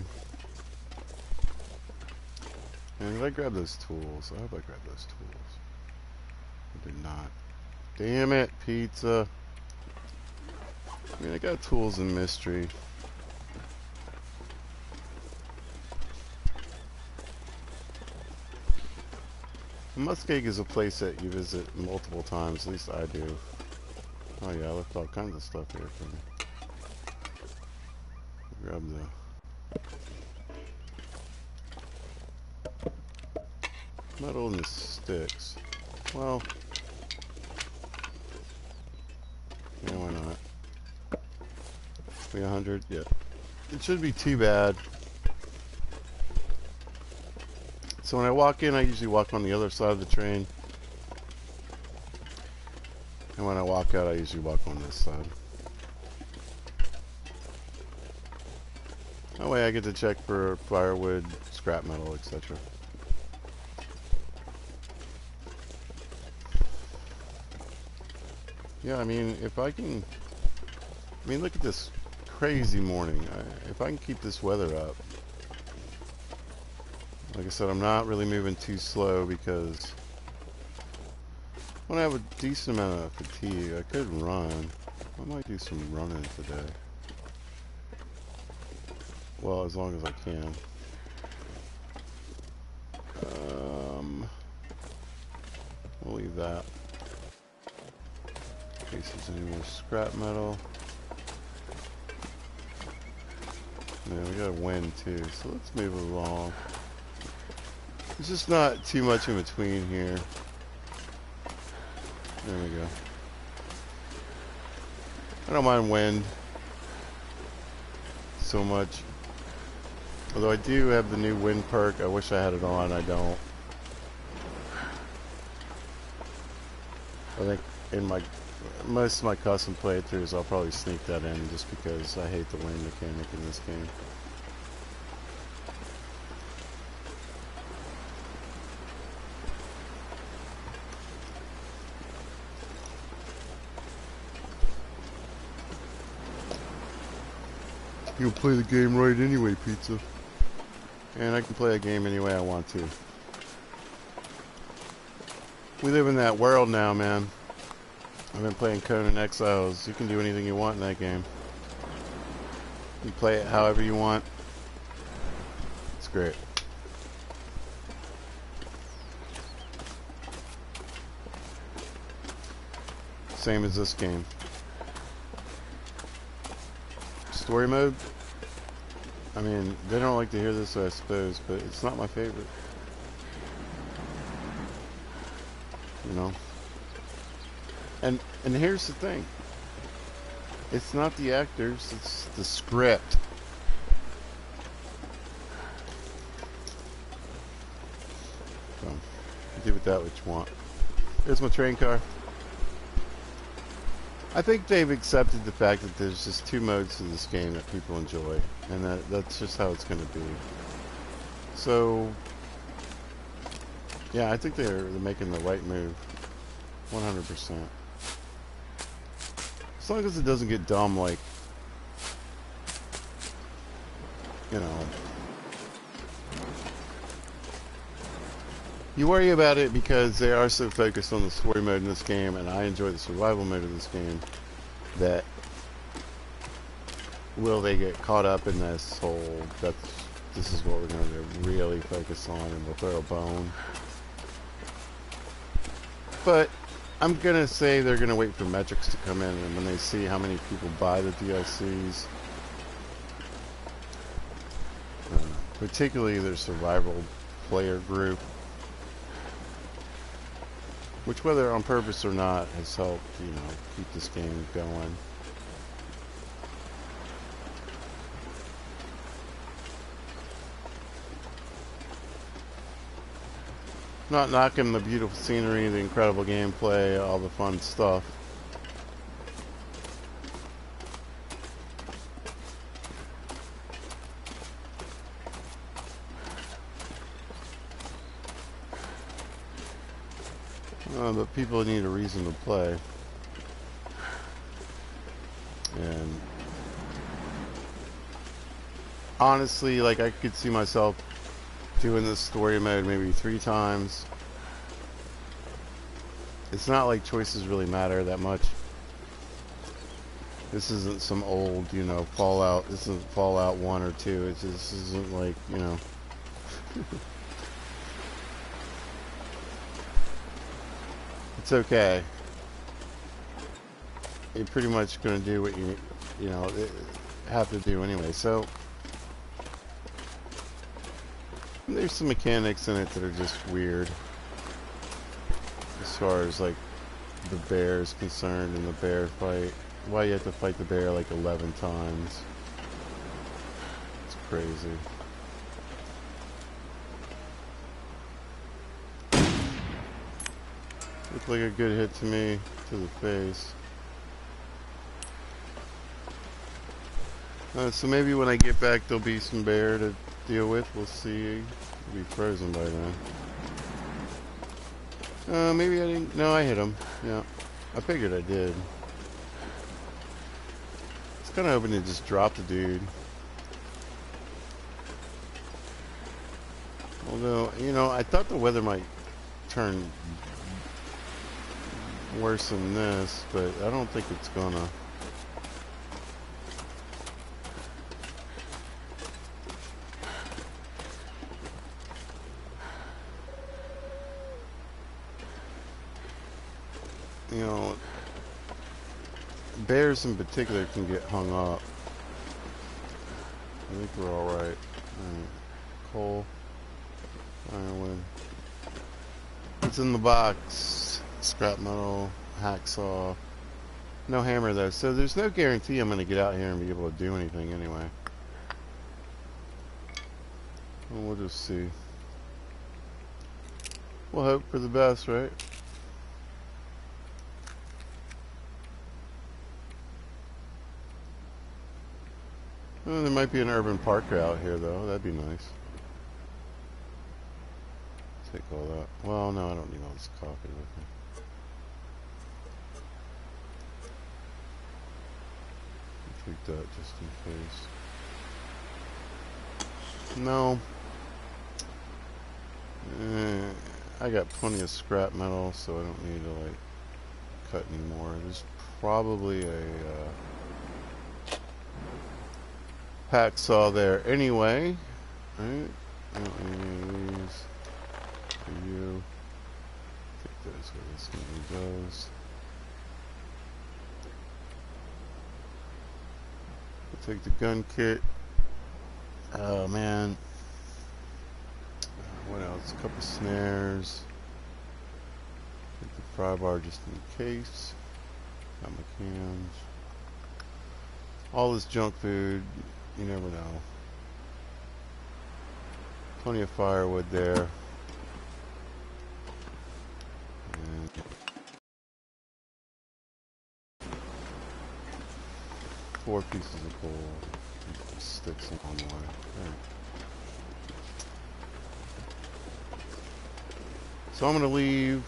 And did I grab those tools? I hope I grabbed those tools. I did not. Damn it, pizza. I mean, I got tools in mystery. Muskeg is a place that you visit multiple times. At least I do. Oh yeah, I left all kinds of stuff here for me. Grab the metal and the sticks. Well, yeah, why not? 300, yeah. It shouldn't be too bad. So when I walk in, I usually walk on the other side of the train. And when I walk out, I usually walk on this side. That way I get to check for firewood, scrap metal, etc. Yeah, I mean, if I can... I mean, look at this crazy morning. If I can keep this weather up... Like I said, I'm not really moving too slow because... when I have a decent amount of fatigue, I could run. I might do some running today. Well, as long as I can. We'll leave that. In case there's any more scrap metal. Yeah, we got wind too, so let's move along. There's just not too much in between here. There we go. I don't mind wind so much. Although I do have the new wind perk. I wish I had it on. I don't. I think in most of my custom playthroughs I'll probably sneak that in just because I hate the wind mechanic in this game. You'll play the game right anyway, pizza. And I can play a game any way I want to. We live in that world now, man. I've been playing Conan Exiles. You can do anything you want in that game. You play it however you want. It's great. Same as this game. Story mode? I mean, they don't like to hear this, I suppose, but it's not my favorite. You know? And here's the thing. It's not the actors, it's the script. So, do with that what you want. Here's my train car. I think they've accepted the fact that there's just two modes to this game that people enjoy, and that's just how it's going to be. So, yeah, I think they're making the right move, 100%. As long as it doesn't get dumb, like, you know, you worry about it because they are so focused on the story mode in this game, and I enjoy the survival mode of this game, that will they get caught up in this whole, this is what we're going to really focus on, and we'll throw a bone. But I'm gonna say they're gonna wait for metrics to come in, and when they see how many people buy the DLCs, particularly their survival player group, which whether on purpose or not has helped, keep this game going. Not knocking the beautiful scenery, the incredible gameplay, all the fun stuff. But people need a reason to play. And honestly, like, I could see myself doing this story mode maybe 3 times. It's not like choices really matter that much. This isn't some old, Fallout. This isn't Fallout 1 or 2. This isn't like, It's okay. You're pretty much going to do what you have to do anyway. So there's some mechanics in it that are just weird, as far as like the bear is concerned and the bear fight. Why you have to fight the bear like 11 times? It's crazy. Looked like a good hit to me, to the face. So maybe when I get back there'll be some bear to deal with. We'll see. It'll be frozen by then. Maybe I didn't. No, I hit him. Yeah. I figured I did. I was kind of hoping to just drop the dude. Although, I thought the weather might turn worse than this, but I don't think it's gonna. Bears in particular can get hung up. I think we're alright. Alright. Coal. Ironwood. What's in the box? Scrap metal. Hacksaw. No hammer though, so there's no guarantee I'm going to get out here and be able to do anything anyway. Well, we'll just see. We'll hope for the best, right? Well, there might be an urban park out here though, that'd be nice. Take all that. Well, no, I don't need all this coffee with me. Take that just in case. No. I got plenty of scrap metal, so I don't need to like cut anymore. There's probably a hacksaw there anyway. Right? I don't need any of these for you. Take those where this one goes. Take the gun kit. Oh man. What else? A couple snares. Take the fry bar just in case. Got my cans. All this junk food. You never know. Plenty of firewood there. And 4 pieces of coal. Sticks along the way. Right. So I'm going to leave.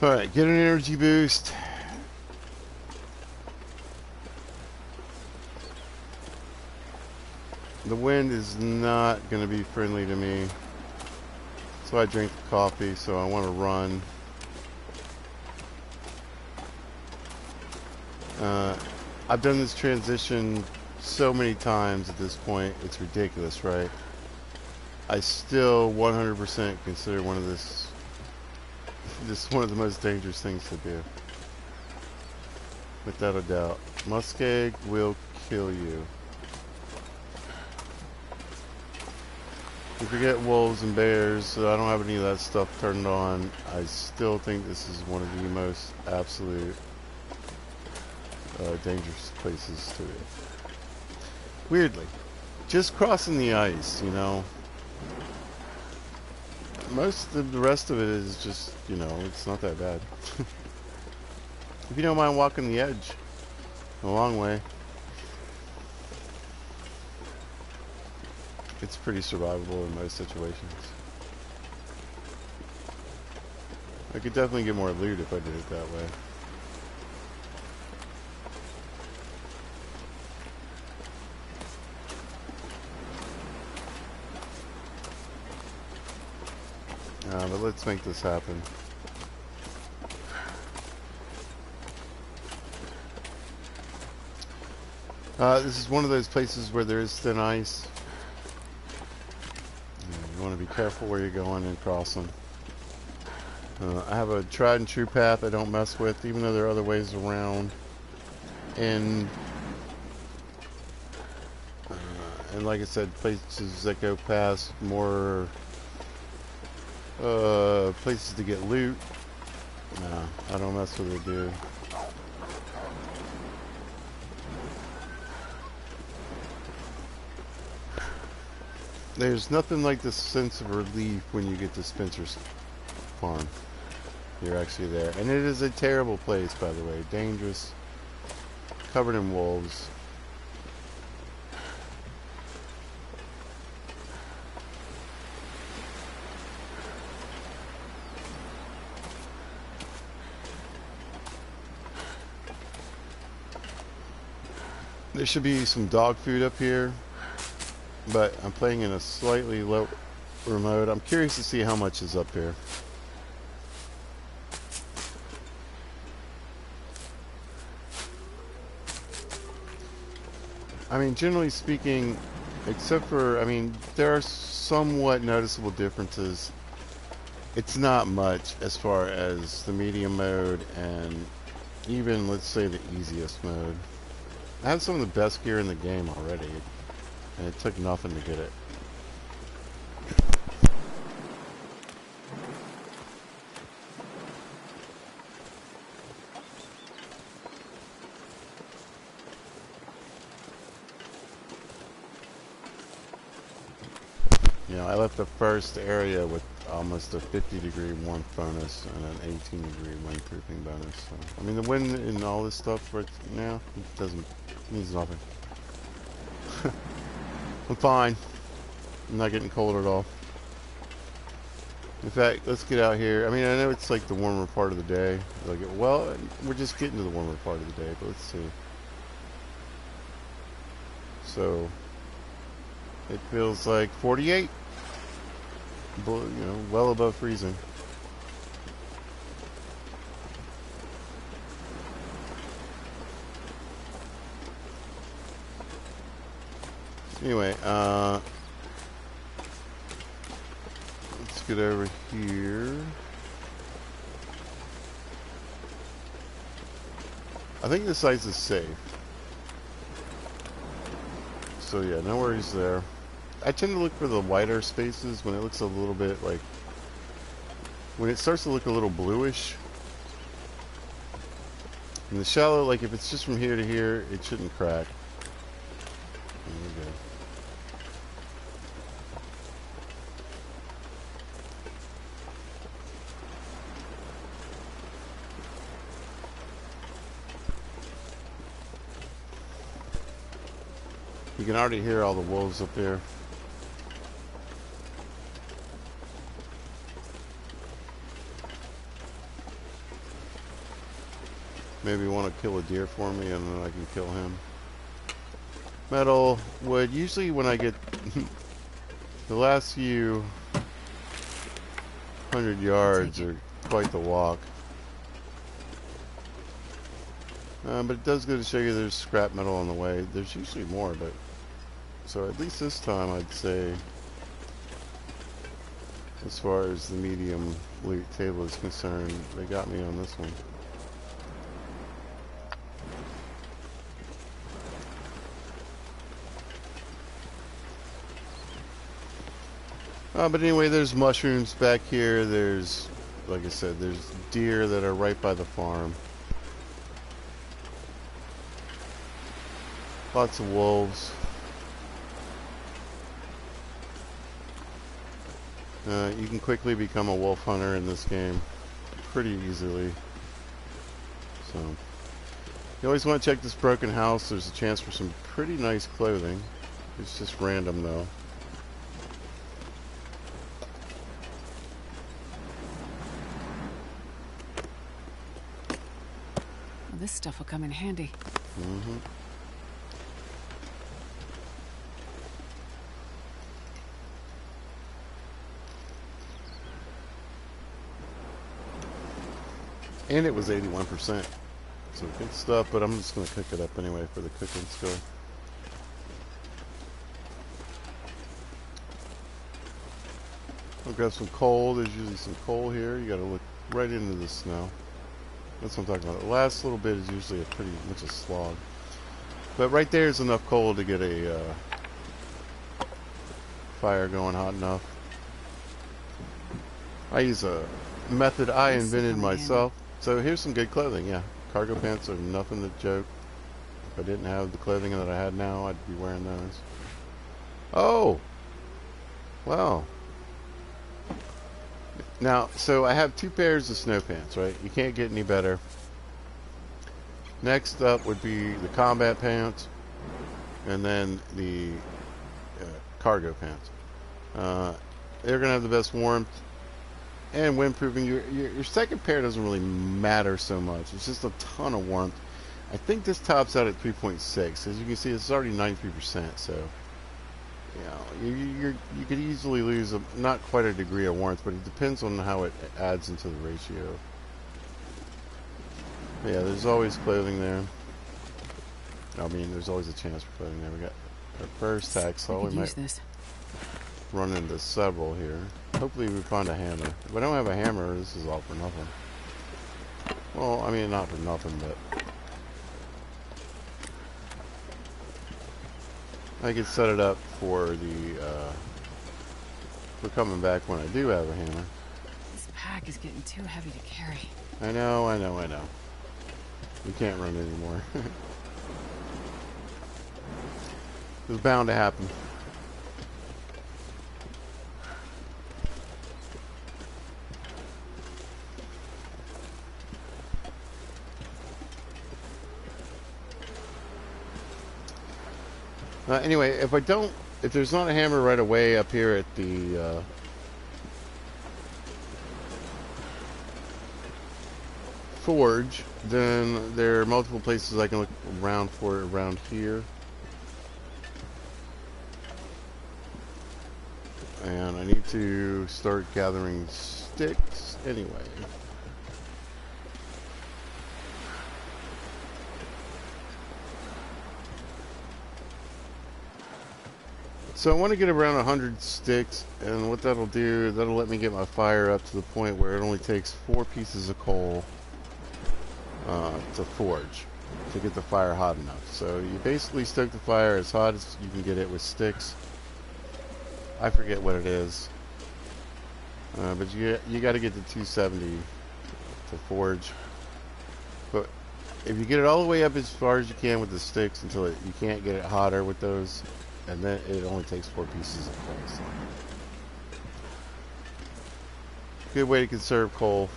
Alright, get an energy boost. The wind is not going to be friendly to me. So I drink the coffee, so I want to run. I've done this transition so many times at this point, it's ridiculous, right? I still 100% consider this one of the most dangerous things to do. Without a doubt. Muskeg will kill you. You forget wolves and bears, so I don't have any of that stuff turned on. I still think this is one of the most absolute dangerous places to be. Weirdly. Just crossing the ice, you know. Most of the rest of it is just, you know, it's not that bad. If you don't mind walking the edge a long way, it's pretty survivable in most situations. I could definitely get more loot if I did it that way. But let's make this happen. This is one of those places where there is thin ice. You want to be careful where you're going and crossing. I have a tried and true path I don't mess with, even though there are other ways around. And like I said, places that go past more places to get loot. No, I don't mess with it, dude. There's nothing like the sense of relief when you get to Spencer's farm. You're actually there. And it is a terrible place, by the way. Dangerous. Covered in wolves. There should be some dog food up here, but I'm playing in a slightly lower mode. I'm curious to see how much is up here. I mean, generally speaking, except for, I mean, there are somewhat noticeable differences. It's not much as far as the medium mode and even, let's say, the easiest mode. I have some of the best gear in the game already, and it took nothing to get it. You know, I left the first area with almost a 50-degree warmth bonus and an 18-degree windproofing bonus. So, I mean, the wind and all this stuff right now, it means nothing. I'm fine. I'm not getting cold at all. In fact, let's get out here. I mean, I know it's like the warmer part of the day. Well, we're just getting to the warmer part of the day, but let's see. So, it feels like 48. You know, well above freezing. Anyway, let's get over here. I think this ice is safe. So yeah, no worries there. I tend to look for the wider spaces when it looks a little bit like, when it starts to look a little bluish. In the shallow, like if it's just from here to here, it shouldn't crack. There we go. You can already hear all the wolves up there. Maybe want to kill a deer for me and then I can kill him. Metal, wood. Usually when I get the last few 100 I'll take yards it. are quite the walk. But it does go to show you there's scrap metal on the way. There's usually more, but so at least this time I'd say, as far as the medium loot table is concerned, they got me on this one. But anyway, there's mushrooms back here. There's, like I said, there's deer that are right by the farm. Lots of wolves. You can quickly become a wolf hunter in this game pretty easily. So, you always want to check this broken house. There's a chance for some pretty nice clothing. It's just random though. Well, this stuff will come in handy. Mm-hmm. And it was 81%. So good stuff, but I'm just going to cook it up anyway for the cooking skill. I'll grab some coal. There's usually some coal here. You got to look right into the snow. That's what I'm talking about. The last little bit is usually a pretty much a slog. But right there is enough coal to get a fire going hot enough. I use a method I This will invented come in handy. myself. So here's some good clothing, yeah. Cargo pants are nothing to joke. If I didn't have the clothing that I had now, I'd be wearing those. Oh! Wow. Now, so I have 2 pairs of snow pants, right? You can't get any better. Next up would be the combat pants, and then the cargo pants. They're going to have the best warmth and windproofing. Your second pair doesn't really matter so much. It's just a ton of warmth. I think this tops out at 3.6. As you can see, it's already 93%. So, you know, you could easily lose not quite a degree of warmth, but it depends on how it adds into the ratio. But yeah, there's always clothing there. I mean, there's always a chance for clothing there. We got our first tack, so I we could might use this. run into several here. Hopefully we find a hammer. If I don't have a hammer, this is all for nothing. Well, I mean, not for nothing, but I could set it up for the for coming back when I do have a hammer. This pack is getting too heavy to carry. I know. We can't run anymore. It was bound to happen. Anyway, if there's not a hammer right away up here at the forge, then there are multiple places I can look around for it around here. And I need to start gathering sticks anyway. So I want to get around 100 sticks, and what that'll do, that'll let me get my fire up to the point where it only takes 4 pieces of coal to forge, to get the fire hot enough. So you basically stoke the fire as hot as you can get it with sticks. I forget what it is, but you got to get to 270 to forge. But if you get it all the way up as far as you can with the sticks until you can't get it hotter with those, and then it only takes 4 pieces of coal. So. Good way to conserve coal.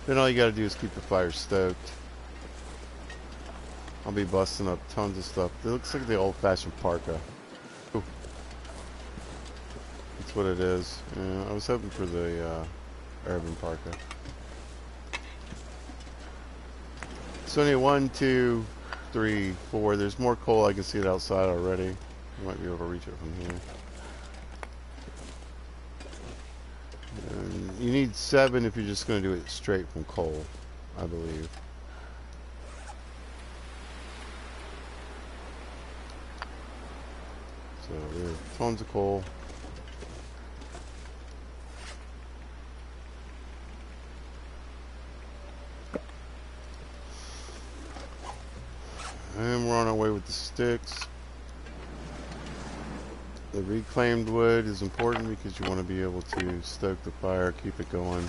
Then all you got to do is keep the fire stoked. I'll be busting up tons of stuff. It looks like the old-fashioned parka. Ooh. That's what it is. Yeah, I was hoping for the urban parka. So anyway, 1, 2, 3, 4. There's more coal. I can see it outside already. You might be able to reach it from here. And you need 7 if you're just going to do it straight from coal, I believe. So we have tons of coal. And we're on our way with the sticks. The reclaimed wood is important because you want to be able to stoke the fire, keep it going.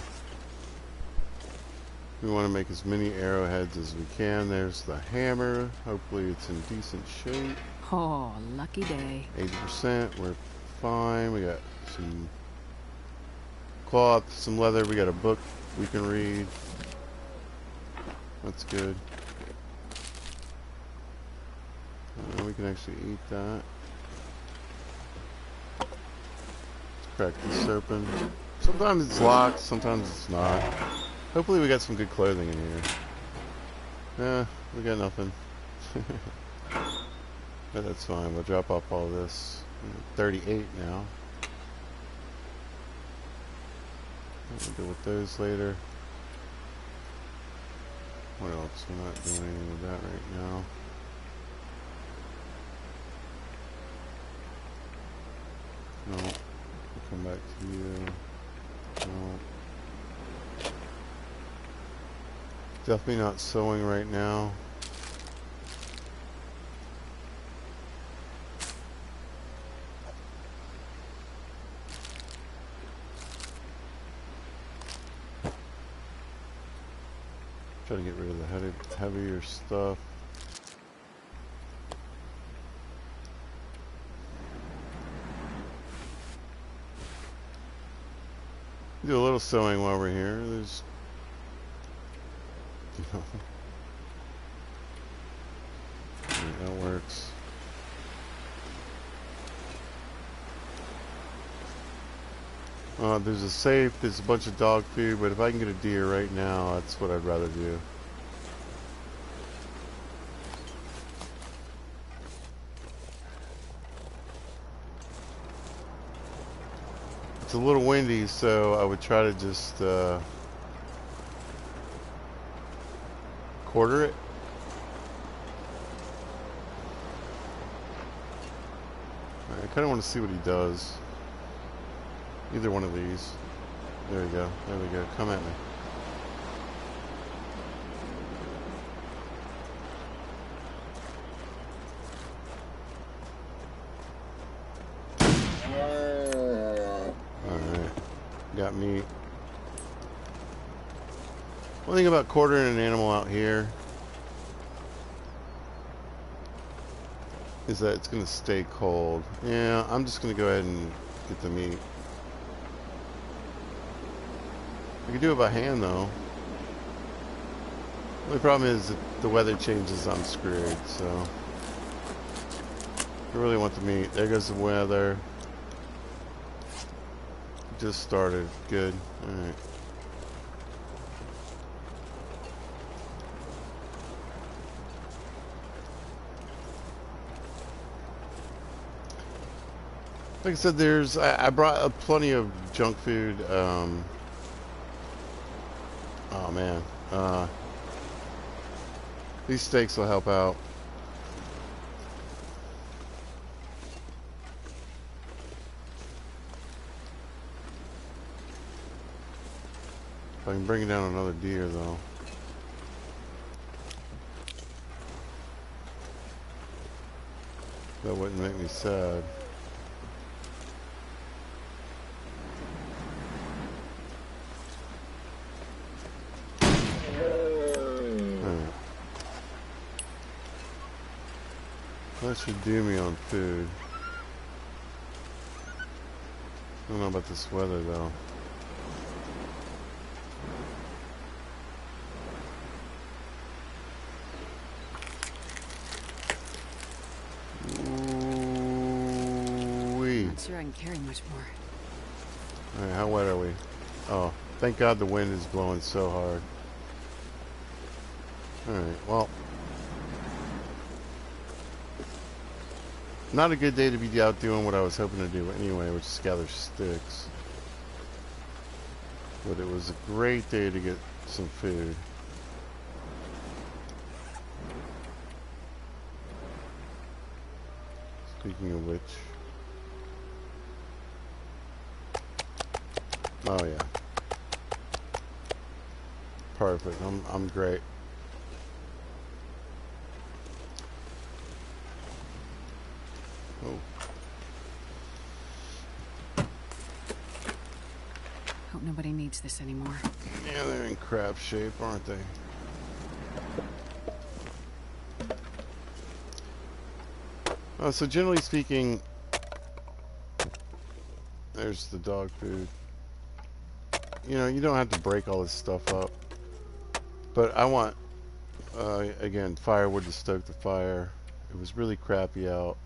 We want to make as many arrowheads as we can. There's the hammer. Hopefully it's in decent shape. Oh, lucky day. 80%. We're fine. We got some cloth, some leather. We got a book we can read. That's good. We can actually eat that. Let's crack this open. Sometimes it's locked, sometimes it's not. Hopefully we got some good clothing in here. Yeah, we got nothing. But that's fine. We'll drop off all this. 38 now. We'll deal with those later. What else? We're not doing anything with that right now. No. We'll come back to you. No. Definitely not sewing right now. Try to get rid of the heavier stuff. Do a little sewing while we're here. There's, you know, that works. There's a safe. There's a bunch of dog food, but if I can get a deer right now, that's what I'd rather do. It's a little windy, so I would try to just quarter it. I kind of want to see what he does. Either one of these. There we go. There we go. Come at me. Alright. Got meat. One thing about quartering an animal out here is that it's going to stay cold. Yeah, I'm just going to go ahead and get the meat. I can do it by hand though. The only problem is if the weather changes, I'm screwed, so I really want the meat. There goes the weather. Just started. Good. Alright. Like I said, I brought plenty of junk food. Oh man, these steaks will help out. If I can bring down another deer though. That wouldn't make me sad. That should do me on food. I don't know about this weather though. Ooh-wee. Not sure I can carry much more. Alright, how wet are we? Oh, thank God the wind is blowing so hard. Alright, well. Not a good day to be out doing what I was hoping to do anyway, which is gather sticks. But it was a great day to get some food. Speaking of which. Oh yeah. Perfect. I'm great. Oh. Hope nobody needs this anymore. Yeah, they're in crap shape, aren't they? So generally speaking, there's the dog food. You know, you don't have to break all this stuff up. But I want, again, firewood to stoke the fire. It was really crappy out.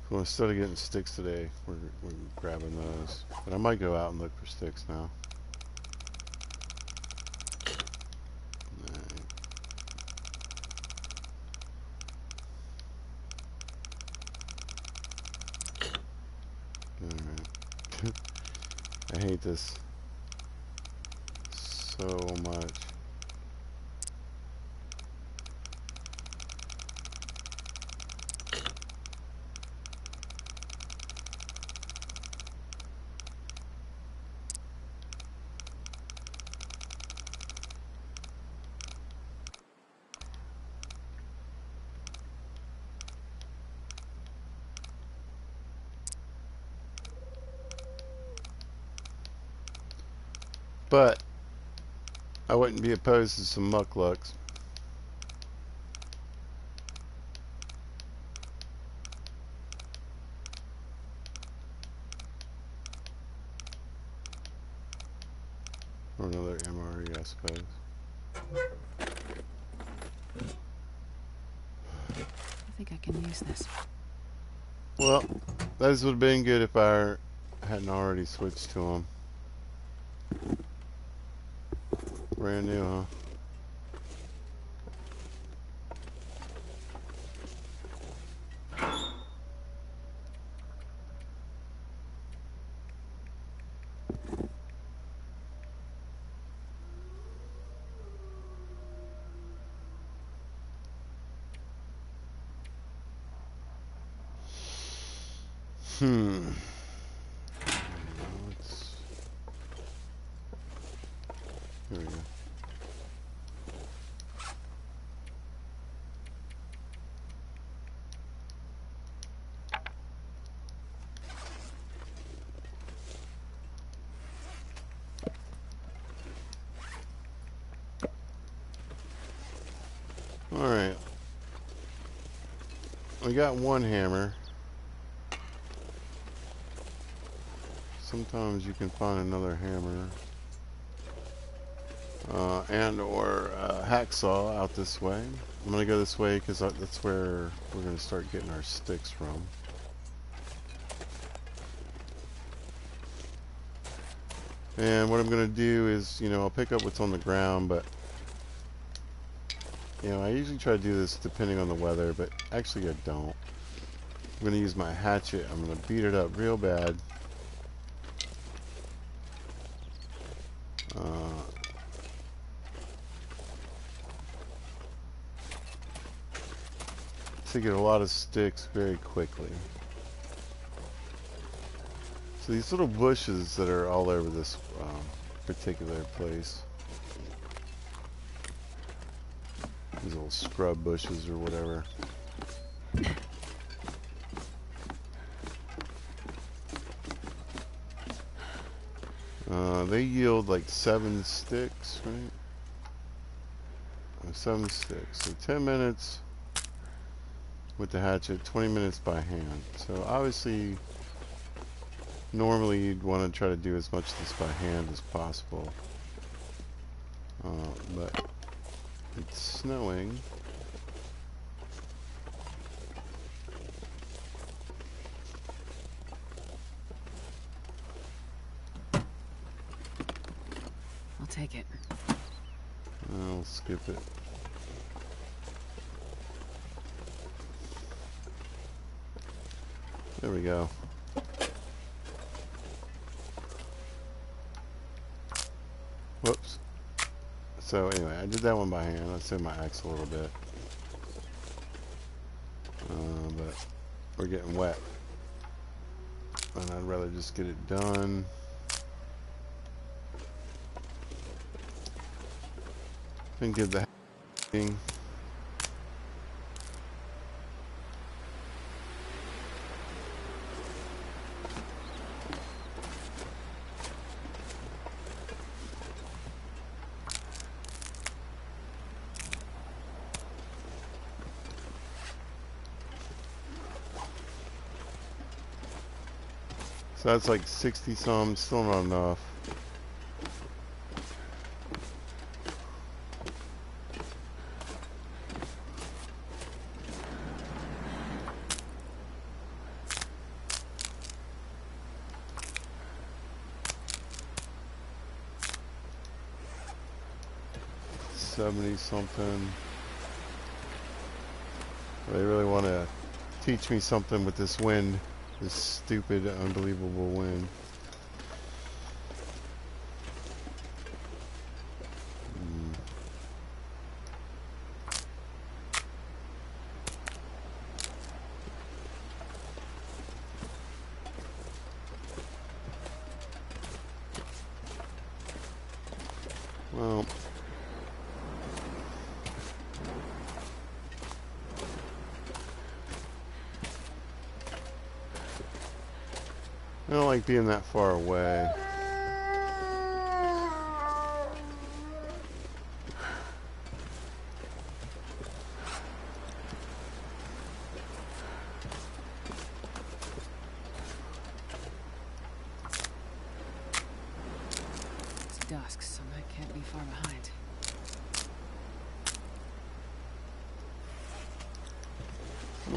So instead of getting sticks today, we're grabbing those. But I might go out and look for sticks now. Alright. I hate this so much. But I wouldn't be opposed to some mucklucks. Or another MRE, I suppose. I think I can use this. Well, those would have been good if I hadn't already switched to them. Brand new, huh? Hmm. Here we go. Alright. We got one hammer. Sometimes you can find another hammer. And or hacksaw out this way. I'm going to go this way because that's where we're going to start getting our sticks from. And what I'm going to do is, you know, I'll pick up what's on the ground, but, you know, I usually try to do this depending on the weather, but actually I don't. I'm going to use my hatchet. I'm going to beat it up real bad. To get a lot of sticks very quickly. So these little bushes that are all over this particular place, these little scrub bushes or whatever, they yield like 7 sticks, right? 7 sticks. So 10 minutes with the hatchet, 20 minutes by hand. So obviously, normally you'd want to try to do as much of this by hand as possible. But it's snowing. I'll take it. We'll I'll skip it. There we go. Whoops. So anyway, I did that one by hand. I set my axe a little bit. But we're getting wet. And I'd rather just get it done. And give the thing. So that's like 60 some, still not enough. $70 something. They really want to teach me something with this wind. This stupid, unbelievable wind. Well, I don't like being that far away. It's dusk, so I can't be far behind.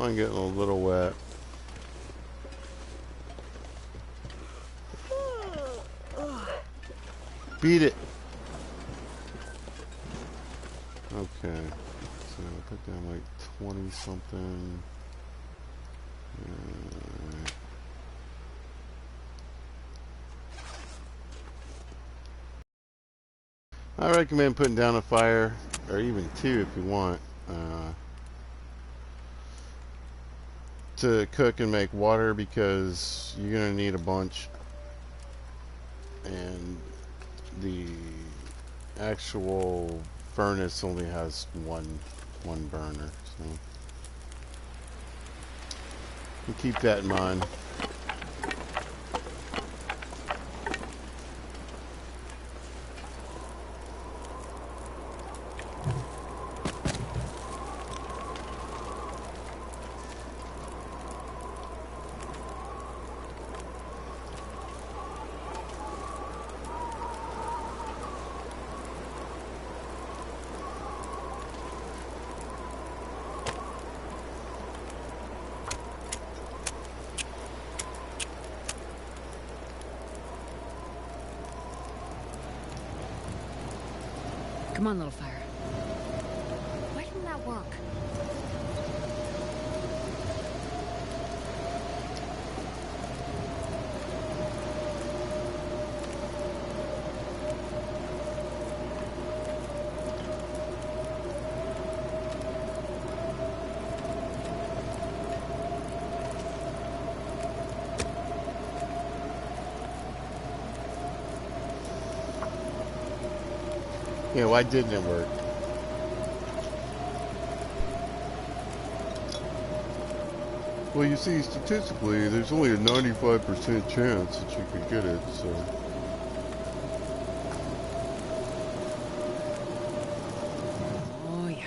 I'm getting a little wet. Beat it. Okay. So I put down like 20 something. I recommend putting down a fire, or even two if you want, to cook and make water, because you're going to need a bunch. And the actual furnace only has one burner, so you keep that in mind. Come on, little fire. Why didn't that work? Yeah, why didn't it work? Well, you see, statistically, there's only a 95% chance that you could get it, so... Oh, yeah.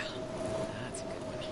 That's a good one.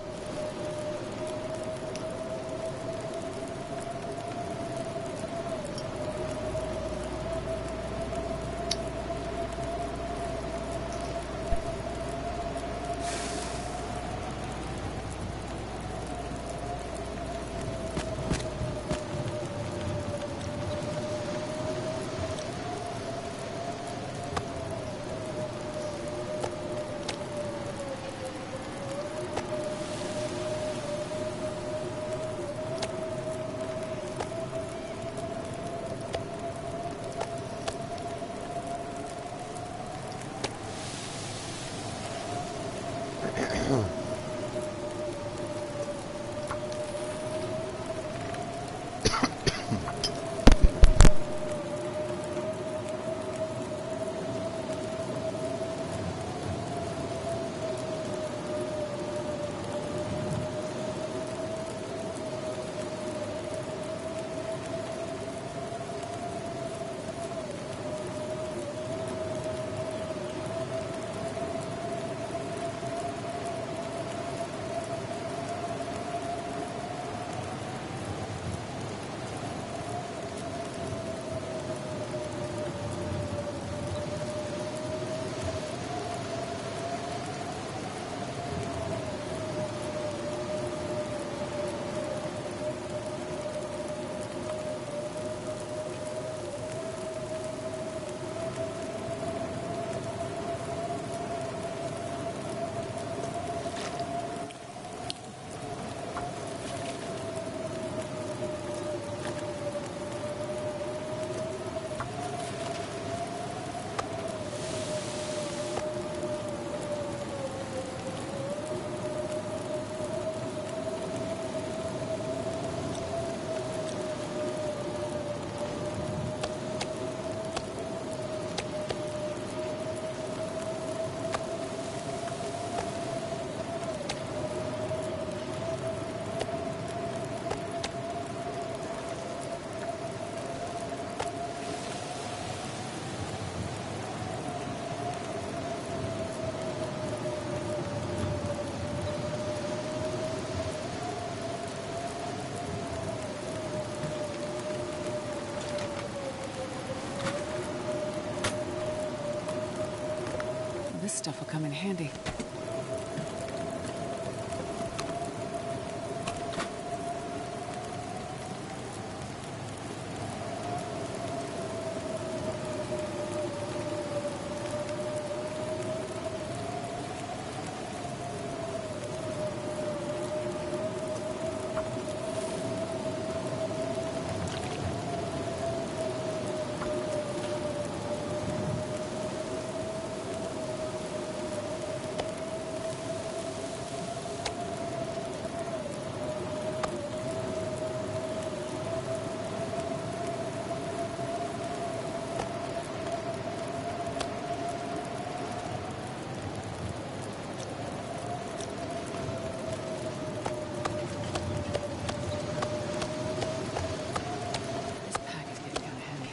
stuff will come in handy. This pack is getting kind of heavy.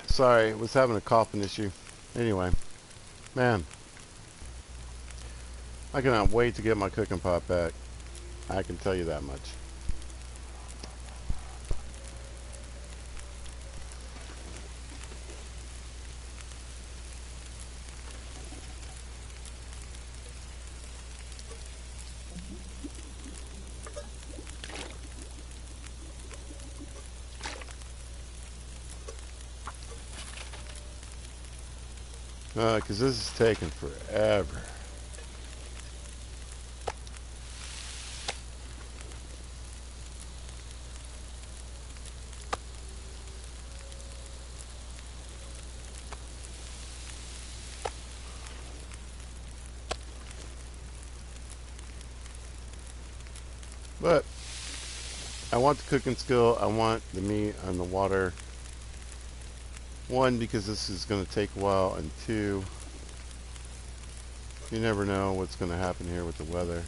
Sorry, was having a coughing issue. Anyway, man, I cannot wait to get my cooking pot back. I can tell you that much. Because this is taking forever. But I want the cooking skill. I want the meat and the water. One, because this is going to take a while, and two, you never know what's going to happen here with the weather.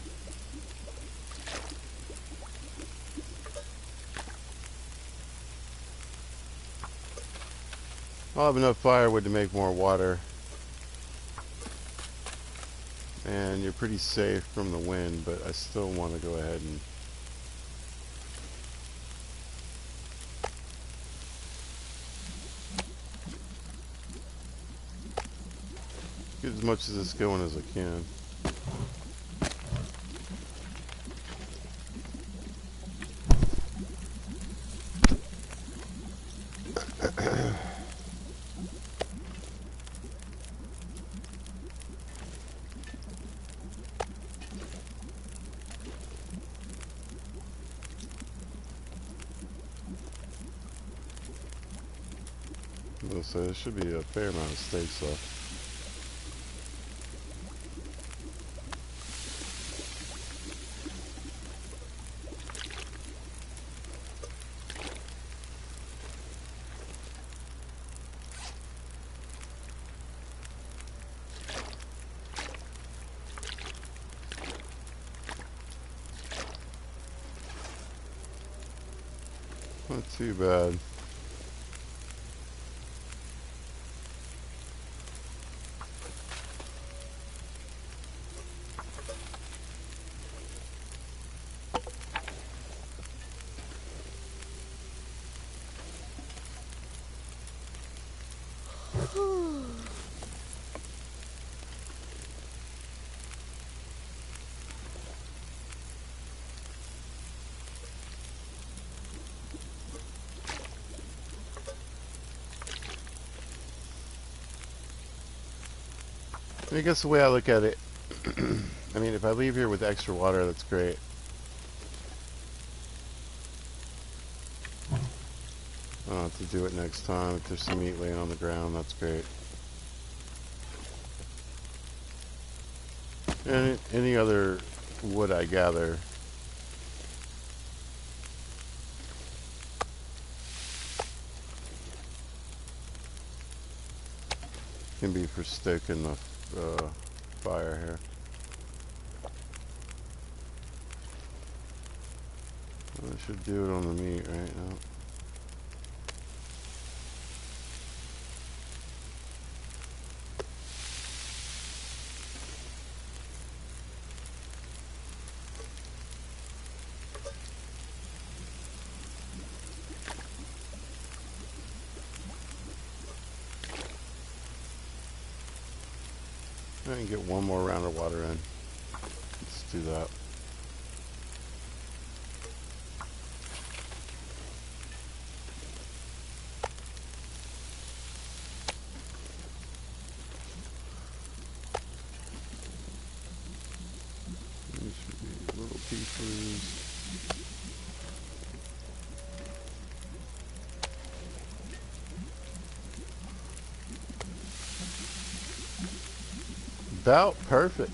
I'll have enough firewood to make more water, and you're pretty safe from the wind, but I still want to go ahead and get as much of this going as I can. So there should be a fair amount of steaks left. Not too bad. I guess the way I look at it, I mean, if I leave here with extra water, that's great. I don't have to do it next time. If there's some meat laying on the ground, that's great. And any other wood I gather can be for stoking the fire here. I should do it on the meat right now. I can get one more round of water in. Let's do that. These should be little pieces. About perfect.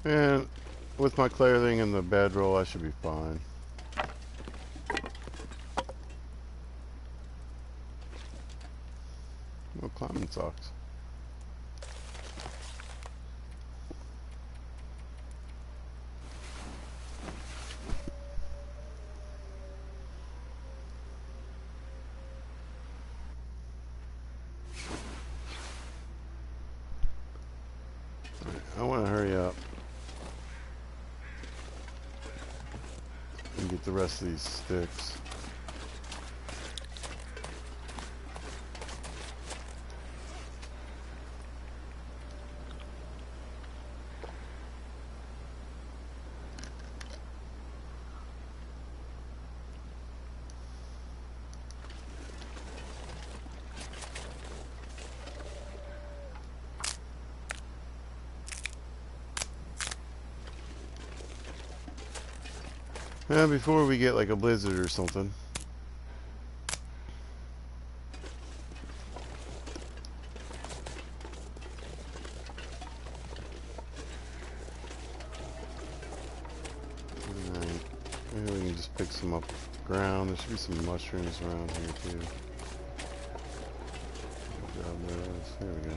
And with my clothing and the bedroll, I should be fine. No climbing socks. I want to hurry up and get the rest of these sticks. Before we get like a blizzard or something. Alright. Maybe we can just pick some up off the ground. There should be some mushrooms around here too. Grab those. There we go.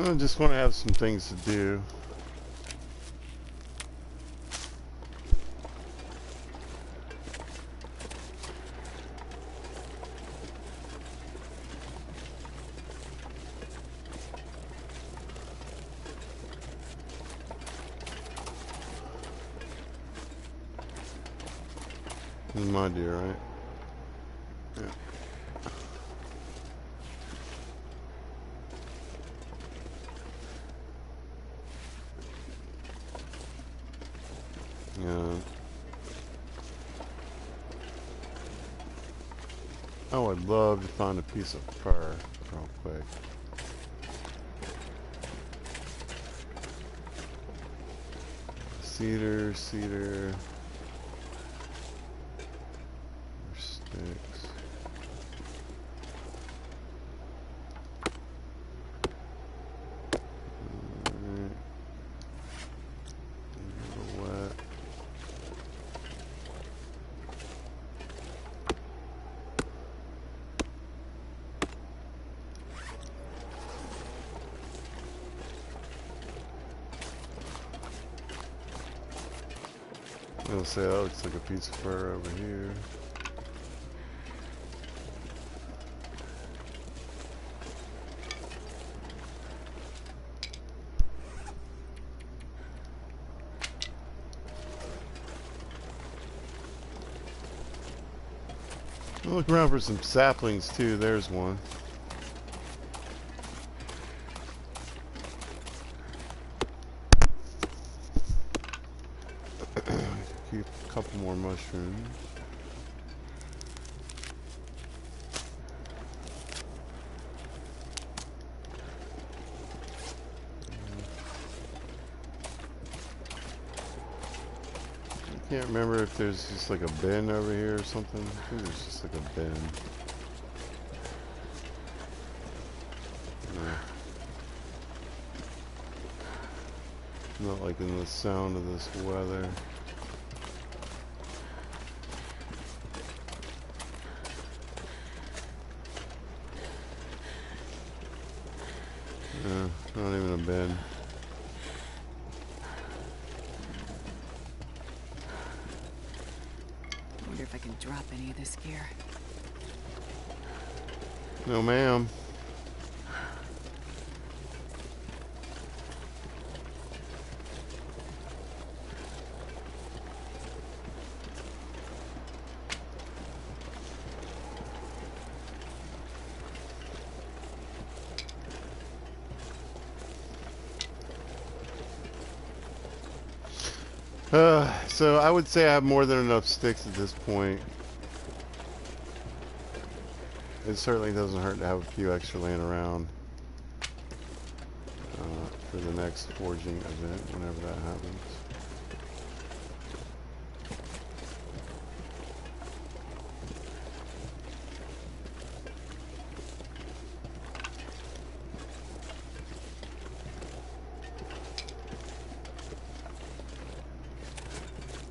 I just want to have some things to do. My dear, right? Yeah. Yeah. I would love to find a piece of fur real quick. Cedar, cedar. More sticks. Alright. A little wet. I'll say that looks like a piece of fur over here. I'll look around for some saplings too. There's one. Keep a couple more mushrooms. I can't remember if there's just like a bin over here or something. I think there's just like a bin. No. Not like in the sound of this weather. Yeah, not even a bin. Wonder if I can drop any of this gear. No, ma'am. So I would say I have more than enough sticks at this point. It certainly doesn't hurt to have a few extra laying around for the next forging event, whenever that happens.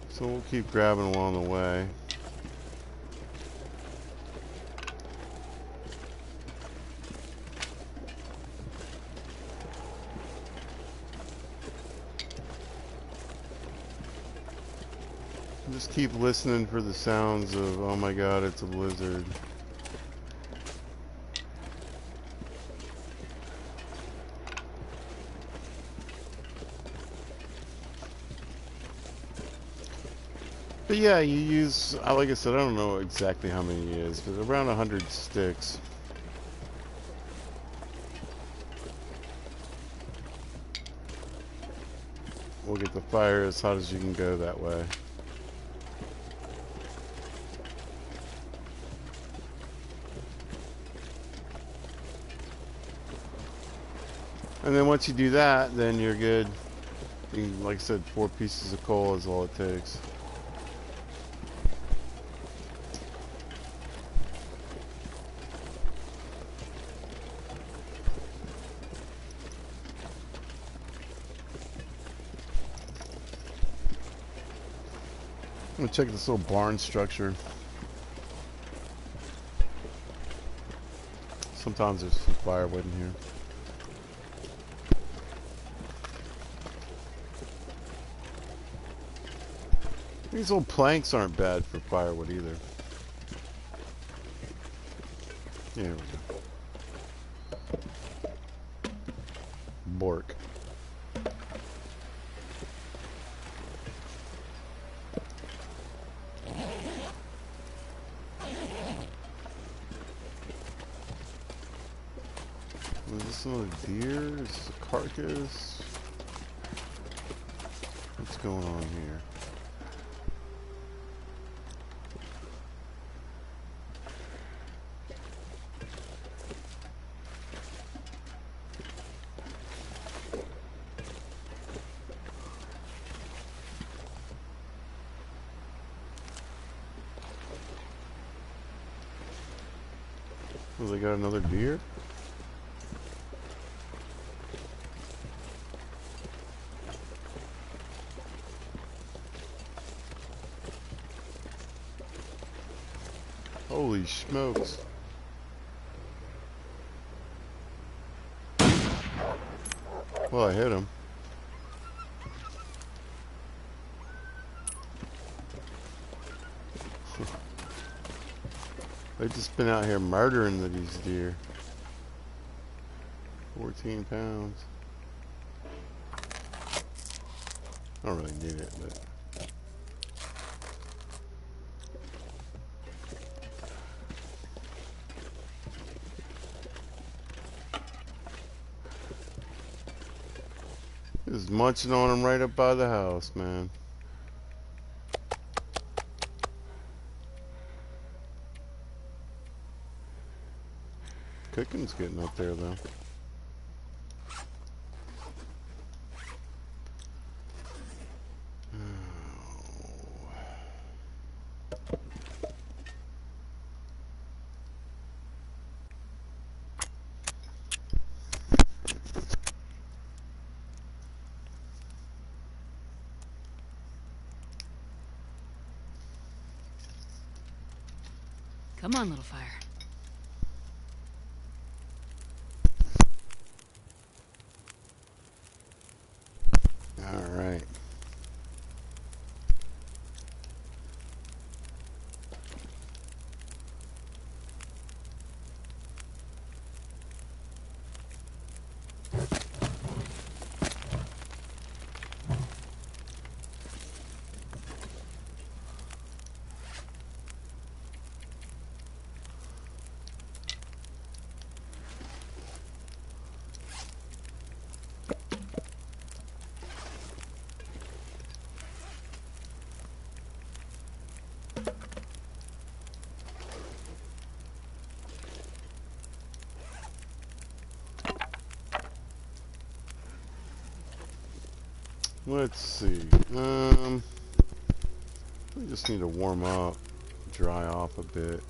So we'll keep grabbing along the way. Just keep listening for the sounds of, oh my god, it's a blizzard. But yeah, you use, like I said, I don't know exactly how many it is, but around 100 sticks. We'll get the fire as hot as you can go that way. And then once you do that, then you're good. You can, like I said, 4 pieces of coal is all it takes. I'm gonna check this little barn structure. Sometimes there's some firewood in here. These old planks aren't bad for firewood either. Yeah, here we go. Bork. Is this another deer? Is this a carcass? What's going on here? Oh, they got another deer? Holy smokes. Well, I hit him. They've just been out here murdering these deer. 14 pounds. I don't really need it, but... Just munching on them right up by the house, man. Cooking's getting up there, though. Come on, little fire. All right. Let's see. We just need to warm up, dry off a bit.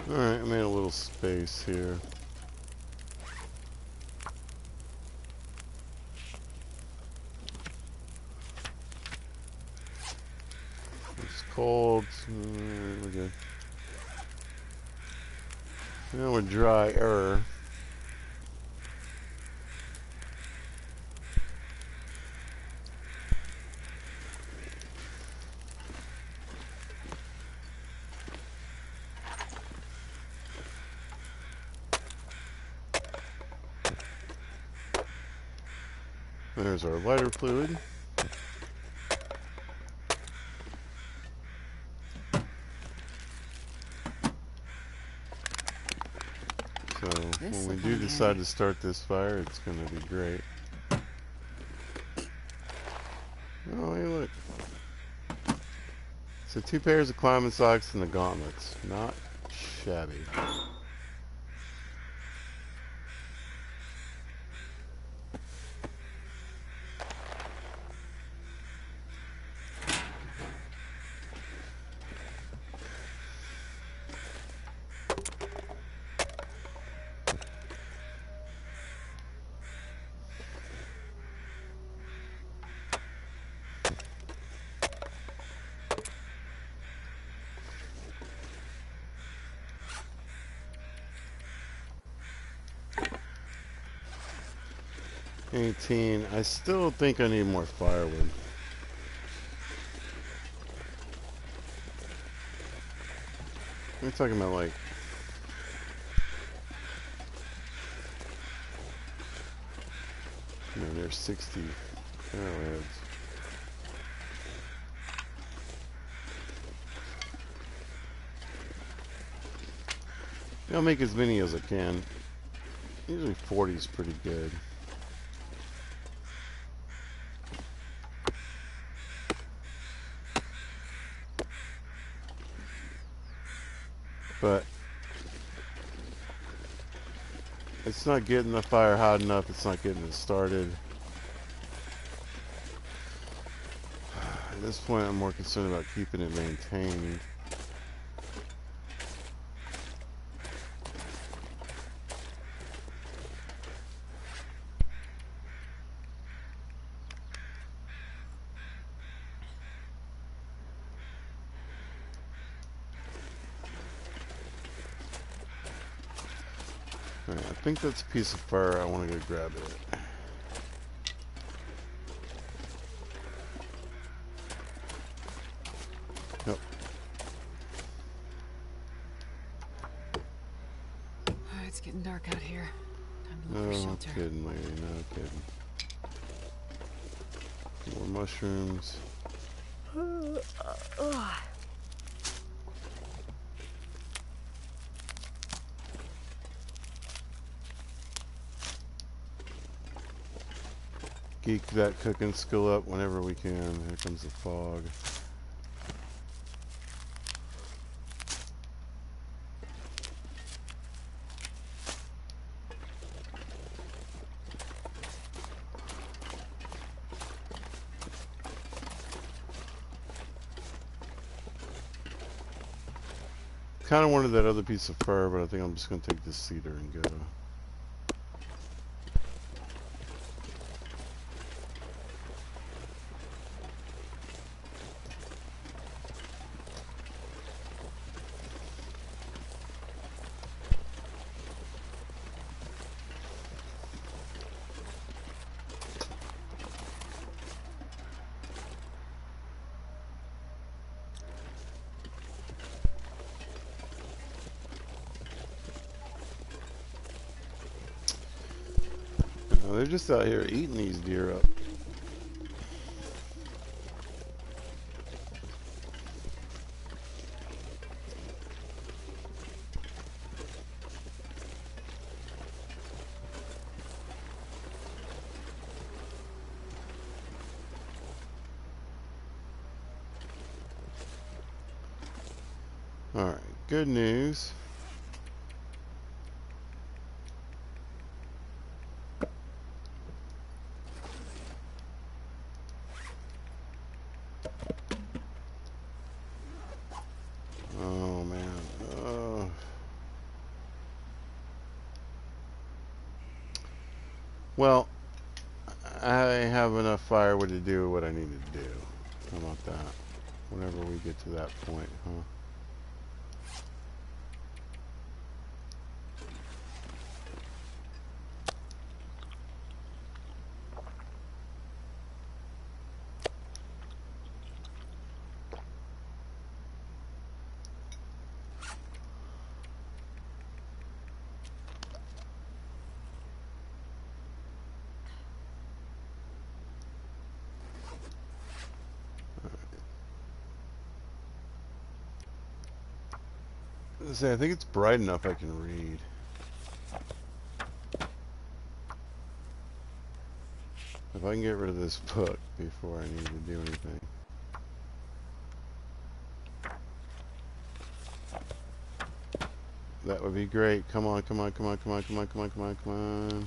Alright, I made a little space here. It's cold. We're good. Now we're drier. There's our lighter fluid. So when we do decide to start this fire, it's going to be great. Oh, hey, look. So 2 pairs of climbing socks and the gauntlets. Not shabby. I still think I need more firewood. We're talking about like near 60 arrowheads. I'll make as many as I can. Usually 40 is pretty good. But it's not getting the fire hot enough. It's not getting it started. At this point, I'm more concerned about keeping it maintained. Alright, I think that's a piece of fur. I want to go grab it. Yep. It's getting dark out here. Time to look for No shelter. kidding, lady. No kidding. More mushrooms. Geek that cooking skill up whenever we can. Here comes the fog. Kind of wanted that other piece of fur, but I think I'm just going to take this cedar and go. They're just out here eating these deer up. Alright, good news. Oh man. Well, I have enough firewood to do what I need to do. How about that? Whenever we get to that point, huh? Say, I think it's bright enough I can read. If I can get rid of this book before I need to do anything. That would be great. Come on, come on, come on, come on, come on, come on, come on, come on.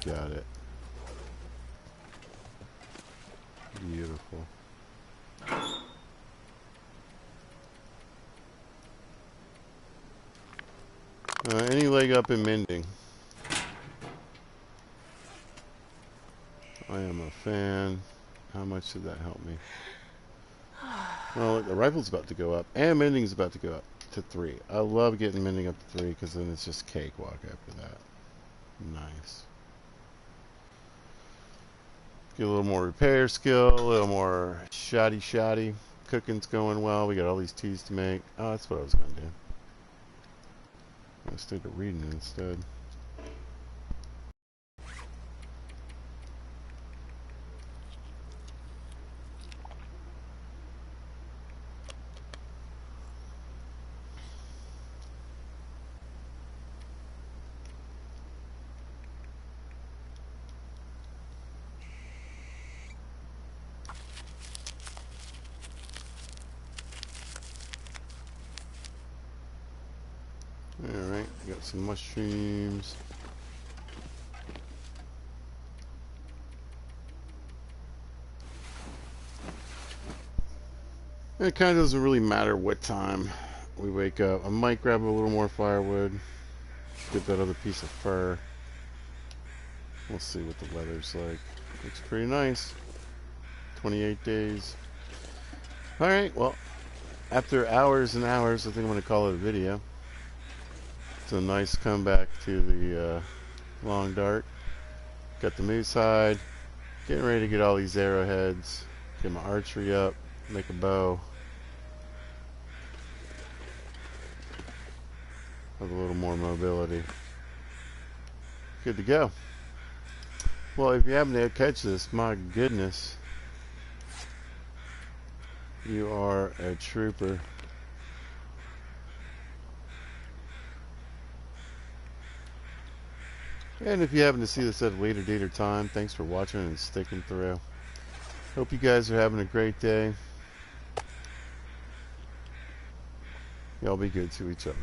Got it. Beautiful. Any leg up in mending? I am a fan. How much did that help me? Well, the rifle's about to go up, and mending's about to go up to 3. I love getting mending up to 3 because then it's just cakewalk after that. Nice. Get a little more repair skill, a little more shoddy. Cooking's going well. We got all these teas to make. Oh, that's what I was going to do. I started reading it instead. Alright, got some mushrooms. It kind of doesn't really matter what time we wake up. I might grab a little more firewood. Get that other piece of fur. We'll see what the weather's like. Looks pretty nice. 28 days. Alright, well, after hours and hours, I think I'm going to call it a video. It's a nice comeback to the long dart. Got the moose hide. Getting ready to get all these arrowheads. Get my archery up. Make a bow. Have a little more mobility. Good to go. Well, if you happen to catch this, my goodness. You are a trooper. And if you happen to see this at a later date or time, thanks for watching and sticking through. Hope you guys are having a great day. Y'all be good to each other.